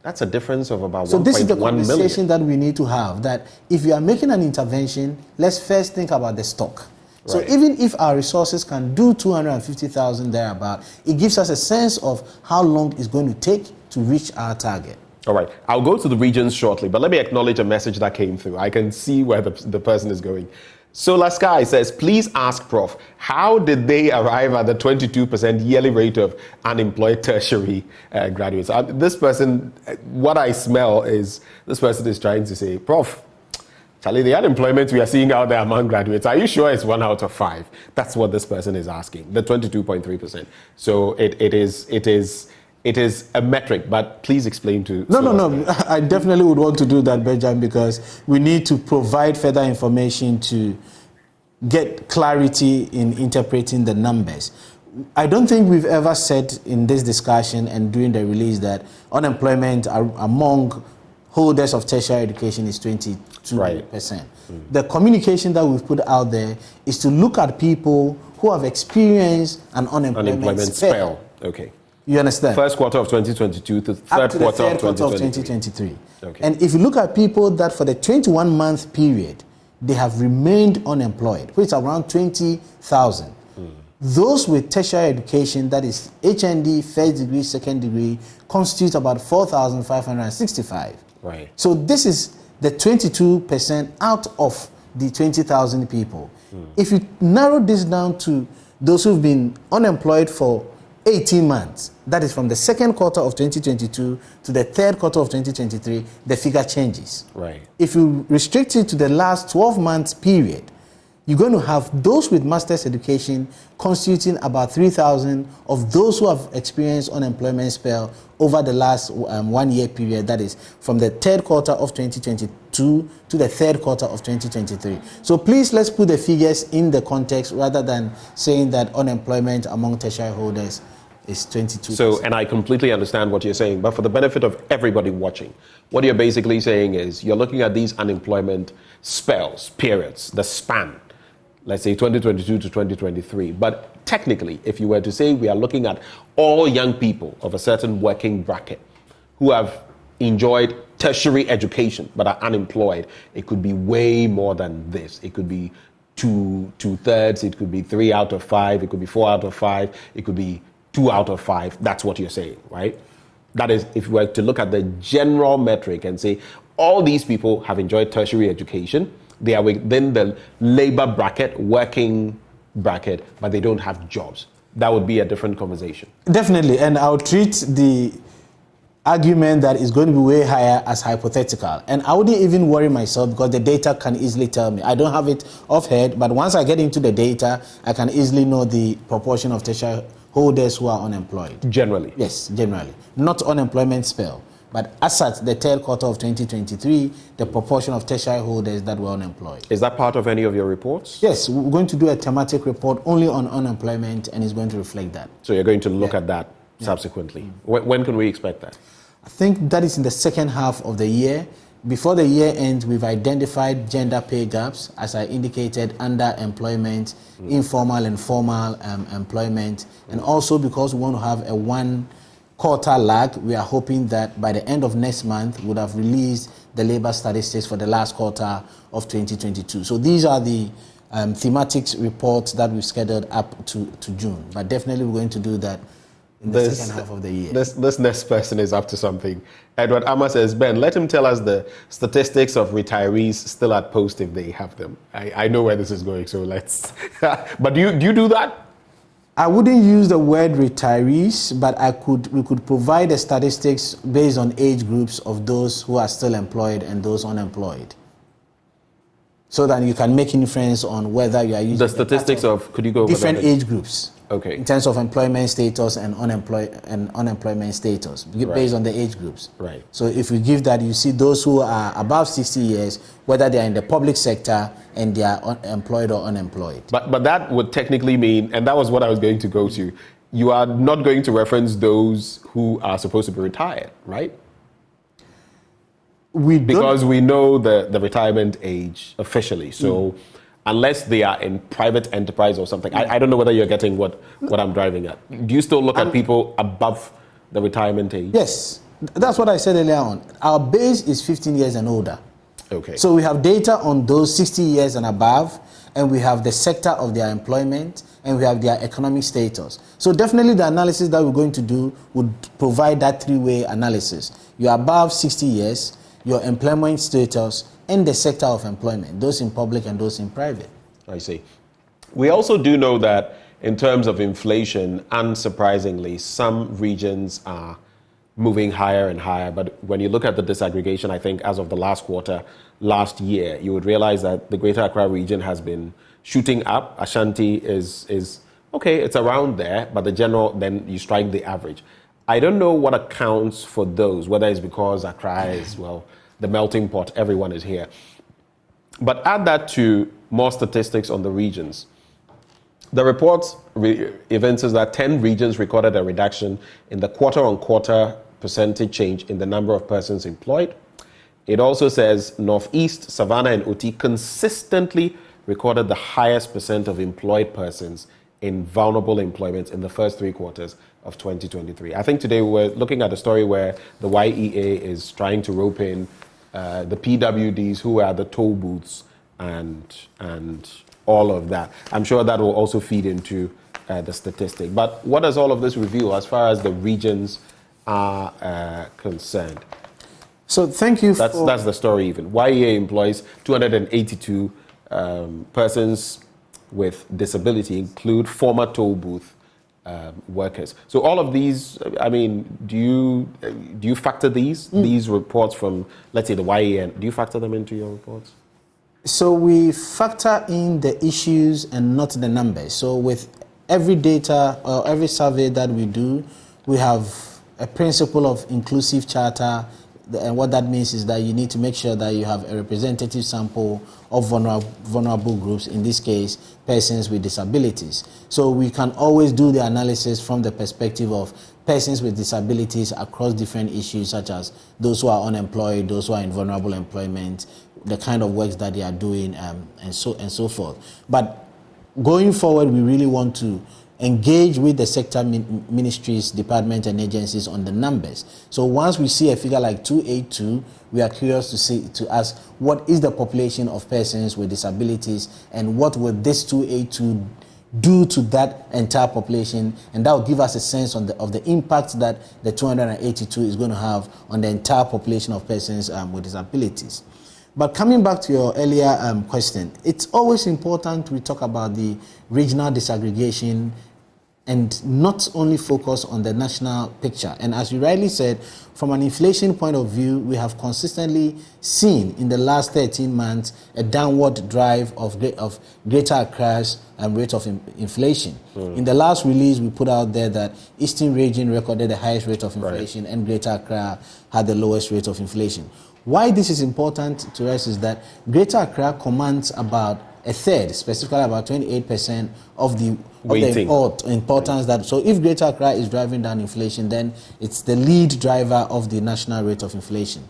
That's a difference of about 1.1 So million. this is the conversation that we need to have, that if you are making an intervention, let's first think about the stock. So Right. even if our resources can do 250,000 thereabout, it gives us a sense of how long it's going to take to reach our target. All right, I'll go to the regions shortly, but let me acknowledge a message that came through. I can see where the person is going. Solar Sky says, please ask Prof, how did they arrive at the 22% yearly rate of unemployed tertiary graduates? This person, what I smell is, this person is trying to say, Prof, Charlie, the unemployment we are seeing out there among graduates, are you sure it's 1 out of 5? That's what this person is asking, the 22.3%. So it is a metric, but please explain to... No. I definitely would want to do that, Benjamin, because we need to provide further information to get clarity in interpreting the numbers. I don't think we've ever said in this discussion and during the release that unemployment among holders of tertiary education is 22%. Right. The communication that we've put out there is to look at people who have experienced an unemployment spell. Okay. You understand? First quarter of 2022 to third quarter of 2023. Okay. And if you look at people that for the 21-month period, they have remained unemployed, which is around 20,000. Those with tertiary education, that is HND, first degree, second degree, constitute about 4,565. Right. So this is the 22% out of the 20,000 people. If you narrow this down to those who've been unemployed for 18 months, that is from the second quarter of 2022 to the third quarter of 2023, the figure changes. Right. If you restrict it to the last 12 months period, you're going to have those with master's education constituting about 3,000 of those who have experienced unemployment spell over the last 1 year period, that is from the third quarter of 2022 to the third quarter of 2023. So please, let's put the figures in the context rather than saying that unemployment among tertiary holders is 22%. So, and I completely understand what you're saying, but for the benefit of everybody watching, what you're basically saying is you're looking at these unemployment spells, periods, the span, let's say 2022 to 2023. But technically, if you were to say we are looking at all young people of a certain working bracket who have enjoyed tertiary education but are unemployed, it could be way more than this. It could be two-thirds, it could be 3 out of 5, it could be 4 out of 5, it could be 2 out of 5. That's what you're saying, right? That is, if we were to look at the general metric and say all these people have enjoyed tertiary education, they are within the labor bracket, working bracket, but they don't have jobs. That would be a different conversation. Definitely, and I'll treat the argument that is going to be way higher as hypothetical. And I wouldn't even worry myself because the data can easily tell me. I don't have it offhand, but once I get into the data, I can easily know the proportion of tertiary holders who are unemployed. Generally? Yes, generally. Not unemployment spell. But as at the third quarter of 2023, the proportion of tertiary holders that were unemployed. Is that part of any of your reports? Yes, we're going to do a thematic report only on unemployment, and it's going to reflect that. So you're going to look at that subsequently. When can we expect that? I think that is in the second half of the year. Before the year ends, we've identified gender pay gaps, as I indicated, underemployment, informal and formal employment, and also because we want to have a 1 quarter lag, we are hoping that by the end of next month, we would have released the labor statistics for the last quarter of 2022. So these are the thematics reports that we've scheduled up to June. But definitely we're going to do that in the second half of the year. This next person is up to something. Edward Amma says, Ben, let him tell us the statistics of retirees still at post if they have them. I know where this is going, so let's... But do you do that? I wouldn't use the word retirees, but we could provide the statistics based on age groups of those who are still employed and those unemployed. so that you can make inference on whether you are using the statistics of, could you go over different that? age groups. Okay. In terms of employment status and unemployment status, based on the age groups. Right. So if we give that, you see those who are above 60 years, whether they are in the public sector and they are employed or unemployed. But that would technically mean, and that was what I was going to go to, you are not going to reference those who are supposed to be retired, right? Because we know the retirement age officially. So unless they are in private enterprise or something, I don't know whether you're getting what I'm driving at. Do you still look at people above the retirement age? Yes, that's what I said earlier on. Our base is 15 years and older. Okay. So we have data on those 60 years and above, and we have the sector of their employment, and we have their economic status. So definitely the analysis that we're going to do would provide that three-way analysis. You're above 60 years, your employment status, and the sector of employment, those in public and those in private. I see. We also do know that in terms of inflation, unsurprisingly, some regions are moving higher and higher. But when you look at the disaggregation, I think as of the last quarter, last year, you would realize that the Greater Accra region has been shooting up. Ashanti is okay, it's around there, but the general, then you strike the average. I don't know what accounts for those, whether it's because Accra is, well, the melting pot, everyone is here. But add that to more statistics on the regions. The report evinces that 10 regions recorded a reduction in the quarter-on-quarter percentage change in the number of persons employed. It also says Northeast, Savannah, and Oti consistently recorded the highest percent of employed persons in vulnerable employment in the first 3 quarters of 2023. I think today we're looking at a story where the YEA is trying to rope in the PWDs, who are the toll booths, and all of that. I'm sure that will also feed into the statistic. But what does all of this reveal as far as the regions are concerned? So thank you. That's the story even. YEA employs 282 persons with disability, include former toll booth workers. So all of these, I mean, do you factor these reports from, let's say, the YEA? Do you factor them into your reports? So we factor in the issues and not the numbers. So with every data or every survey that we do, we have a principle of inclusive charter. And what that means is that you need to make sure that you have a representative sample of vulnerable groups, in this case, persons with disabilities. So we can always do the analysis from the perspective of persons with disabilities across different issues, such as those who are unemployed, those who are in vulnerable employment, the kind of works that they are doing, and so forth. But going forward, we really want to engage with the sector ministries, departments, and agencies on the numbers. So once we see a figure like 282, we are curious to ask what is the population of persons with disabilities, and what will this 282 do to that entire population, and that will give us a sense of the impact that the 282 is going to have on the entire population of persons with disabilities. But coming back to your earlier question, it's always important we talk about the regional disaggregation and not only focus on the national picture. And as you rightly said, from an inflation point of view, we have consistently seen in the last 13 months a downward drive of Greater Accra's rate of inflation. In the last release, we put out there that Eastern region recorded the highest rate of inflation, and Greater Accra had the lowest rate of inflation. Why this is important to us is that Greater Accra commands about a third, specifically about 28% of the importance that. So if Greater Accra is driving down inflation, then it's the lead driver of the national rate of inflation.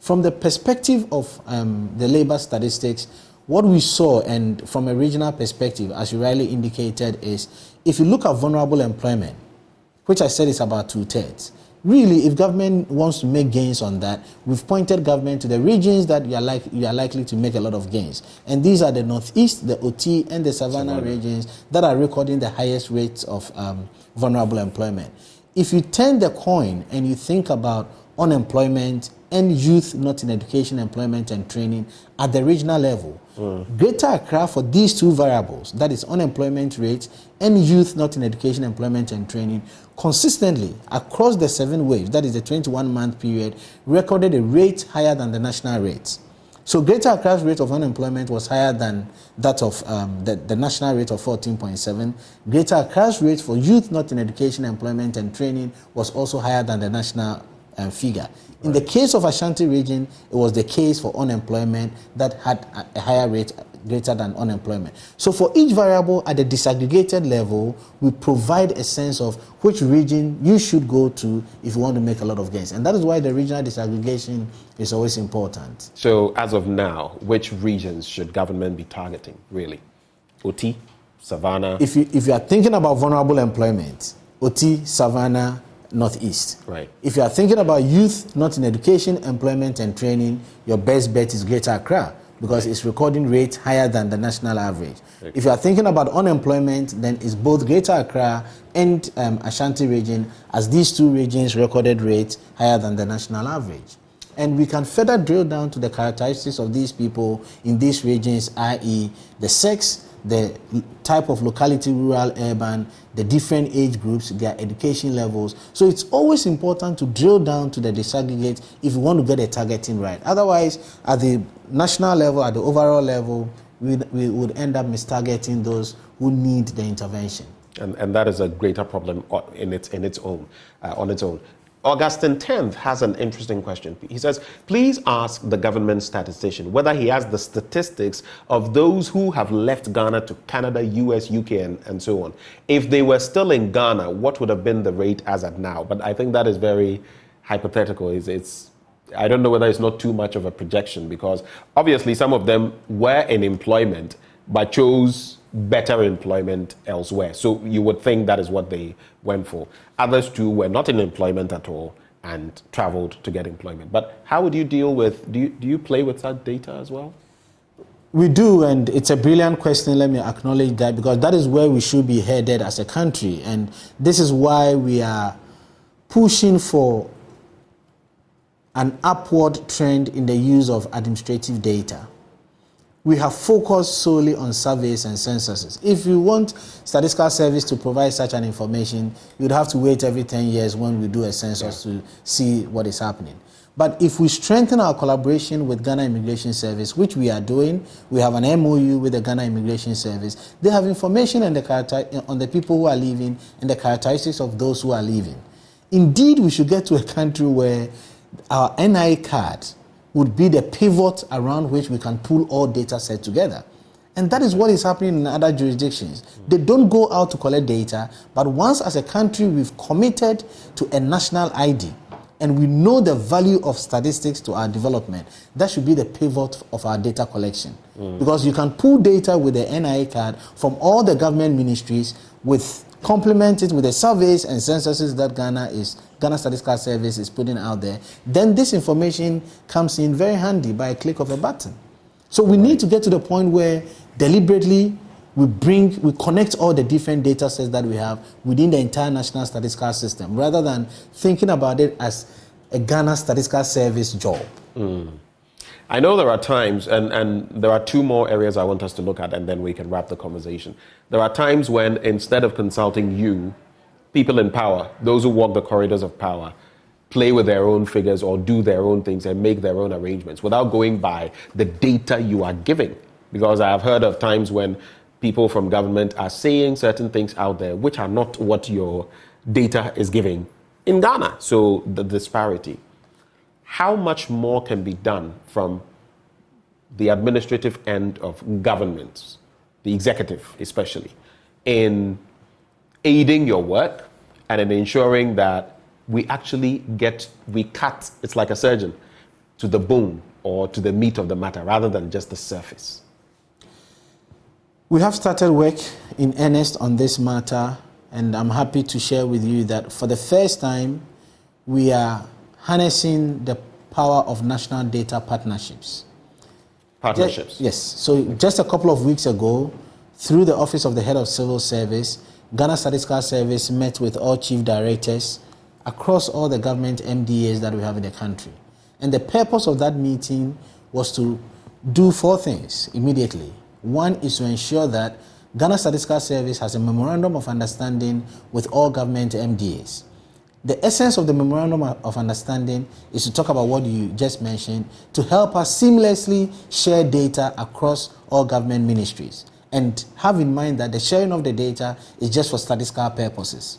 From the perspective of the labor statistics, what we saw, and from a regional perspective, as you rightly indicated, is if you look at vulnerable employment, which I said is about 2/3. Really, if government wants to make gains on that, we've pointed government to the regions that you are likely to make a lot of gains. And these are the Northeast, the OT, and the Savannah regions that are recording the highest rates of vulnerable employment. If you turn the coin and you think about unemployment and youth not in education, employment, and training at the regional level, Greater Accra, for these two variables, that is unemployment rate and youth not in education, employment, and training, consistently across the 7 waves, that is the 21-month period, recorded a rate higher than the national rates. So Greater Accra's rate of unemployment was higher than that of the national rate of 14.7. Greater Accra's rate for youth not in education, employment and training was also higher than the national figure. In the case of Ashanti region, it was the case for unemployment that had a higher rate greater than unemployment. So for each variable at the disaggregated level, we provide a sense of which region you should go to if you want to make a lot of gains. And that is why the regional disaggregation is always important. So as of now, which regions should government be targeting, really? OT, Savannah? If you are thinking about vulnerable employment, OT, Savannah, Northeast. Right. If you are thinking about youth not in education, employment and training, your best bet is Greater Accra, because its recording rate higher than the national average. Okay. If you are thinking about unemployment, then it's both Greater Accra and Ashanti region, as these two regions recorded rates higher than the national average. And we can further drill down to the characteristics of these people in these regions, i.e. the sex, the type of locality, rural, urban, the different age groups, their education levels. So it's always important to drill down to the disaggregate if you want to get a targeting right. Otherwise, at the national level, at the overall level, we would end up mistargeting those who need the intervention. And that is a greater problem on its own. Augustine 10th has an interesting question. He says, please ask the government statistician whether he has the statistics of those who have left Ghana to Canada, US, UK, and so on. If they were still in Ghana, what would have been the rate as at now? But I think that is very hypothetical. I don't know whether it's not too much of a projection, because obviously some of them were in employment but chose better employment elsewhere. So you would think that is what they went for. Others too were not in employment at all and traveled to get employment. But how would you deal with, do you play with that data as well? We do, and it's a brilliant question. Let me acknowledge that, because that is where we should be headed as a country. And this is why we are pushing for an upward trend in the use of administrative data. We have focused solely on surveys and censuses. If you want Statistical Service to provide such an information, you'd have to wait every 10 years when we do a census to see what is happening. But if we strengthen our collaboration with Ghana Immigration Service, which we are doing, we have an MOU with the Ghana Immigration Service. They have information on the people who are leaving and the characteristics of those who are leaving. Indeed, we should get to a country where our NI card would be the pivot around which we can pull all data set together. And that is what is happening in other jurisdictions. They don't go out to collect data, but once as a country we've committed to a national ID and we know the value of statistics to our development, that should be the pivot of our data collection. Because you can pull data with the NI card from all the government ministries, complement it with the surveys and censuses that Ghana Statistical Service is putting out there. Then this information comes in very handy by a click of a button. So we need to get to the point where deliberately we connect all the different data sets that we have within the entire national statistical system, rather than thinking about it as a Ghana Statistical Service job. I know there are times, and there are two more areas I want us to look at, and then we can wrap the conversation. There are times when, instead of consulting you, people in power, those who walk the corridors of power, play with their own figures or do their own things and make their own arrangements without going by the data you are giving. Because I have heard of times when people from government are saying certain things out there which are not what your data is giving in Ghana. So the disparity. How much more can be done from the administrative end of governments, the executive especially, in aiding your work and in ensuring that we cut, it's like a surgeon, to the bone or to the meat of the matter rather than just the surface? We have started work in earnest on this matter, and I'm happy to share with you that for the first time, we are harnessing the power of national data partnerships. Yes. So just a couple of weeks ago, through the Office of the Head of Civil Service, Ghana Statistical Service met with all chief directors across all the government MDAs that we have in the country. And the purpose of that meeting was to do four things immediately. One is to ensure that Ghana Statistical Service has a memorandum of understanding with all government MDAs. The essence of the Memorandum of Understanding is to talk about what you just mentioned, to help us seamlessly share data across all government ministries. And have in mind that the sharing of the data is just for statistical purposes.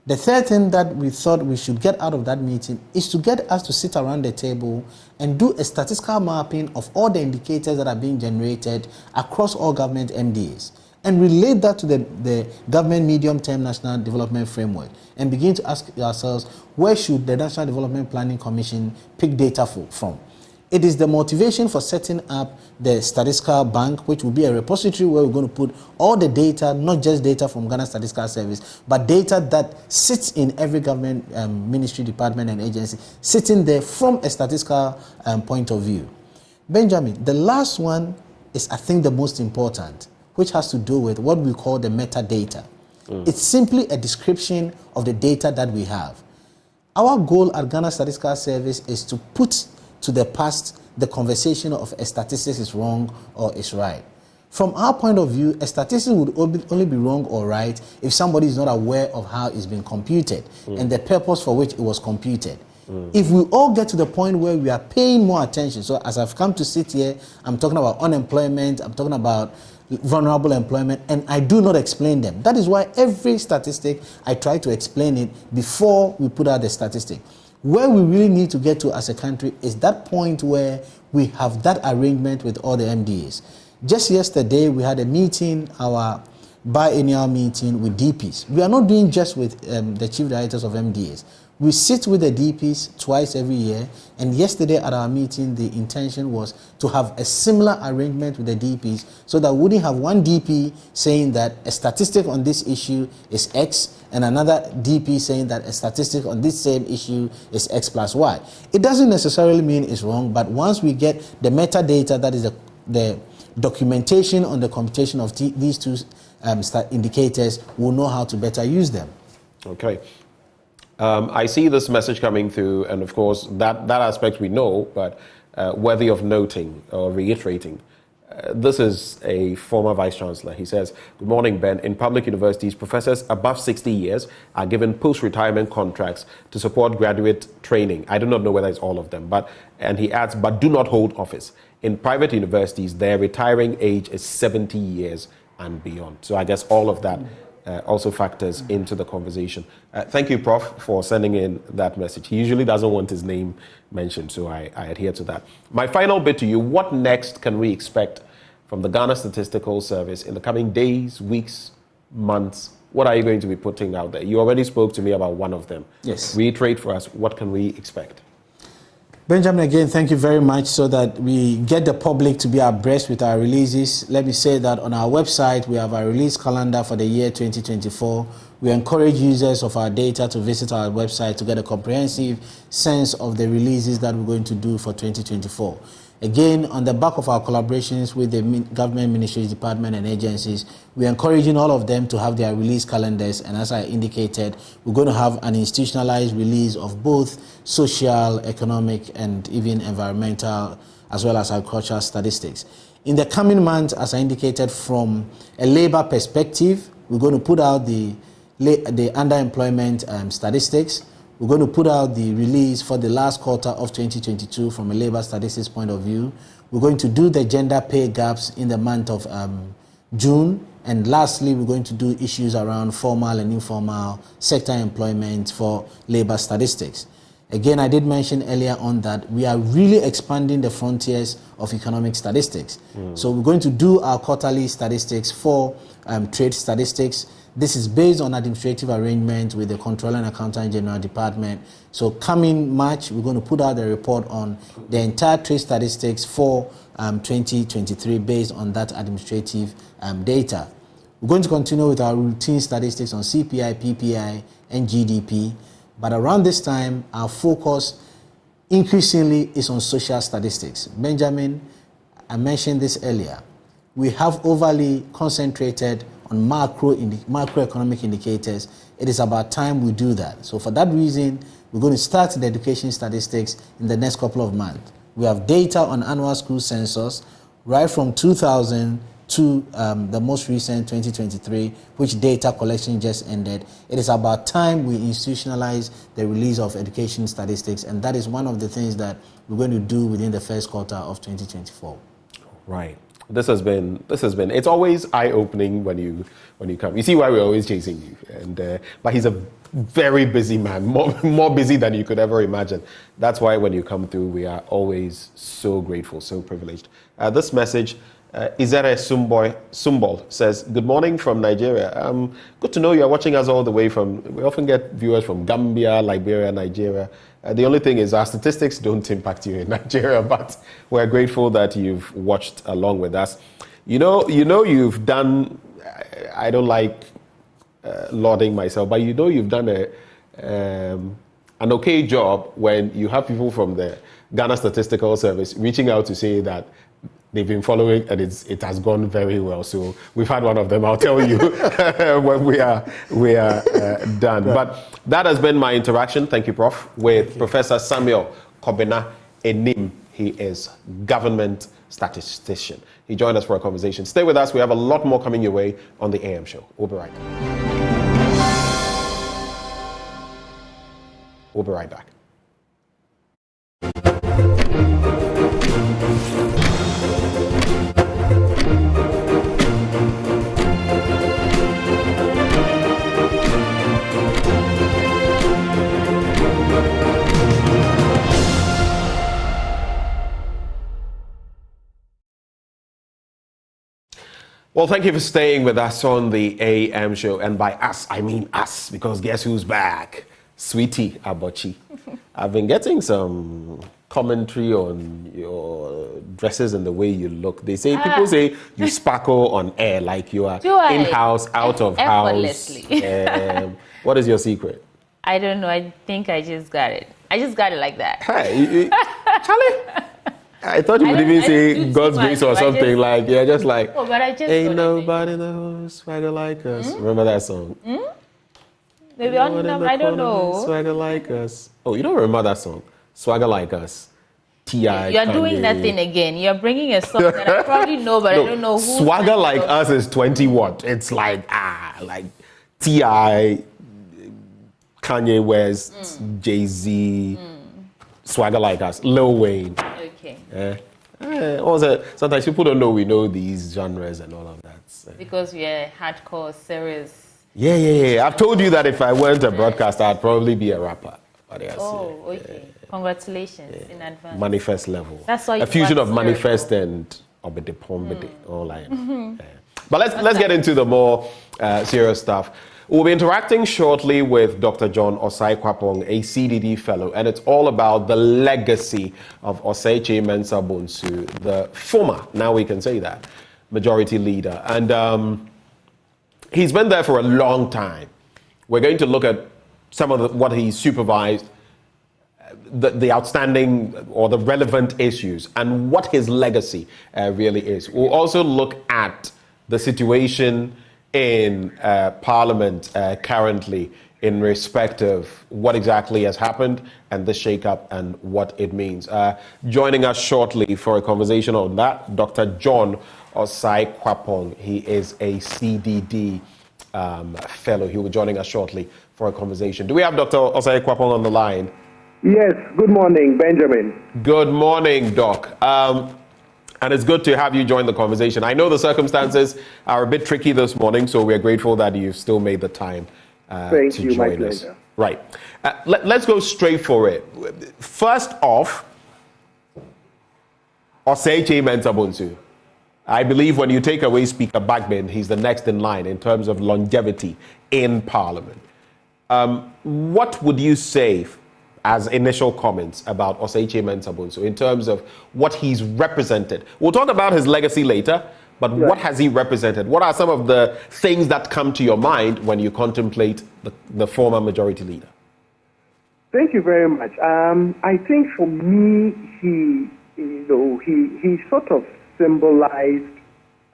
The third thing that we thought we should get out of that meeting is to get us to sit around the table and do a statistical mapping of all the indicators that are being generated across all government MDAs and relate that to the government medium-term national development framework and begin to ask ourselves, where should the National Development Planning Commission pick data from? It is the motivation for setting up the statistical bank, which will be a repository where we're going to put all the data, not just data from Ghana Statistical Service, but data that sits in every government ministry, department, and agency, sitting there from a statistical point of view. Benjamin, the last one is, I think, the most important, which has to do with what we call the metadata. It's simply a description of the data that we have. Our goal at Ghana Statistical Service is to put to the past the conversation of a statistic is wrong or is right. From our point of view, a statistic would only be wrong or right if somebody is not aware of how it's been computed and the purpose for which it was computed. If we all get to the point where we are paying more attention, so as I've come to sit here, I'm talking about unemployment, I'm talking about vulnerable employment, and I do not explain them. That is why every statistic, I try to explain it before we put out the statistic. Where we really need to get to as a country is that point where we have that arrangement with all the MDAs. Just yesterday, we had a meeting, our biennial meeting with DPs. We are not doing just with the chief directors of MDAs. We sit with the DPs twice every year, and yesterday at our meeting, the intention was to have a similar arrangement with the DPs so that we wouldn't have one DP saying that a statistic on this issue is X and another DP saying that a statistic on this same issue is X plus Y. It doesn't necessarily mean it's wrong, but once we get the metadata, that is the documentation on the computation of these two indicators, we'll know how to better use them. Okay. I see this message coming through, and of course, that aspect we know, but worthy of noting or reiterating. This is a former Vice Chancellor. He says, "Good morning, Ben. In public universities, professors above 60 years are given post-retirement contracts to support graduate training. I do not know whether it's all of them, and he adds, but do not hold office. In private universities, their retiring age is 70 years and beyond." So I guess all of that also factors into the conversation. Thank you, Prof, for sending in that message. He usually doesn't want his name mentioned, so I adhere to that. My final bit to you, what next can we expect from the Ghana Statistical Service in the coming days, weeks, months? What are you going to be putting out there? You already spoke to me about one of them. Yes. Reiterate for us, what can we expect? Benjamin, again, thank you very much so that we get the public to be abreast with our releases. Let me say that on our website, we have our release calendar for the year 2024. We encourage users of our data to visit our website to get a comprehensive sense of the releases that we're going to do for 2024. Again, on the back of our collaborations with the government ministries, department, and agencies, we're encouraging all of them to have their release calendars. And as I indicated, we're going to have an institutionalized release of both social, economic, and even environmental, as well as agricultural statistics. In the coming months, as I indicated, from a labor perspective, we're going to put out the underemployment statistics. We're going to put out the release for the last quarter of 2022 from a labor statistics point of view. We're going to do the gender pay gaps in the month of June. And lastly, we're going to do issues around formal and informal sector employment for labor statistics. Again, I did mention earlier on that we are really expanding the frontiers of economic statistics. So we're going to do our quarterly statistics for trade statistics. This is based on administrative arrangement with the Controller and Accountant General Department. So coming March, we're going to put out a report on the entire trade statistics for 2023 based on that administrative data. We're going to continue with our routine statistics on CPI, PPI, and GDP. But around this time, our focus increasingly is on social statistics. Benjamin, I mentioned this earlier. We have overly concentrated on macroeconomic indicators. It is about time we do that. So for that reason, we're going to start the education statistics in the next couple of months. We have data on annual school census right from 2000 to the most recent 2023, which data collection just ended. It is about time we institutionalize the release of education statistics, and that is one of the things that we're going to do within the first quarter of 2024. Right. This has been. It's always eye-opening when you come. You see why we're always chasing you, and but he's a very busy man, more busy than you could ever imagine. That's why when you come through, we are always so grateful, so privileged. This message, Izere Sumbol says, "Good morning from Nigeria. Good to know you're watching us all the way from. We often get viewers from Gambia, Liberia, Nigeria. The only thing is our statistics don't impact you in Nigeria, but we're grateful that you've watched along with us. You know, you've done. I don't like lauding myself, but you've done an okay job when you have people from the Ghana Statistical Service reaching out to say that they've been following and it has gone very well. So we've had one of them. I'll tell you when we are done. But that has been my interaction. Thank you, Prof. With Professor Samuel Kobina Enim. He is government statistician. He joined us for a conversation. Stay with us. We have a lot more coming your way on the AM show. We'll be right back. We'll be right back. Well, thank you for staying with us on the AM show. And by us, I mean us, because guess who's back? Sweetie Abochi. I've been getting some commentary on your dresses and the way you look. People say you sparkle on air, like you are in-house, out of house. What is your secret? I don't know. I think I just got it. I just got it like that. Hey, Charlie. I thought you would even say God's grace or something like, just like, oh, but I just ain't nobody knows swagger like us. Remember that song? Maybe I don't know. Swagger like us. Oh, you don't remember that song? Swagger like us. T.I. You're doing nothing again. You're bringing a song that I probably know, but I don't know who. Swagger like us is 20 what? It's like T.I., Kanye West, Jay-Z, Swagger like us, Lil Wayne. Okay. Also, sometimes people don't know we know these genres and all of that. Because we are hardcore, serious. Yeah. I've told you that if I weren't a broadcaster, I'd probably be a rapper. But yes, okay. Congratulations in advance. Manifest level. That's why a fusion of Manifest and Obede Pombede. All like. But let's get into the more serious stuff. We'll be interacting shortly with Dr. John Osai Kwapong, a CDD fellow, and it's all about the legacy of Osei Mensah Bonsu, the former, now we can say that, majority leader. And he's been there for a long time. We're going to look at some of what he supervised, the outstanding or the relevant issues, and what his legacy really is. We'll also look at the situation in Parliament currently in respect of what exactly has happened and the shake-up and what it means. Joining us shortly for a conversation on that, Dr. John Osai Kwapong. He is a CDD fellow. He will be joining us shortly for a conversation. Do we have Dr. Osai Kwapong on the line? Yes. Good morning, Benjamin. Good morning, Doc. And it's good to have you join the conversation. I know the circumstances are a bit tricky this morning, so we're grateful that you've still made the time to join us. Right. Let's go straight for it. First off, Osei Mensah Bonsu. I believe when you take away Speaker Bagbin, he's the next in line in terms of longevity in Parliament. What would you say as initial comments about Osei Mensah Bonsu in terms of what he's represented? We'll talk about his legacy later, but what has he represented? What are some of the things that come to your mind when you contemplate the former majority leader? Thank you very much. I think for me, he sort of symbolized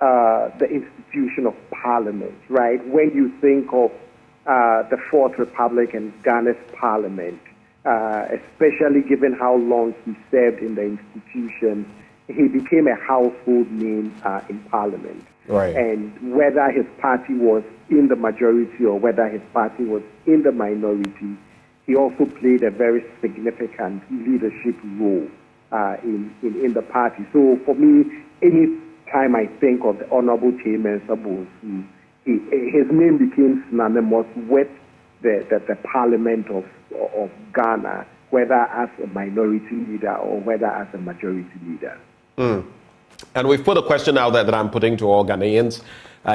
the institution of Parliament, right? When you think of the Fourth Republic and Ghana's Parliament, especially given how long he served in the institution he became a household name in Parliament. Right. And whether his party was in the majority or whether his party was in the minority, he also played a very significant leadership role in the party. So for me, any time I think of the Honorable Boakye Bonsu, his name became synonymous with the Parliament of Ghana, whether as a minority leader or whether as a majority leader. And we've put a question out there that I'm putting to all Ghanaians.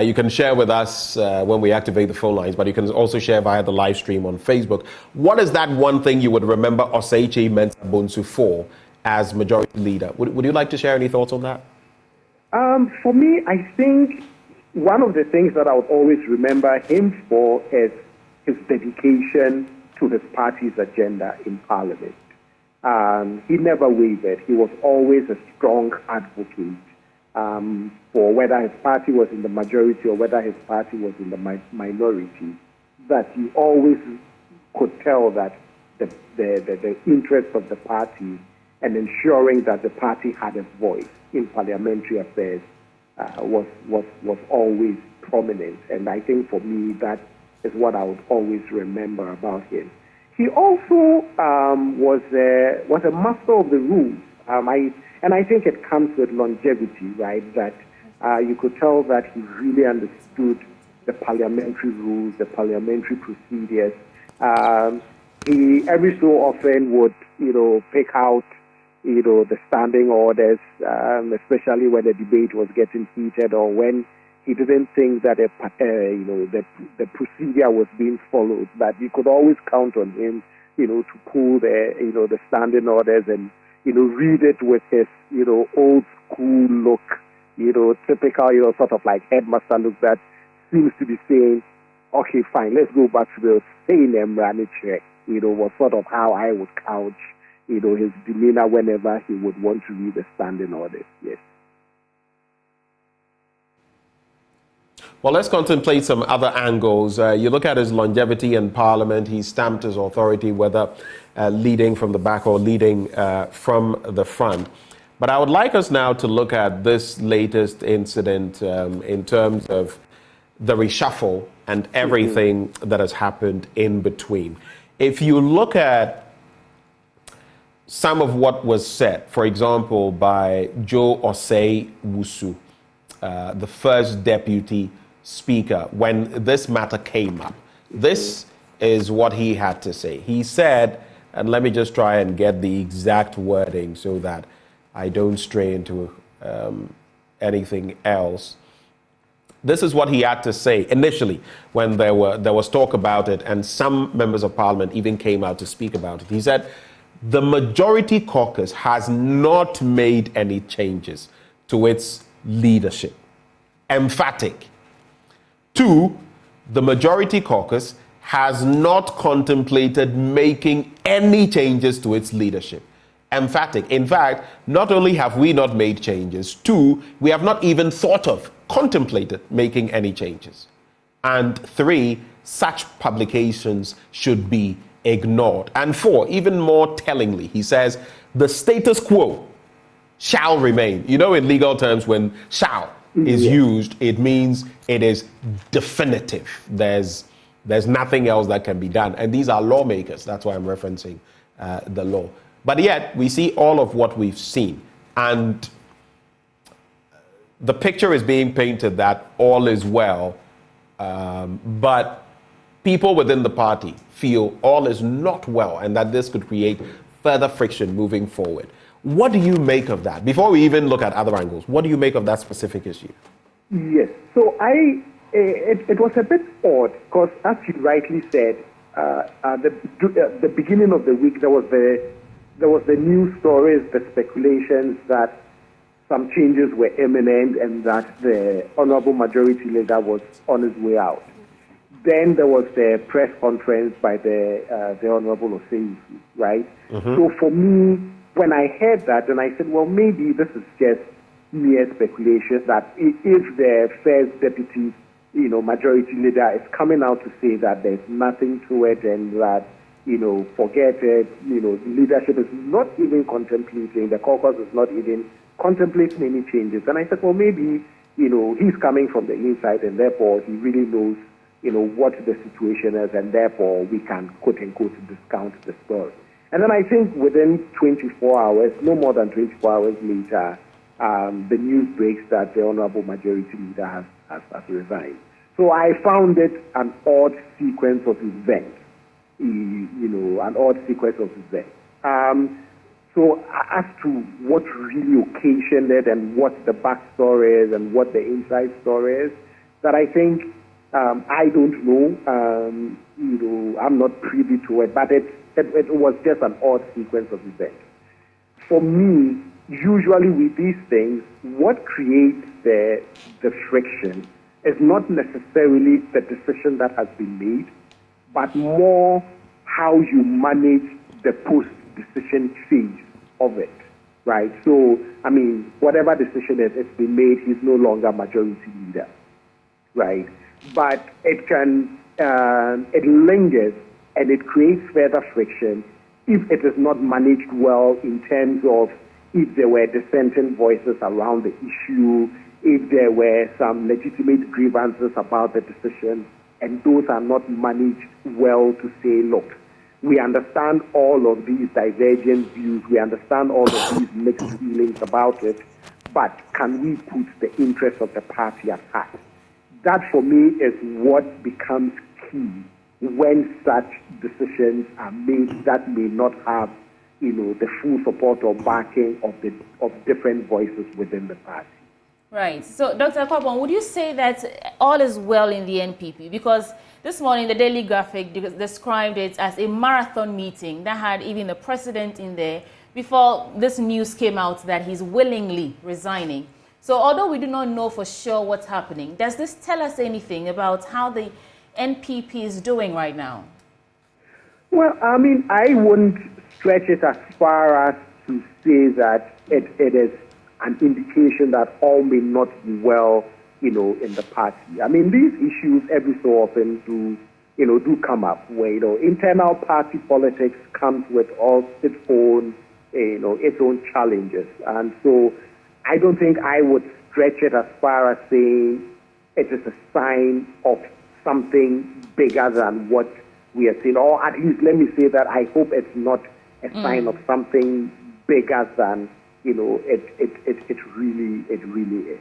You can share with us when we activate the phone lines, but you can also share via the live stream on Facebook. What is that one thing you would remember Boakye Bonsu for as majority leader? Would you like to share any thoughts on that? For me, I think one of the things that I would always remember him for is his dedication to his party's agenda in Parliament. He never wavered. He was always a strong advocate for whether his party was in the majority or whether his party was in the minority. That you always could tell that the interest of the party and ensuring that the party had a voice in parliamentary affairs was always prominent. And I think for me that is what I would always remember about him. He also was a master of the rules. I think it comes with longevity, right? That you could tell that he really understood the parliamentary rules, the parliamentary procedures. He every so often would, pick out, the standing orders, especially when the debate was getting heated or when he didn't think that the procedure was being followed. But you could always count on him, to pull the standing orders and read it with his old school look, typical sort of like headmaster look that seems to be saying, okay, fine, let's go back to the same Emrani check. Was sort of how I would couch his demeanor whenever he would want to read the standing orders. Yes. Well, let's contemplate some other angles. You look at his longevity in Parliament. He stamped his authority, whether leading from the back or leading from the front. But I would like us now to look at this latest incident in terms of the reshuffle and everything that has happened in between. If you look at some of what was said, for example, by Joe Osei Wusu, the first deputy speaker, when this matter came up, this is what he had to say. He said, and let me just try and get the exact wording so that I don't stray into anything else. This is what he had to say initially when there was talk about it, and some members of parliament even came out to speak about it. He said, the majority caucus has not made any changes to its leadership. Emphatic. 2, the majority caucus has not contemplated making any changes to its leadership. Emphatic. In fact, not only have we not made changes, 2, we have not even thought of, contemplated making any changes. And 3, such publications should be ignored. And 4, even more tellingly, he says, the status quo shall remain. In legal terms, when shall is used, it means it is definitive. There's nothing else that can be done. And these are lawmakers. That's why I'm referencing the law. But yet, we see all of what we've seen. And the picture is being painted that all is well. But people within the party feel all is not well and that this could create further friction moving forward. What do you make of that? Before we even look at other angles, what do you make of that specific issue? Yes. So it was a bit odd because, as you rightly said, at the beginning of the week there was the news stories, the speculations that some changes were imminent and that the Honorable Majority Leader was on his way out. Then there was the press conference by the Honorable Osei, right? So for me, when I heard that, and I said, well, maybe this is just mere speculation that if the first deputy, majority leader is coming out to say that there's nothing to it and that, forget it, leadership is not even contemplating, the caucus is not even contemplating any changes. And I said, well, maybe, he's coming from the inside and therefore he really knows, what the situation is and therefore we can, quote unquote, discount the story. And then I think within 24 hours, no more than 24 hours later, the news breaks that the Honorable Majority Leader has resigned. So I found it an odd sequence of events, an odd sequence of events. So as to what really occasioned it and what the backstory is and what the inside story is, that I think I don't know. I'm not privy to it, but it was just an odd sequence of events. For me, usually with these things, what creates the friction is not necessarily the decision that has been made, but more how you manage the post-decision phase of it, right? So, I mean, whatever decision it's been made, he's no longer majority leader, right? But it can, it lingers and it creates further friction if it is not managed well in terms of if there were dissenting voices around the issue, if there were some legitimate grievances about the decision, and those are not managed well to say, look, we understand all of these divergent views, we understand all of these mixed feelings about it, but can we put the interests of the party at heart? That for me is what becomes key when such decisions are made that may not have, the full support or backing of different voices within the party. Right. So, Dr. Akwabon, would you say that all is well in the NPP? Because this morning, the Daily Graphic described it as a marathon meeting that had even the president in there before this news came out that he's willingly resigning. So, although we do not know for sure what's happening, does this tell us anything about how the NPP is doing right now? Well, I mean, I wouldn't stretch it as far as to say that it is an indication that all may not be well, in the party. I mean, these issues every so often do come up where, internal party politics comes with all its own challenges. And so I don't think I would stretch it as far as saying it is a sign of something bigger than what we are seeing. Or at least let me say that I hope it's not a sign of something bigger than it really is.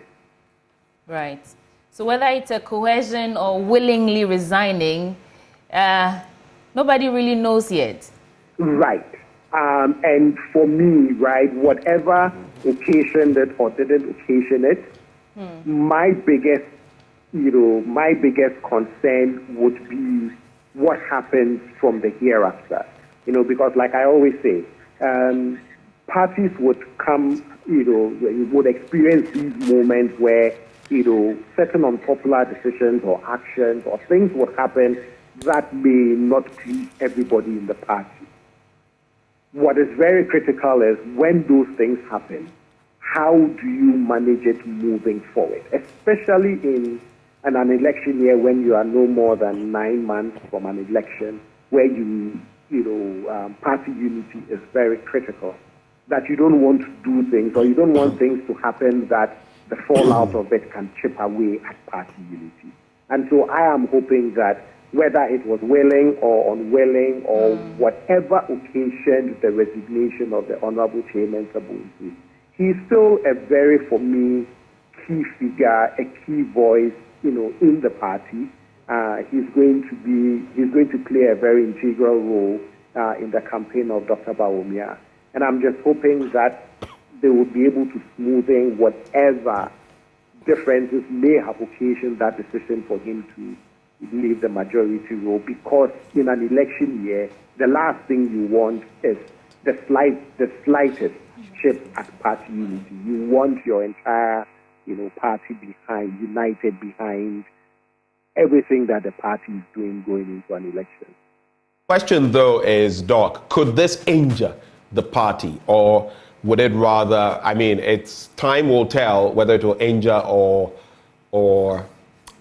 Right. So whether it's a cohesion or willingly resigning, nobody really knows yet. Right. And for me, right, whatever occasioned it or didn't occasion it, my biggest concern would be what happens from the hereafter. Because like I always say, parties would come, would experience these moments where, certain unpopular decisions or actions or things would happen that may not please everybody in the party. What is very critical is when those things happen, how do you manage it moving forward, especially in an election year when you are no more than 9 months from an election where party unity is very critical, that you don't want to do things or you don't want things to happen that the fallout of it can chip away at party unity. And so I am hoping that whether it was willing or unwilling or whatever occasioned the resignation of the Honorable Chairman Bonsu, he's still a very, for me, key figure, a key voice, in the party. He's going to play a very integral role in the campaign of Dr. Bawumia. And I'm just hoping that they will be able to smoothen whatever differences may have occasioned that decision for him to leave the majority role, because in an election year, the last thing you want is the slightest chip at party unity. You want your entire, party united behind everything that the party is doing going into an election. Question, though, is, Doc, could this injure the party, or would it rather, it's time will tell whether it will injure or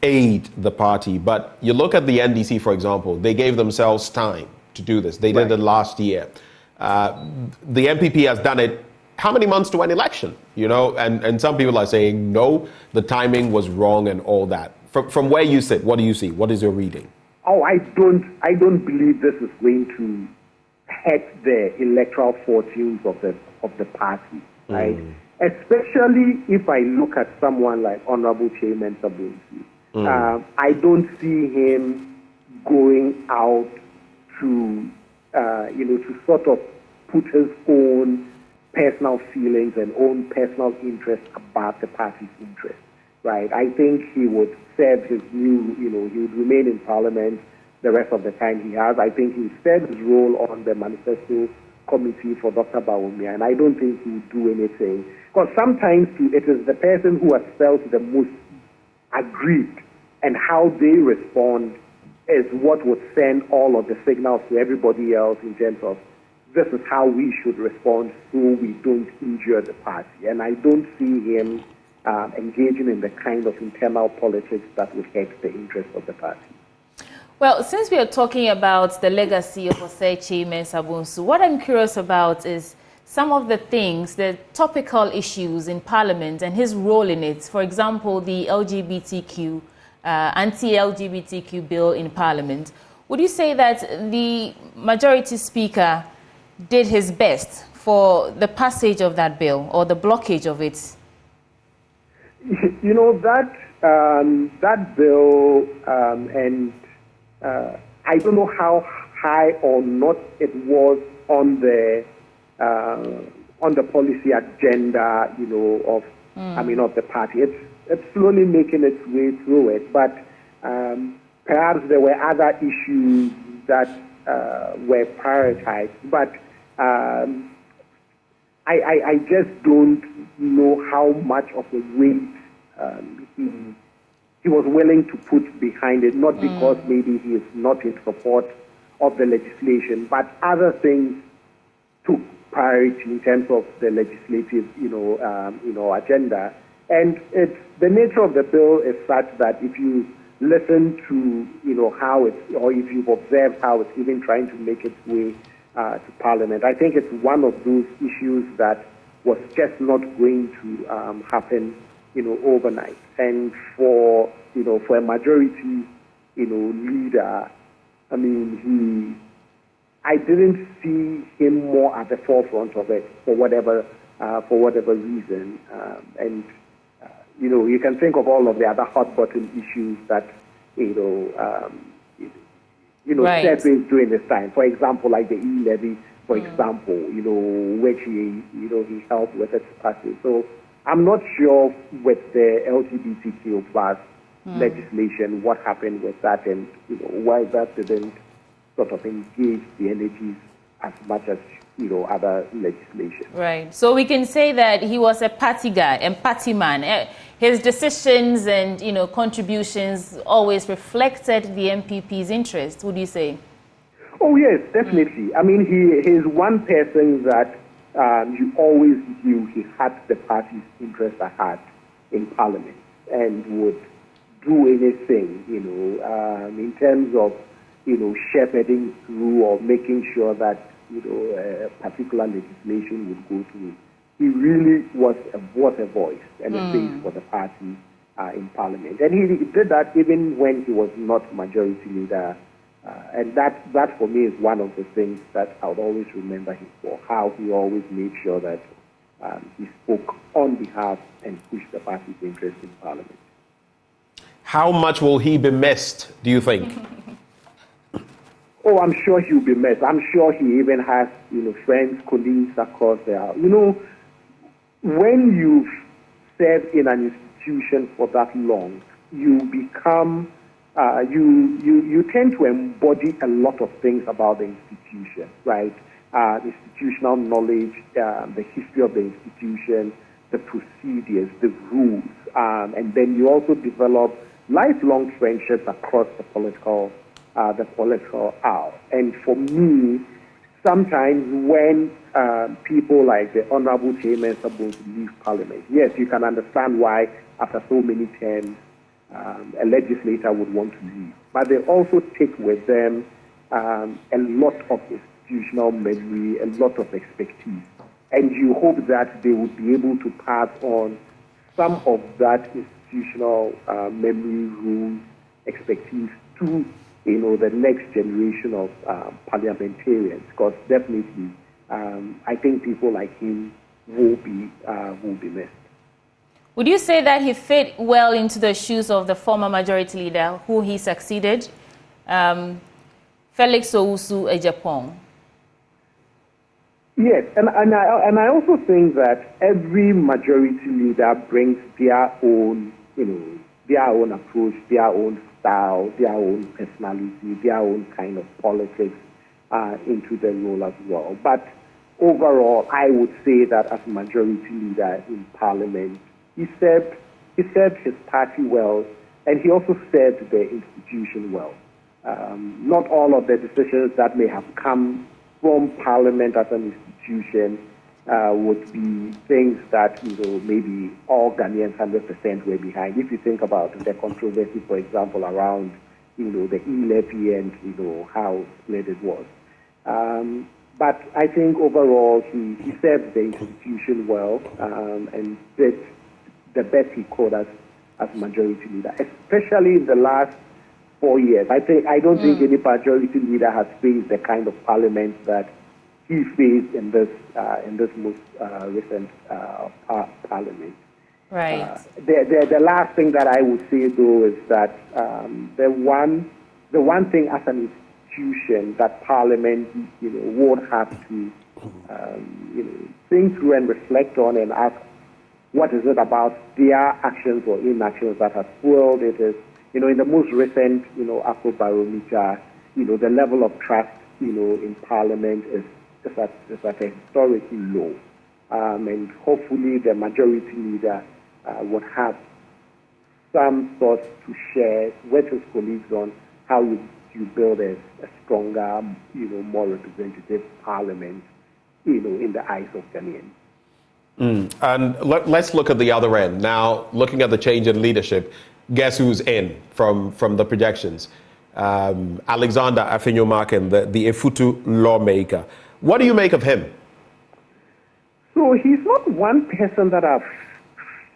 aid the party. But you look at the NDC, for example, they gave themselves time to do this. They did it last year. The MPP has done it how many months to an election? You know, and some people are saying, no, the timing was wrong and all that. From where you sit, what do you see? What is your reading? Oh, I don't believe this is going to hurt the electoral fortunes of the party, right? Especially if I look at someone like Honorable Chairman Bonsu. I don't see him going out to, to sort of put his own personal feelings and own personal interests above the party's interests, right? I think he would serve his he would remain in Parliament the rest of the time he has. I think he served his role on the Manifesto Committee for Dr. Bahamas, and I don't think he would do anything. Because sometimes it is the person who has felt the most aggrieved, and how they respond is what would send all of the signals to everybody else in terms of this is how we should respond so we don't injure the party. And I don't see him engaging in the kind of internal politics that would hurt the interests of the party. Well, since we are talking about the legacy of Osei Chairman Bonsu, what I'm curious about is some of the things, the topical issues in Parliament and his role in it. For example, the LGBTQ, anti-LGBTQ bill in Parliament. Would you say that the majority speaker did his best for the passage of that bill or the blockage of it? You know, that bill, I don't know how high or not it was on the policy agenda, of the party. It's slowly making its way through it, but perhaps there were other issues that were prioritized. But I just don't know how much of a weight he was willing to put behind it, not because maybe he is not in support of the legislation, but other things took priority in terms of the legislative, agenda. And it's the nature of the bill is such that if you listen to, how it's, or if you've observed how it's even trying to make its way to Parliament, I think it's one of those issues that was just not going to happen, overnight. And for a majority, leader, I didn't see him more at the forefront of it for whatever reason. You can think of all of the other hot button issues that, right. surfaced during this time. For example, like the e-levy, for example, which he helped with its passage. So I'm not sure with the LGBTQ plus legislation what happened with that, and why that didn't sort of engage the energies as much as other legislation. Right. So we can say that he was a party guy and party man. His decisions and contributions always reflected the MPP's interest. Would you say? Oh yes, definitely. He is one person that you always knew he had the party's interest at heart in Parliament and would do anything, in terms of, shepherding through or making sure that, a particular legislation would go through. He really was a voice and a face for the party in Parliament. And he did that even when he was not majority leader. And that for me is one of the things that I would always remember him for, how he always made sure that he spoke on behalf and pushed the party's interest in Parliament. How much will he be missed, do you think? Oh, I'm sure he'll be missed. I'm sure he even has, friends, colleagues across there. When you've served in an institution for that long, you become, you tend to embody a lot of things about the institution, right? Institutional knowledge, the history of the institution, the procedures, the rules, and then you also develop lifelong friendships across the political aisle. And for me, sometimes when people like the Honorable Chairman Bonsu leave Parliament, yes, you can understand why after so many terms a legislator would want to leave. But they also take with them a lot of institutional memory, a lot of expertise. And you hope that they would be able to pass on some of that institutional memory, rules, expertise to the next generation of parliamentarians. Because definitely, I think people like him will be missed. Would you say that he fit well into the shoes of the former majority leader who he succeeded, Felix Owusu-Ejapong? Yes, and I also think that every majority leader brings their own, their own approach, their own style, their own personality, their own kind of politics into the role as well. But overall, I would say that as majority leader in Parliament, he served his party well, and he also served the institution well. Not all of the decisions that may have come from Parliament as an institution would be things that maybe all Ghanaians 100% were behind. If you think about the controversy, for example, around the e-levy and how split it was. But I think overall he served the institution well and did the best he could as majority leader, especially in the last 4 years. I don't think any majority leader has faced the kind of parliament that he faced in this most recent parliament. Right. The last thing that I would say though is that the one thing as an institution that Parliament would have to think through and reflect on and ask what is it about their actions or inactions that has fueled it is, in the most recent, Afrobarometer, the level of trust, in Parliament is at a historically low. And hopefully the majority leader would have some thoughts to share with his colleagues on how you build a stronger, more representative Parliament, in the eyes of Ghanaians. And let's look at the other end. Now, looking at the change in leadership, guess who's in from the projections? Alexander Afenyo-Markin, the Efutu lawmaker. What do you make of him? So he's not one person that I've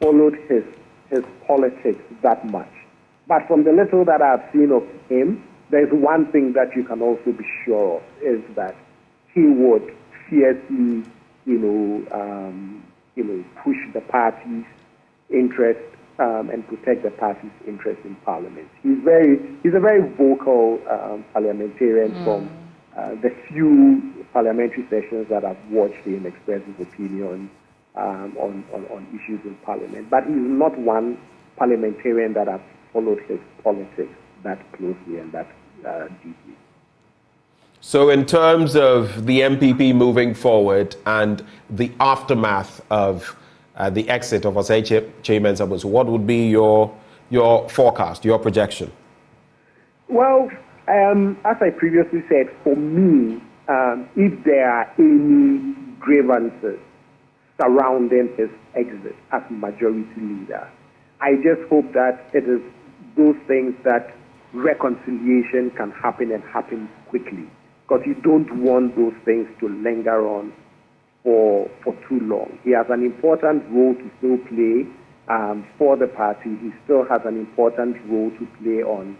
followed his politics that much. But from the little that I've seen of him, there's one thing that you can also be sure of, is that he would fiercely, push the party's interest and protect the party's interest in Parliament. He's a very vocal parliamentarian from the few parliamentary sessions that I've watched him express his opinion on issues in Parliament. But he's not one parliamentarian that I've followed his politics that closely and that deeply. So in terms of the MPP moving forward and the aftermath of the exit of Osei Kyei-Mensah, what would be your forecast, your projection? Well, as I previously said, for me, if there are any grievances surrounding his exit as majority leader, I just hope that it is those things that reconciliation can happen and happen quickly, because you don't want those things to linger on for too long. He has an important role to still play for the party. He still has an important role to play on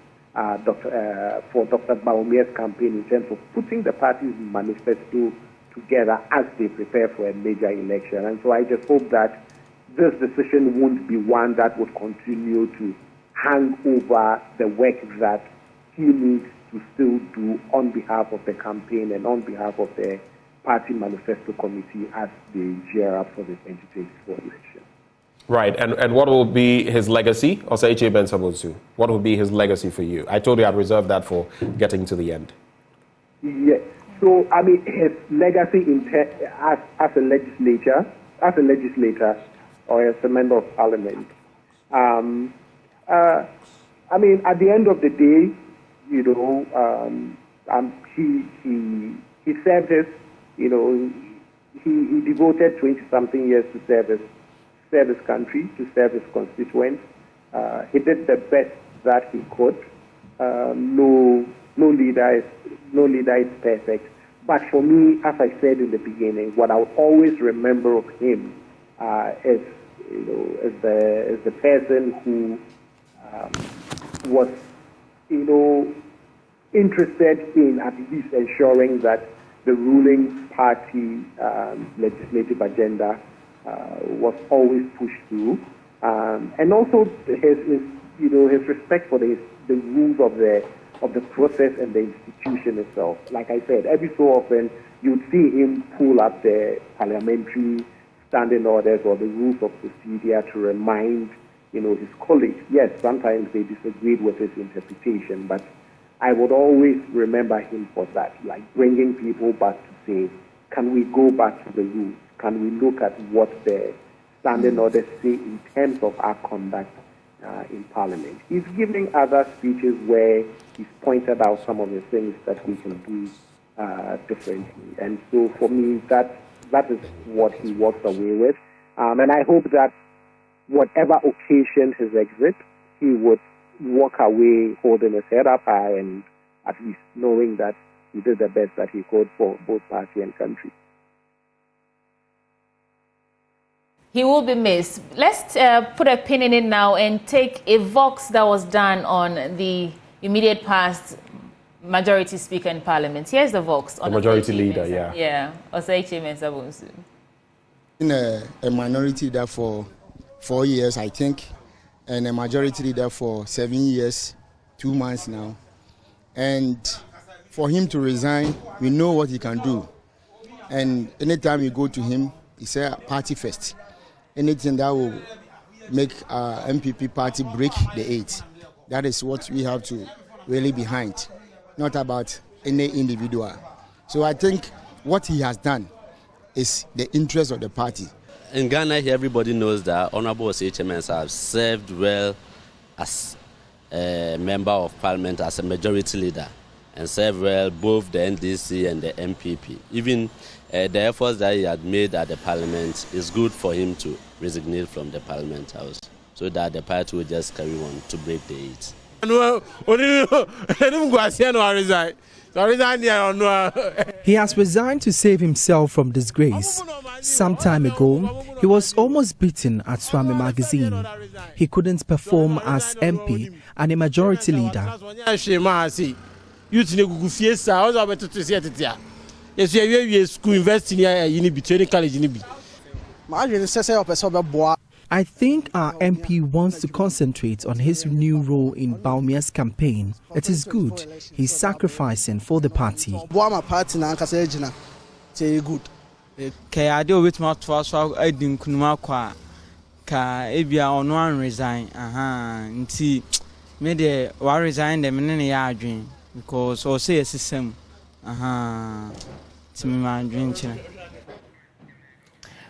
for Dr. Bawumia's campaign in terms of putting the party's manifesto together as they prepare for a major election. And so I just hope that this decision won't be one that would continue to hang over the work that he needs to still do on behalf of the campaign and on behalf of the party manifesto committee as they gear up for the 2024 election. Right, and what will be his legacy? Osei Kyei-Mensah, what will be his legacy for you? I told you I'd reserve that for getting to the end. Yes, so I mean his legacy as a legislator or as a member of parliament. I mean, at the end of the day, he served his, he devoted 20-something years to serve his country, to serve his constituents. He did the best that he could. No leader is perfect, But for me, as I said in the beginning, what I'll always remember of him is, as the person who was, interested in at least ensuring that the ruling party legislative agenda was always pushed through, and also his respect for the rules of the process and the institution itself. Like I said, every so often you'd see him pull up the parliamentary standing orders or the rules of procedure to remind his colleagues. Yes, sometimes they disagreed with his interpretation, but I would always remember him for that, like bringing people back to say, can we go back to the rules? Can we look at what the standing orders say in terms of our conduct in Parliament? He's giving other speeches where he's pointed out some of the things that we can do differently. And so for me, that is what he walks away with. And I hope that whatever occasioned his exit, he would walk away holding his head up high and at least knowing that he did the best that he could for both party and country. He will be missed. Let's put a pin in it now and take a vox that was done on the immediate past majority speaker in Parliament. Here's the vox. On the majority leader, yeah. Yeah, Boakye Bonsu. In a minority leader for 4 years, I think, and a majority leader for 7 years, 2 months now. And for him to resign, we know what he can do. And anytime you go to him, he said party first. Anything that will make our MPP party break the 8. That is what we have to really behind, not about any individual. So I think what he has done is the interest of the party. In Ghana, everybody knows that Honorable HMS have served well as a member of Parliament, as a majority leader, and served well both the NDC and the MPP. Even the efforts that he had made at the Parliament is good for him to resignate from the Parliament House, so that the party will just carry on to break the 8. He has resigned to save himself from disgrace. Some time ago, he was almost beaten at Swami Magazine. He couldn't perform as MP and a majority leader. I think our MP wants to concentrate on his new role in Baumia's campaign. It is good. He's sacrificing for the party.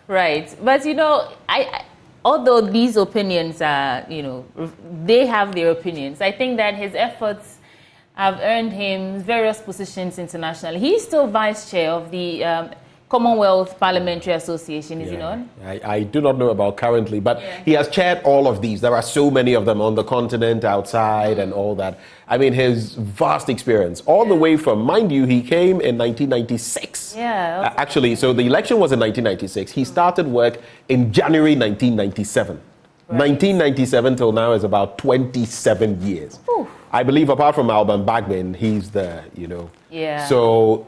Right, but although these opinions are, they have their opinions, I think that his efforts have earned him various positions internationally. He's still vice chair of the Commonwealth Parliamentary Association, is he not? I do not know about currently, but he has chaired all of these. There are so many of them on the continent, outside, and all that. I mean, his vast experience, all the way from, mind you, he came in 1996. Yeah. Actually, so the election was in 1996. He started work in January 1997. Right. 1997 till now is about 27 years. Ooh. I believe apart from Alban Bagbin, he's the, Yeah. So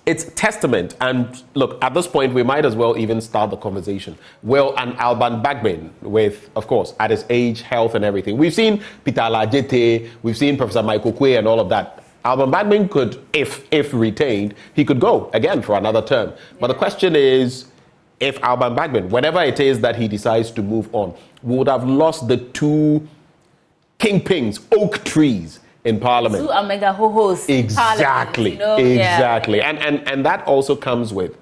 it's testament. And look, at this point, we might as well even start the conversation. Will an Alban Bagbin with, of course, at his age, health and everything. We've seen Peter Lajete, we've seen Professor Michael Quay and all of that. Alban Bagbin could, if retained, he could go again for another term. But the question is, if Alban Bagbin, whenever it is that he decides to move on, would have lost the two kingpins, oak trees in Parliament. Two omega ho-hos. Exactly. Exactly. Yeah. And that also comes with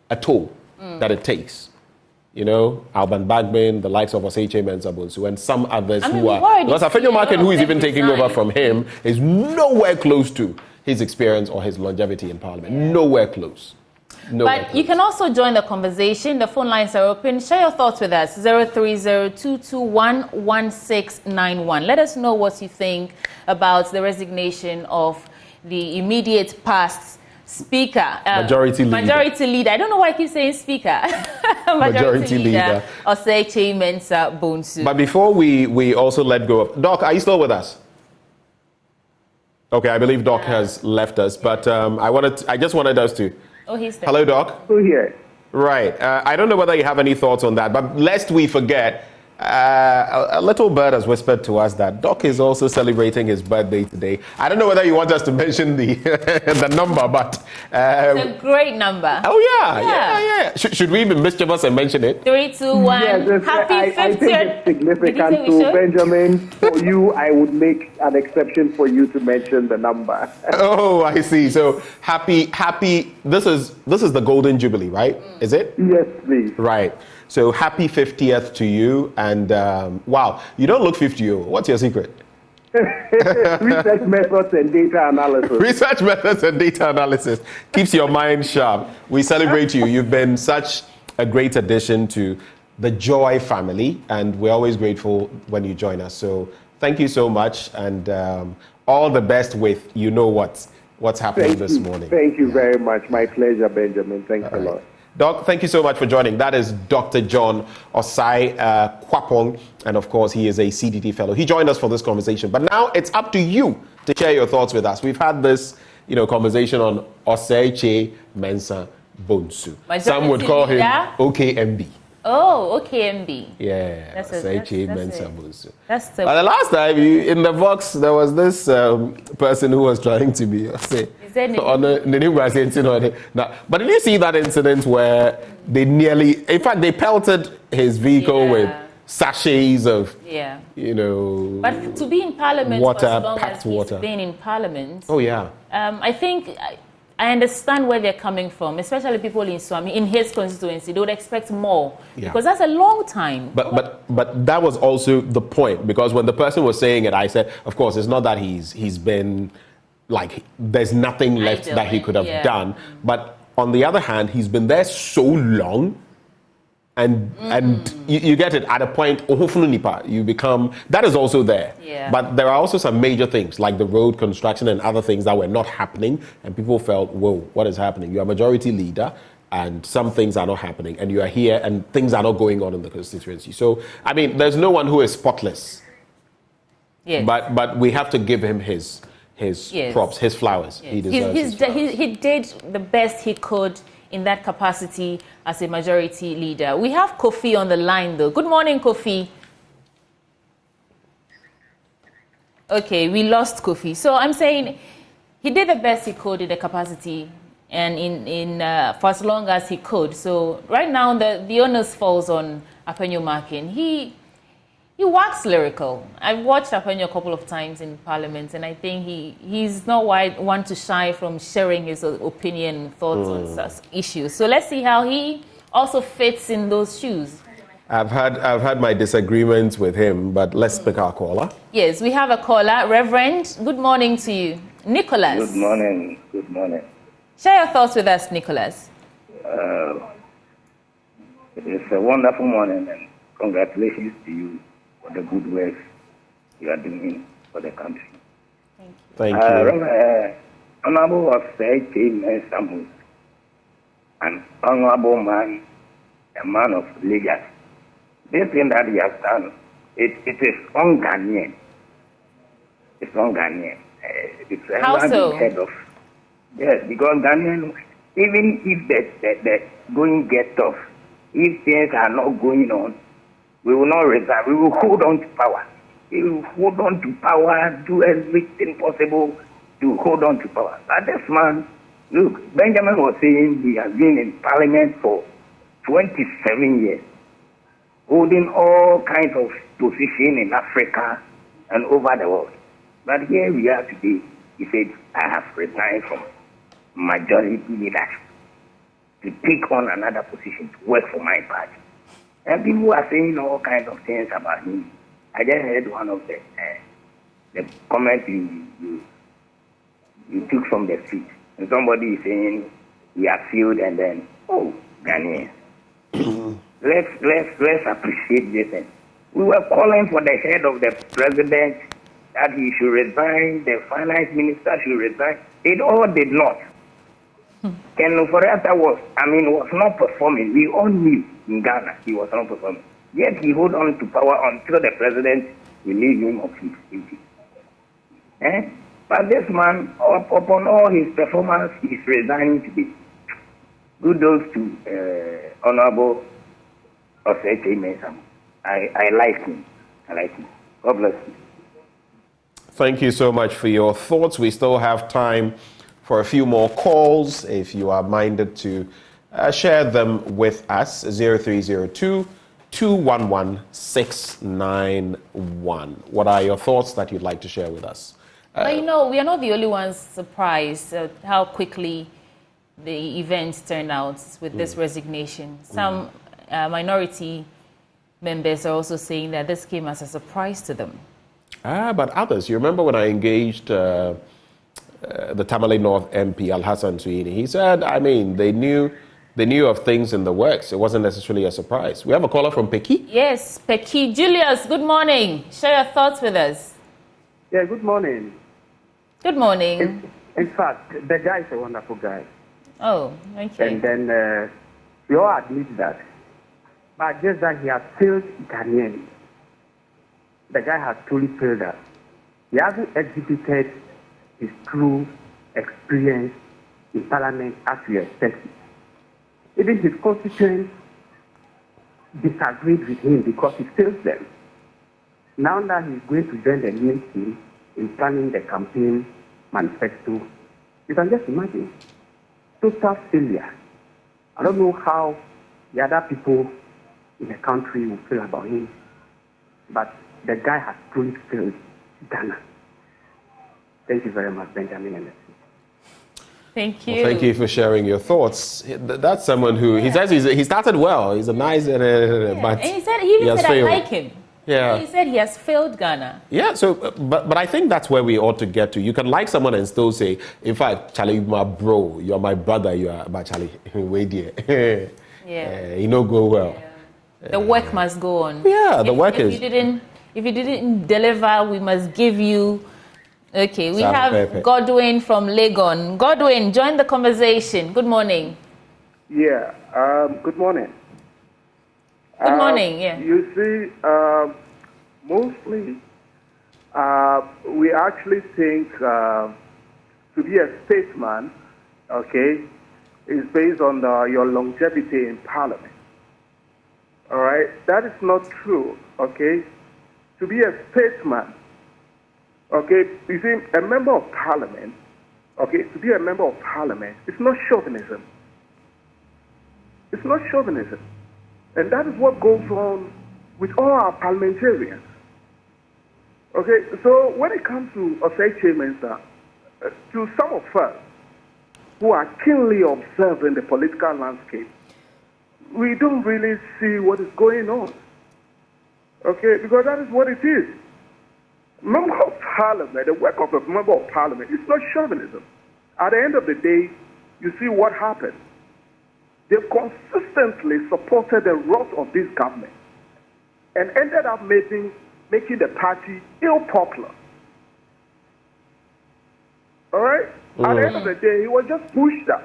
a toll that it takes. Alban Bagbin, the likes of Boakye Bonsu, and some others who are. Because Afenyo Markin, who is even taking over from him, is nowhere close to his experience or his longevity in Parliament. Yeah. Nowhere close. But you can also join the conversation. The phone lines are open. Share your thoughts with us. 030-221-1691. Let us know what you think about the resignation of the immediate past Speaker. Majority leader. Majority leader. I don't know why I keep saying speaker. Majority leader. Boakye Bonsu. But before we also let go of... Doc, are you still with us? Okay, I believe Doc has left us, but I just wanted us to... Oh, he's there. Hello, Doc. Still here. Right. I don't know whether you have any thoughts on that, but lest we forget, a little bird has whispered to us that Doc is also celebrating his birthday today. I don't know whether you want us to mention the the number, but... it's a great number. Oh, yeah. Should we be mischievous and mention it? 3, 2, 1. Yes, Happy 50th. I think it's significant. So, Benjamin, for you, I would make an exception for you to mention the number. Oh, I see. So, happy. This is the Golden Jubilee, right? Is it? Yes, please. Right. So happy 50th to you, and wow, you don't look 50. What's your secret? Research methods and data analysis. Research methods and data analysis keeps your mind sharp. We celebrate you. You've been such a great addition to the Joy family, and we're always grateful when you join us. So thank you so much, and all the best with what's happening this morning. Thank you very much. My pleasure, Benjamin. Thanks a lot. Doc, thank you so much for joining. That is Dr. John Osai Kwapong, and of course, he is a CDT fellow. He joined us for this conversation, but now it's up to you to share your thoughts with us. We've had this, conversation on Boakye Bonsu. Some would call him OKMB. Oh, OKMB. Yeah, Boakye Bonsu. That's the... But the last time in the box, there was this person who was trying to be but did you see that incident where they pelted his vehicle with sachets of But to be in Parliament water, for as long packed as he's water. been in Parliament, I think I understand where they're coming from, especially people in Swami, in his constituency. They would expect more because that's a long time. But that was also the point, because when the person was saying it, I said, of course, it's not that he's been like there's nothing left that he could have done. But on the other hand, he's been there so long. And you get it at a point, you become, that is also there. Yeah. But there are also some major things like the road construction and other things that were not happening. And people felt, whoa, what is happening? You're a majority leader and some things are not happening. And you are here and things are not going on in the constituency. So, I mean, there's no one who is spotless. Yes. But we have to give him his props, his flowers. Yes. He deserves his flowers. He did the best he could in that capacity as a majority leader. We have Kofi on the line, though. Good morning, Kofi. Okay, we lost Kofi. So I'm saying he did the best he could in the capacity and for as long as he could. So right now, the onus falls on Apenyo Makin. He wax lyrical. I've watched Apenyo a couple of times in Parliament, and I think he's not one to shy from sharing his opinion, thoughts on such issues. So let's see how he also fits in those shoes. I've had my disagreements with him, but let's pick our caller. Yes, we have a caller. Reverend, good morning to you. Nicholas. Good morning. Good morning. Share your thoughts with us, Nicholas. It's a wonderful morning, and congratulations to you for the good work you are doing for the country. Thank you. Honorable of Boakye Bonsu, an honorable man, a man of legacy. This thing that he has done, it is un-Ghanaian. It's un-Ghanaian. It's how so? Yes, because Ghanaian, even if the going gets tough, if things are not going on, we will not resign. We will hold on to power. We will hold on to power, do everything possible to hold on to power. But this man, look, Benjamin was saying he has been in Parliament for 27 years, holding all kinds of positions in Africa and over the world. But here we are today. He said, I have resigned from majority leadership to take on another position to work for my party. And people are saying all kinds of things about him. I just heard one of the comments you took from the street. And somebody is saying he has failed, and then, Ghanaians. let's appreciate this. And we were calling for the head of the president that he should resign, the finance minister should resign. It all did not. Ken Ofori-Atta was not performing. We all knew in Ghana he was not performing. Yet he hold on to power until the president relieved him of his duty. But this man, upon all his performance, is resigning today. Kudos to Honorable Osei Mensah. I like him. God bless you. Thank you so much for your thoughts. We still have time for a few more calls if you are minded to share them with us. 0302-211-691. What are your thoughts that you'd like to share with us? Well, we are not the only ones surprised at how quickly the events turned out with this resignation. Some minority members are also saying that this came as a surprise to them. But others, you remember when I engaged the Tamale North MP, Al-Hassan Sunyani, he said, they knew of things in the works. It wasn't necessarily a surprise. We have a caller from Peki. Yes, Peki. Julius, good morning. Share your thoughts with us. Yeah, good morning. Good morning. In fact, the guy is a wonderful guy. Oh, okay. And then we all admit that. But just that he has failed Ghanaians. The guy has truly failed us. He hasn't exhibited his true experience in Parliament as we expected. Even his constituents disagreed with him because he failed them. Now that he's going to join the new team in planning the campaign manifesto, you can just imagine. Total failure. I don't know how the other people in the country will feel about him, but the guy has truly failed Ghana. Thank you very much, Benjamin. Thank you. Well, thank you for sharing your thoughts. That's someone who, he says he started well. He's a nice, but and he said, he even said, failed. I like him. Yeah. He said he has failed Ghana. Yeah, so, but I think that's where we ought to get to. You can like someone and still say, in fact, Charlie, you're my bro, you're my brother, you are, but Charlie, wait here. You know, go well. Yeah. The work must go on. Yeah, the work is. If you didn't deliver, we must give you. Okay, we have Pepe. Godwin from Legon. Godwin, join the conversation. Good morning. Yeah, good morning. Good morning, yeah. You see, mostly we actually think to be a statesman, okay, is based on your longevity in Parliament. All right? That is not true, okay? To be a statesman, okay, you see, a member of Parliament, okay, to be a member of Parliament, it's not chauvinism. It's not chauvinism. And that is what goes on with all our parliamentarians. Okay, so when it comes to Osei Mensah, to some of us who are keenly observing the political landscape, we don't really see what is going on. Okay, because that is what it is. Member of Parliament, the work of a member of Parliament, it's not chauvinism. At the end of the day, you see what happened. They've consistently supported the wrath of this government and ended up making the party ill-popular. All right? At the end of the day, he was just pushed out.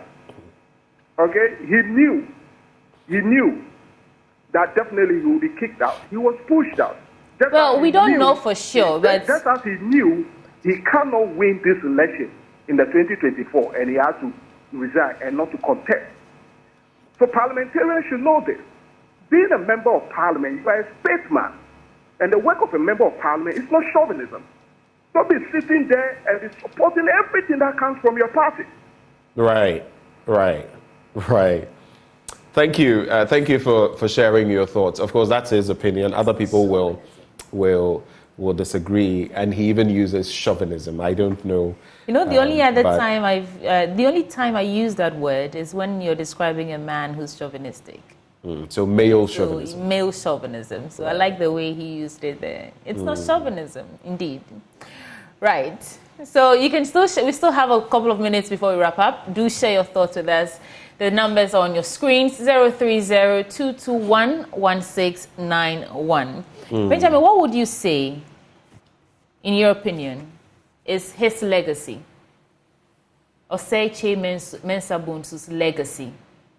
Okay? He knew that definitely he would be kicked out. He was pushed out. Well, we don't know for sure, but just as he knew he cannot win this election in the 2024 and he has to resign and not to contest. So parliamentarians should know this. Being a member of Parliament, you are a statesman. And the work of a member of Parliament is not chauvinism. Don't be sitting there and be supporting everything that comes from your party. Right. Thank you. Thank you for sharing your thoughts. Of course, that's his opinion. Other people will disagree, and he even uses chauvinism. I don't know. You know, the only time I use that word is when you're describing a man who's chauvinistic. So male chauvinism. So male chauvinism. So I like the way he used it there. It's not chauvinism, indeed. Right. So you can we still have a couple of minutes before we wrap up. Do share your thoughts with us. The numbers are on your screens, 030-221-1691. Benjamin, what would you say, in your opinion, is his legacy? Osei Mensah Bonsu's legacy?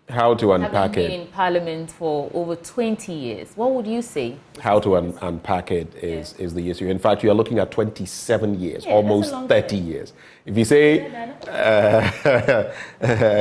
How to unpack Having been it. in Parliament for over 20 years, what would you say? How to unpack it is the issue. In fact, you are looking at 27 years, almost 30 years. If you say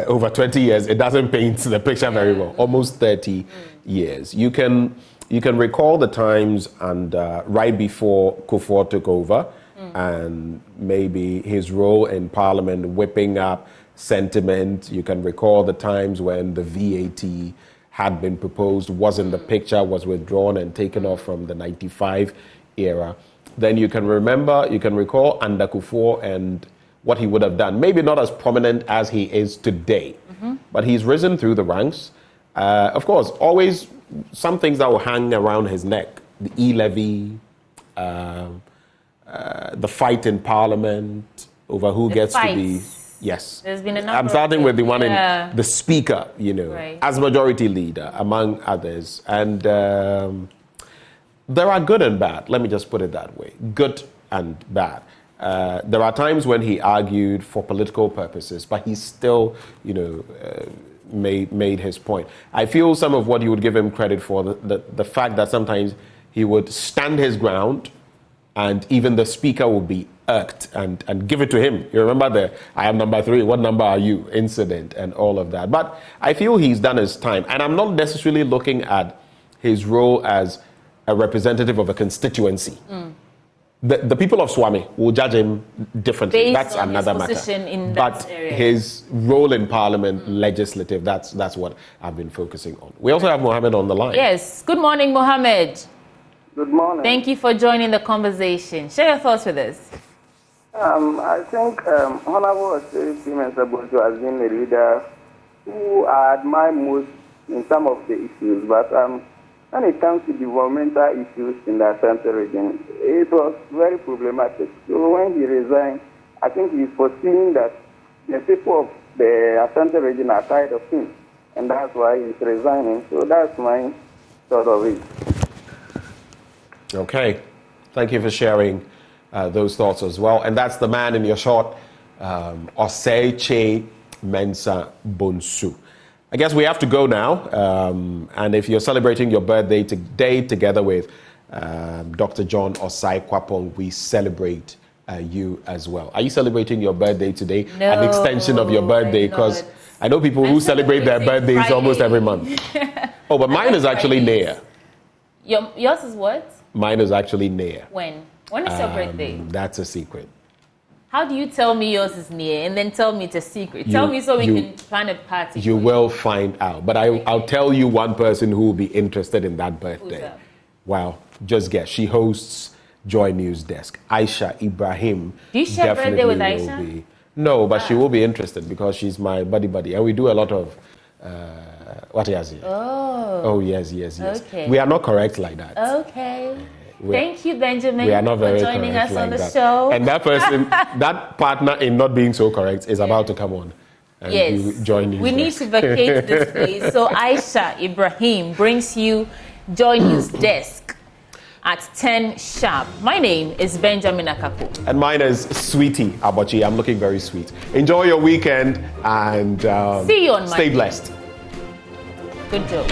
over 20 years, it doesn't paint the picture very well. Almost 30 years. You can recall the times and right before Kufuor took over, and maybe his role in Parliament whipping up sentiment. You can recall the times when the VAT had been proposed, was in the picture, was withdrawn and taken off from the 95 era. Then you can recall under Kufuor and what he would have done. Maybe not as prominent as he is today, but he's risen through the ranks. Of course, always some things that will hang around his neck. The e-levy, the fight in Parliament over who gets to be... Yes. There's been a number. I'm starting with the one in the Speaker, as Majority Leader, among others. And there are good and bad. Let me just put it that way. Good and bad. There are times when he argued for political purposes, but he still, made his point. I feel some of what you would give him credit for, the fact that sometimes he would stand his ground and even the Speaker would be irked and give it to him. You remember the "I am number 3, what number are you" incident and all of that. But I feel he's done his time. And I'm not necessarily looking at his role as a representative of a constituency. The people of Swami will judge him differently. Based that's on another his position matter. in but that area. His role in Parliament, legislative, that's what I've been focusing on. We also have Mohammed on the line. Yes. Good morning, Mohammed. Good morning. Thank you for joining the conversation. Share your thoughts with us. I think Honorable MPP Manifesto has been a leader who I admire most in some of the issues, but when it comes to developmental issues in the Asante region, it was very problematic. So when he resigned, I think he's foreseeing that the people of the Asante region are tired of him, and that's why he's resigning. So that's my thought of it. Okay. Thank you for sharing those thoughts as well. And that's the man in your shot, Osei Mensah Bonsu. I guess we have to go now. And if you're celebrating your birthday today together with Dr. John Osai Kwapong, we celebrate you as well. Are you celebrating your birthday today? No, an extension of your birthday? Because I know people who celebrate their birthdays Friday. Almost every month. Oh, but mine is actually near. Yours is what? Mine is actually near. When? When is your birthday? That's a secret. How do you tell me yours is near and then tell me it's a secret? Tell me so we can plan a party. You will find out. But I'll tell you one person who will be interested in that birthday. Who's that? Well, just guess. She hosts JoyNews Desk. Aisha Ibrahim. Do you share birthday with Aisha? No, but she will be interested because she's my buddy. And we do a lot of... what is it? Oh, yes. Okay. We are not correct like that. Okay. Thank you, Benjamin, we are not very for joining us like on the that. show. And that person, that partner in not being so correct is about to come on. And join you. We need to vacate this place. So Aisha Ibrahim brings you JoyNews Desk at 10 sharp. My name is Benjamin Akako. And mine is Sweetie Abochi. I'm looking very sweet. Enjoy your weekend and see you on stay Monday. blessed. Good job.